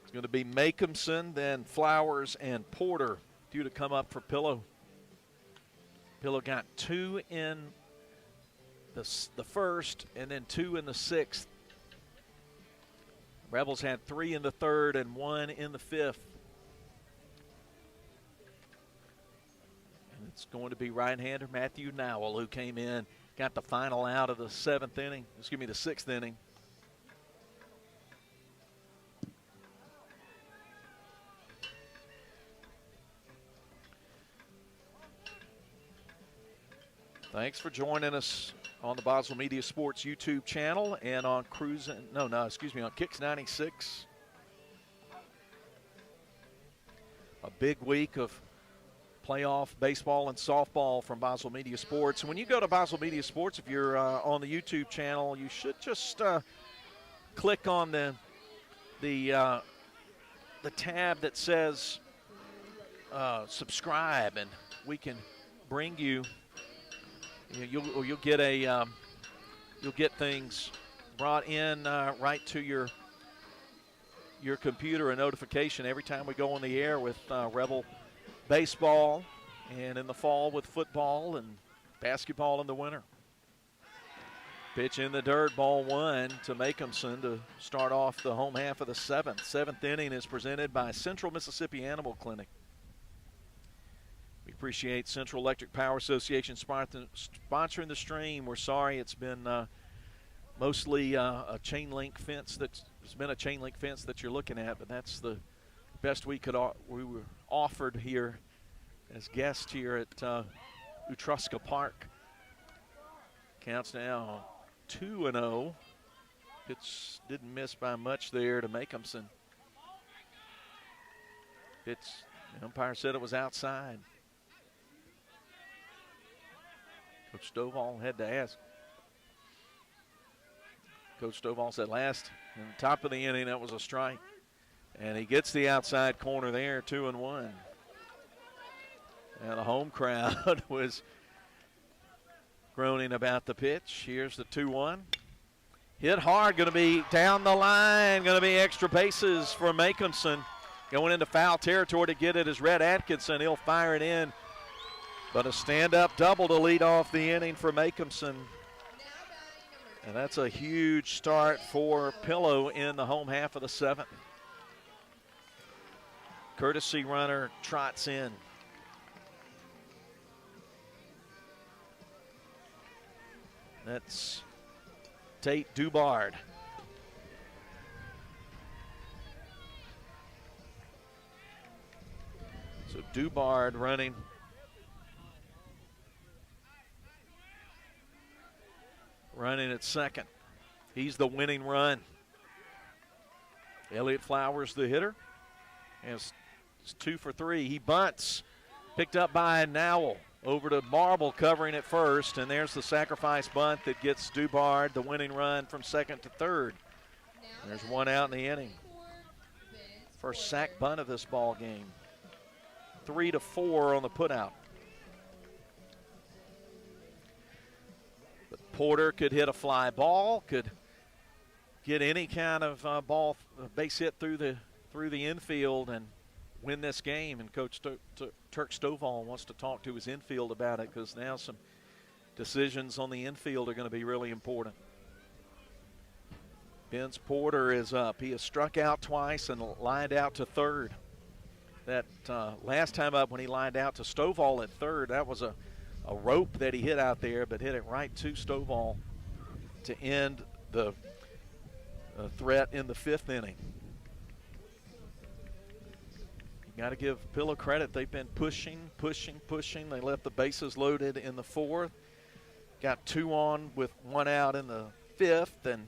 It's going to be Makeumson, then Flowers and Porter due to come up for Pillow. Pillow got 2 in the first and then 2 in the 6th. Rebels had 3 in the 3rd and 1 in the 5th. And it's going to be right-hander Matthew Nowell, who came in, got the final out of the 6th inning. Thanks for joining us on the Boswell Media Sports YouTube channel and on on Kicks 96. A big week of playoff baseball and softball from Boswell Media Sports. And when you go to Boswell Media Sports, if you're on the YouTube channel, you should just click on the tab that says subscribe, and we can bring you. You'll get things brought in right to your computer, a notification every time we go on the air with Rebel baseball, and in the fall with football and basketball in the winter. Pitch in the dirt, ball one to Makeumson to start off the home half of the seventh. Seventh inning is presented by Central Mississippi Animal Clinic. We appreciate Central Electric Power Association sponsoring the stream. We're sorry it's been mostly a chain link fence that's been a chain link fence that you're looking at, but that's the best we were offered here as guests here at Utruska Park. Counts now 2-0. Pitch didn't miss by much there to Makeumson. The umpire said it was outside. Coach Stovall had to ask. Coach Stovall said last, in the top of the inning, that was a strike. And he gets the outside corner there, 2-1. And the home crowd was groaning about the pitch. Here's the 2-1. Hit hard, going to be down the line, going to be extra bases for Makeumson. Going into foul territory to get it is Rhett Atkinson. He'll fire it in. But a stand-up double to lead off the inning for Makeumson. And that's a huge start for Pillow in the home half of the seventh. Courtesy runner trots in. That's Tate Dubard. So Dubard running. Running at second. He's the winning run. Elliott Flowers, the hitter, is 2 for 3. He bunts. Picked up by Nowell. Over to Marble covering at first, and there's the sacrifice bunt that gets Dubard the winning run from second to third. There's one out in the inning. First sack bunt of this ball game. 3-4 on the putout. But Porter could hit a fly ball, could get any kind of ball, base hit through the infield and win this game. And Coach Turk Stovall wants to talk to his infield about it, because now some decisions on the infield are going to be really important. Benz Porter is up. He has struck out twice and lined out to third. That last time up when he lined out to Stovall at third, that was a rope that he hit out there, but hit it right to Stovall to end the threat in the fifth inning. You got to give Pillow credit. They've been pushing. They left the bases loaded in the fourth. Got 2 on with 1 out in the fifth, and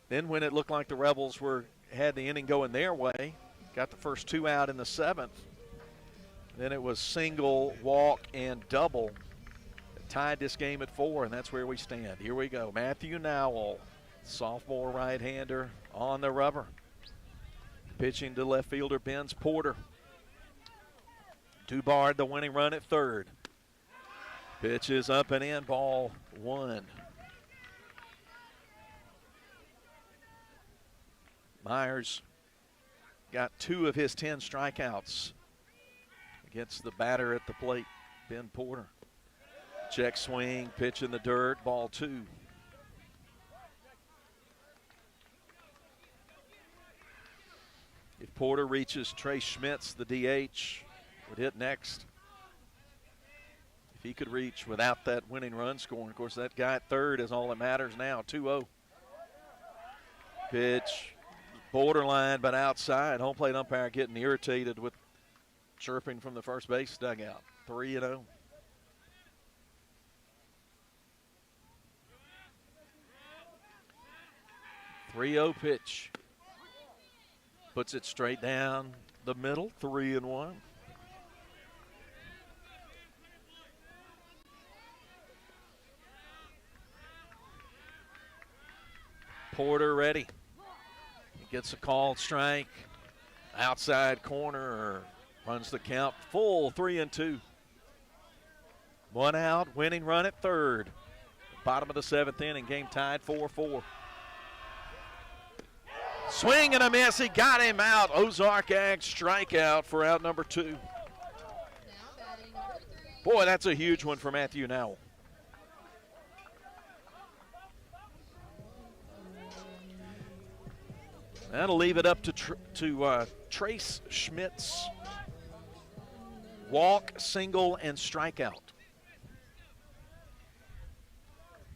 then when it looked like the Rebels had the inning going their way, got the first 2 out in the seventh. Then it was single, walk, and double. It tied this game at 4, and that's where we stand. Here we go. Matthew Nowell, sophomore right-hander on the rubber. Pitching to left fielder Benz Porter. Dubard the winning run at third. Pitch is up and in, ball 1. Myers got 2 of his 10 strikeouts against the batter at the plate, Ben Porter. Check swing, pitch in the dirt, ball 2. If Porter reaches, Trey Schmitz, the DH, would hit next. If he could reach without that winning run scoring, of course, that guy at third is all that matters now. 2-0. Pitch, borderline, but outside. Home plate umpire getting irritated with chirping from the first base dugout. 3-0. Pitch. Puts it straight down the middle. 3-1. Porter ready. He gets a called strike. Outside corner. Runs the count full. 3-2. 1 out. Winning run at third. Bottom of the seventh inning. Game tied 4-4. Swing and a miss. He got him out. Ozark Ag strikeout for out number 2. Boy, that's a huge one for Matthew Nowell. That'll leave it up to Trace Schmitz. Walk, single, and strikeout.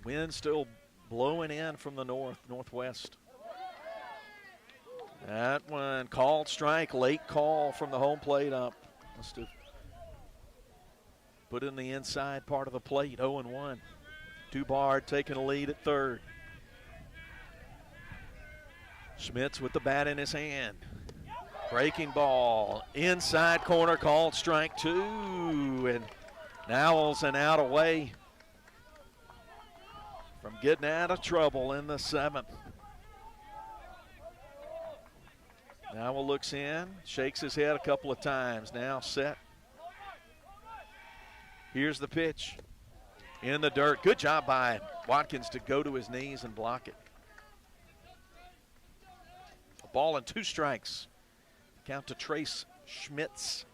Wind still blowing in from the northwest. That one called strike, late call from the home plate up. Must have put in the inside part of the plate, 0-1. Dubard taking a lead at third. Schmitz with the bat in his hand. Breaking ball, inside corner, called strike 2, and Nowell's an out away from getting out of trouble in the 7th. Nowell looks in, shakes his head a couple of times, now set. Here's the pitch. In the dirt. Good job by Watkins to go to his knees and block it. A ball and 2 strikes. Count to Trace Schmitz.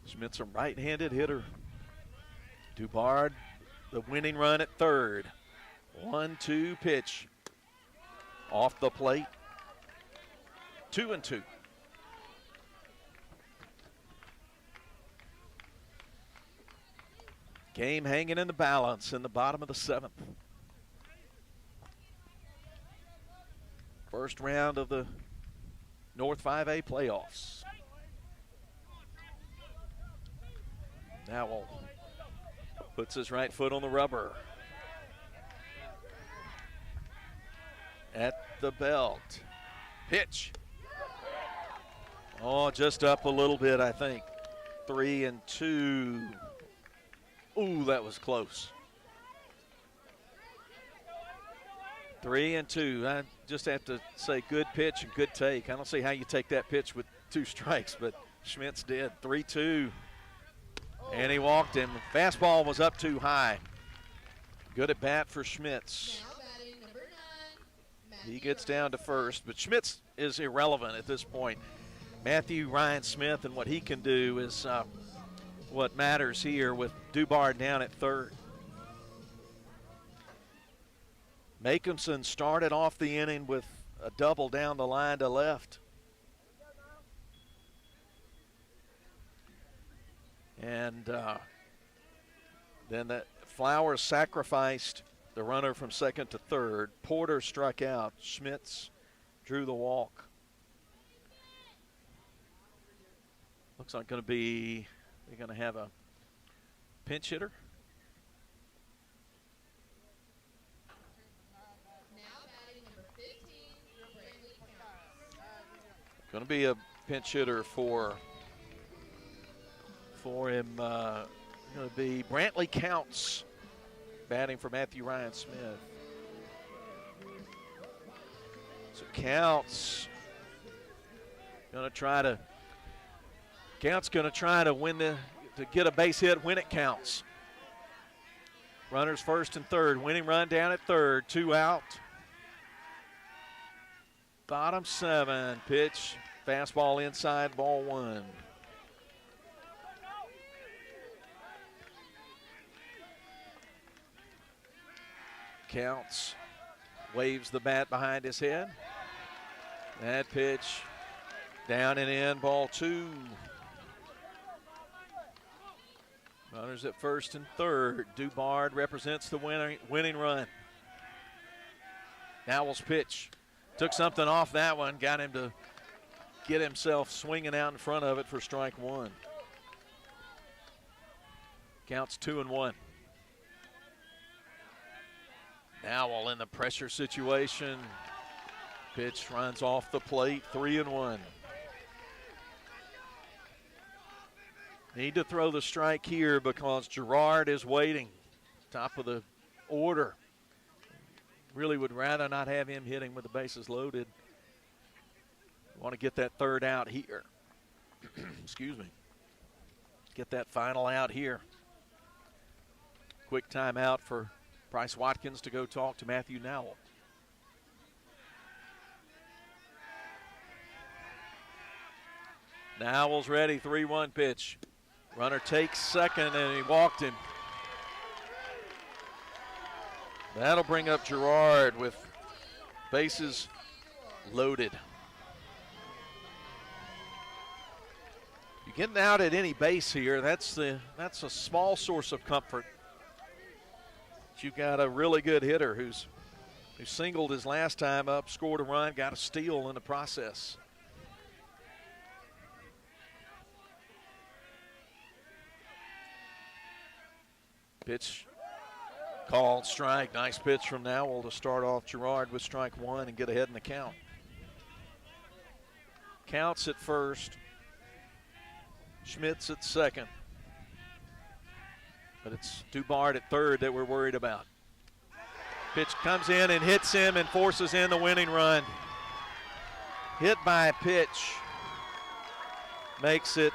Schmitz, a right-handed hitter. Dubard, the winning run at third. 1-2 pitch. Off the plate. 2-2. Game hanging in the balance in the bottom of the 7th. First round of the North 5A playoffs. Nowell puts his right foot on the rubber. At the belt. Pitch. Oh, just up a little bit, I think. 3-2. Ooh, that was close. 3-2. I just have to say good pitch and good take. I don't see how you take that pitch with 2 strikes, but Schmitz did. 3-2. And he walked him. Fastball was up too high. Good at bat for Schmitz. He gets down to first, but Schmitz is irrelevant at this point. Matthew Ryan Smith and what he can do is what matters here with Dubard down at third. Makinson started off the inning with a double down the line to left. And then that Flowers sacrificed the runner from second to third. Porter struck out. Schmitz drew the walk. Looks like they're going to have a pinch hitter. Going to be a pinch hitter for him. Going to be Brantley Counts batting for Matthew Ryan Smith. So Counts going to try to win to get a base hit when it counts. Runners first and third. Winning run down at third. 2 out. Bottom 7. Pitch. Fastball inside. Ball 1. Counts. Waves the bat behind his head. That pitch. Down and in. Ball 2. Runners at first and third. Dubard represents the winning run. Nowell's pitch. Took something off that one. Got him to get himself swinging out in front of it for strike 1. Counts 2-1. Nowell in the pressure situation. Pitch runs off the plate. 3-1. Need to throw the strike here because Gerard is waiting. Top of the order. Really would rather not have him hitting with the bases loaded. Want to get that third out here. Excuse me. Get that final out here. Quick timeout for Bryce Watkins to go talk to Matthew Nowell. Nowell's ready. 3-1 pitch. Runner takes second, and he walked him. That'll bring up Gerard with bases loaded. You're getting out at any base here. That's a small source of comfort. You've got a really good hitter who singled his last time up, scored a run, got a steal in the process. Pitch called, strike. Nice pitch from Nowell to start off Gerard with strike one and get ahead in the count. Counts at first. Schmitz at second. But it's Dubard at third that we're worried about. Pitch comes in and hits him and forces in the winning run. Hit by a pitch makes it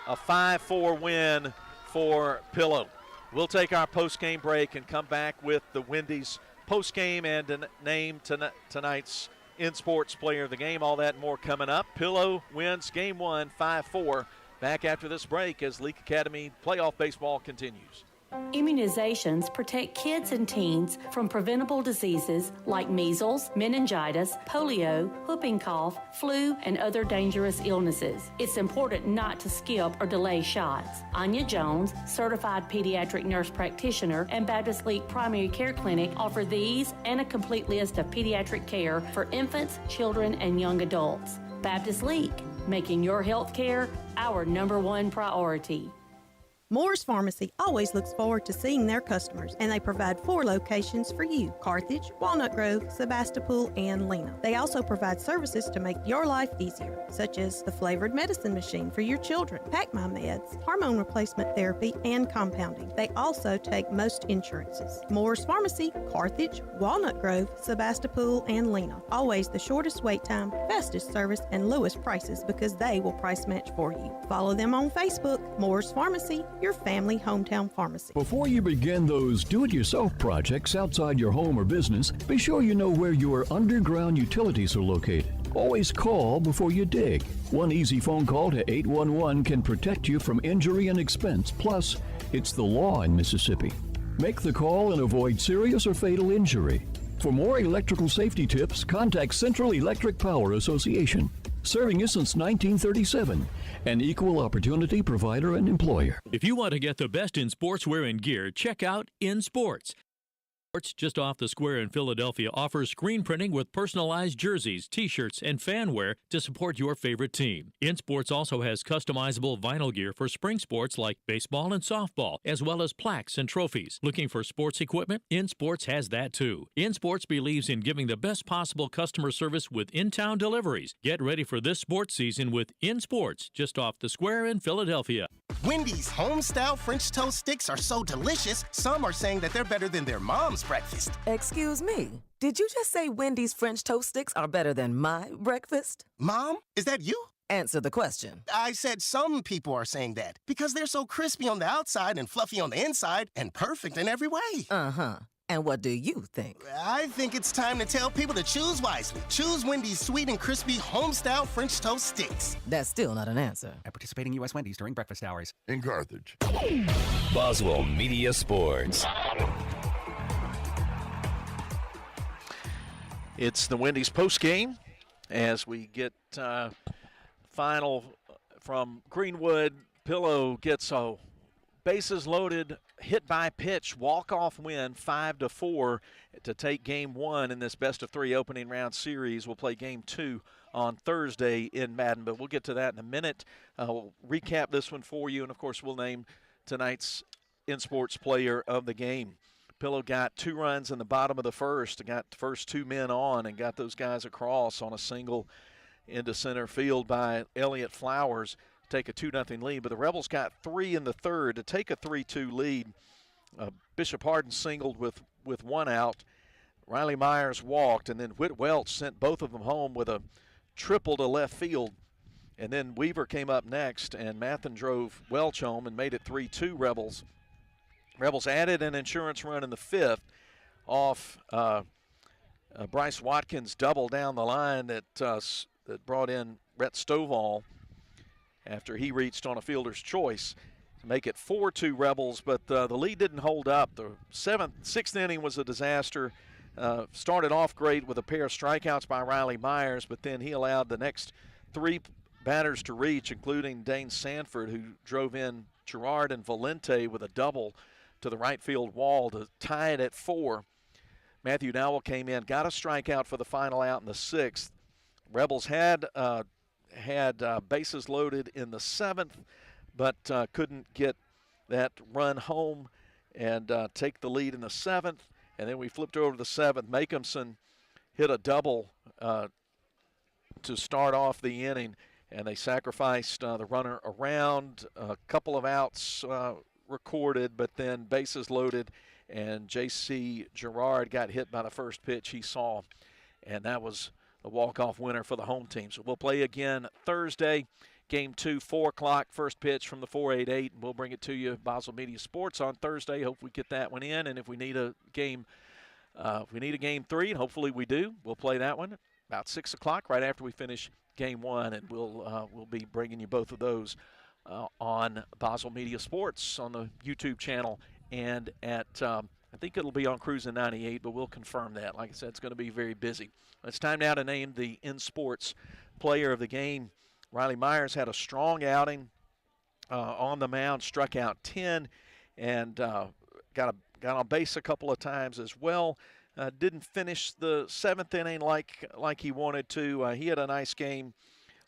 a 5-4 win for Pillow. We'll take our post-game break and come back with the Wendy's post-game and name tonight's in-sports player of the game. All that and more coming up. Pillow wins game one, 5-4. Back after this break as Leake Academy playoff baseball continues. Immunizations protect kids and teens from preventable diseases like measles, meningitis, polio, whooping cough, flu, and other dangerous illnesses. It's important not to skip or delay shots. Anya Jones, certified pediatric nurse practitioner and Baptist Leake Primary Care Clinic offer these and a complete list of pediatric care for infants, children, and young adults. Baptist Leake, making your health care our #1 priority. Moore's Pharmacy always looks forward to seeing their customers, and they provide 4 locations for you: Carthage, Walnut Grove, Sebastopol, and Lena. They also provide services to make your life easier, such as the flavored medicine machine for your children, Pack My Meds, hormone replacement therapy, and compounding. They also take most insurances. Moore's Pharmacy, Carthage, Walnut Grove, Sebastopol, and Lena. Always the shortest wait time, fastest service, and lowest prices because they will price match for you. Follow them on Facebook, Moore's Pharmacy, your family hometown pharmacy. Before you begin those do-it-yourself projects outside your home or business, be sure you know where your underground utilities are located. Always call before you dig. One easy phone call to 811 can protect you from injury and expense. Plus, it's the law in Mississippi. Make the call and avoid serious or fatal injury. For more electrical safety tips, contact Central Electric Power Association. Serving you since 1937, an equal opportunity provider and employer. If you want to get the best in sportswear and gear, check out In Sports. Just off the square in Philadelphia offers screen printing with personalized jerseys, t-shirts, and fanwear to support your favorite team. InSports also has customizable vinyl gear for spring sports like baseball and softball, as well as plaques and trophies. Looking for sports equipment? InSports has that too. InSports believes in giving the best possible customer service with in-town deliveries. Get ready for this sports season with InSports, just off the square in Philadelphia. Wendy's home-style French toast sticks are so delicious, some are saying that they're better than their mom's breakfast. Excuse me. Did you just say Wendy's French toast sticks are better than my breakfast? Mom, is that you? Answer the question. I said some people are saying that because they're so crispy on the outside and fluffy on the inside and perfect in every way. Uh-huh. And what do you think? I think it's time to tell people to choose wisely. Choose Wendy's sweet and crispy home-style French toast sticks. That's still not an answer. At participating U.S. Wendy's during breakfast hours. In Carthage. Boswell Media Sports. It's the Wendy's post game as we get final from Greenwood. Pillow gets a bases loaded, hit by pitch, walk-off win, 5-4 to take game one in this best-of-3 opening round series. We'll play game two on Thursday in Madden, but we'll get to that in a minute. We'll recap this one for you, and, of course, we'll name tonight's in-sports player of the game. Pillow got 2 runs in the bottom of the first, got the first 2 men on and got those guys across on a single into center field by Elliott Flowers. Take a 2-0 lead, but the Rebels got 3 in the third to take a 3-2 lead. Bishop Harden singled with 1 out. Riley Myers walked, and then Whit Welch sent both of them home with a triple to left field. And then Weaver came up next, and Mathen drove Welch home and made it 3-2 Rebels. Rebels added an insurance run in the 5th off Bryce Watkins' double down the line that brought in Rhett Stovall after he reached on a fielder's choice. make it 4-2 Rebels, but the lead didn't hold up. The sixth inning was a disaster. Started off great with a pair of strikeouts by Riley Myers, but then he allowed the next 3 batters to reach, including Dane Sanford, who drove in Gerard and Valente with a double to the right field wall to tie it at 4. Matthew Dowell came in, got a strikeout for the final out in the 6th. Rebels had bases loaded in the 7th, but couldn't get that run home and take the lead in the 7th. And then we flipped over to the 7th. Makeumson hit a double to start off the inning, and they sacrificed the runner around. A couple of outs recorded, but then bases loaded, and J.C. Gerard got hit by the first pitch he saw, and that was the walk-off winner for the home team. So we'll play again Thursday. Game 2, 4 o'clock, first pitch from the 488. We'll bring it to you, Boswell Media Sports, on Thursday. Hope we get that one in, and if we need a game, game 3, and hopefully we do, we'll play that one about 6 o'clock right after we finish Game 1, and we'll be bringing you both of those on Boswell Media Sports on the YouTube channel and at I think it'll be on Cruising 98, but we'll confirm that. Like I said, it's going to be very busy. It's time now to name the in-sports player of the game. Riley Myers had a strong outing on the mound, struck out 10, and got on base a couple of times as well. Didn't finish the 7th inning like he wanted to. He had a nice game.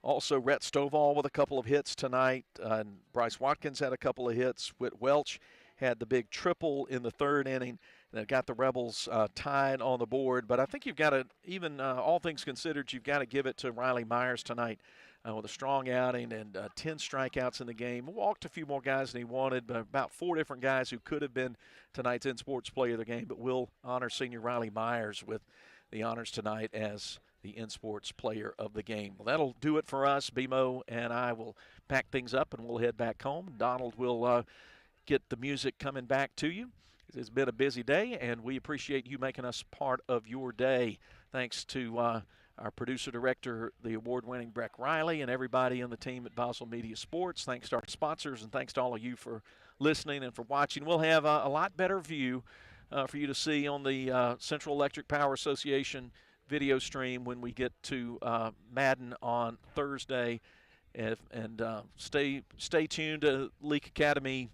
Also, Rhett Stovall with a couple of hits tonight. And Bryce Watkins had a couple of hits. Whit Welch had the big triple in the 3rd inning that got the Rebels tied on the board. But I think you've got to, even all things considered, you've got to give it to Riley Myers tonight with a strong outing and 10 strikeouts in the game. Walked a few more guys than he wanted, but about 4 different guys who could have been tonight's in-sports player of the game. But we'll honor senior Riley Myers with the honors tonight as the in-sports player of the game. Well, that'll do it for us. BMO and I will pack things up and we'll head back home. Donald will get the music coming back to you. It's been a busy day, and we appreciate you making us part of your day. Thanks to our producer-director, the award-winning Breck Riley, and everybody on the team at Boswell Media Sports. Thanks to our sponsors, and thanks to all of you for listening and for watching. We'll have a lot better view for you to see on the Central Electric Power Association video stream when we get to Madden on Thursday. And stay tuned to Leake Academy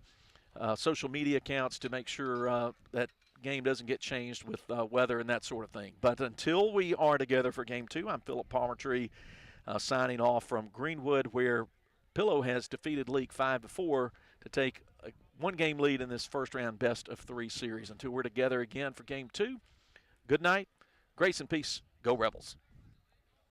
social media accounts to make sure that game doesn't get changed with weather and that sort of thing. But until we are together for Game 2, I'm Philip Palmertree signing off from Greenwood, where Pillow has defeated Leake 5-4 to take a 1-game lead in this first-round best-of-3 series. Until we're together again for Game 2, good night, grace and peace, go Rebels.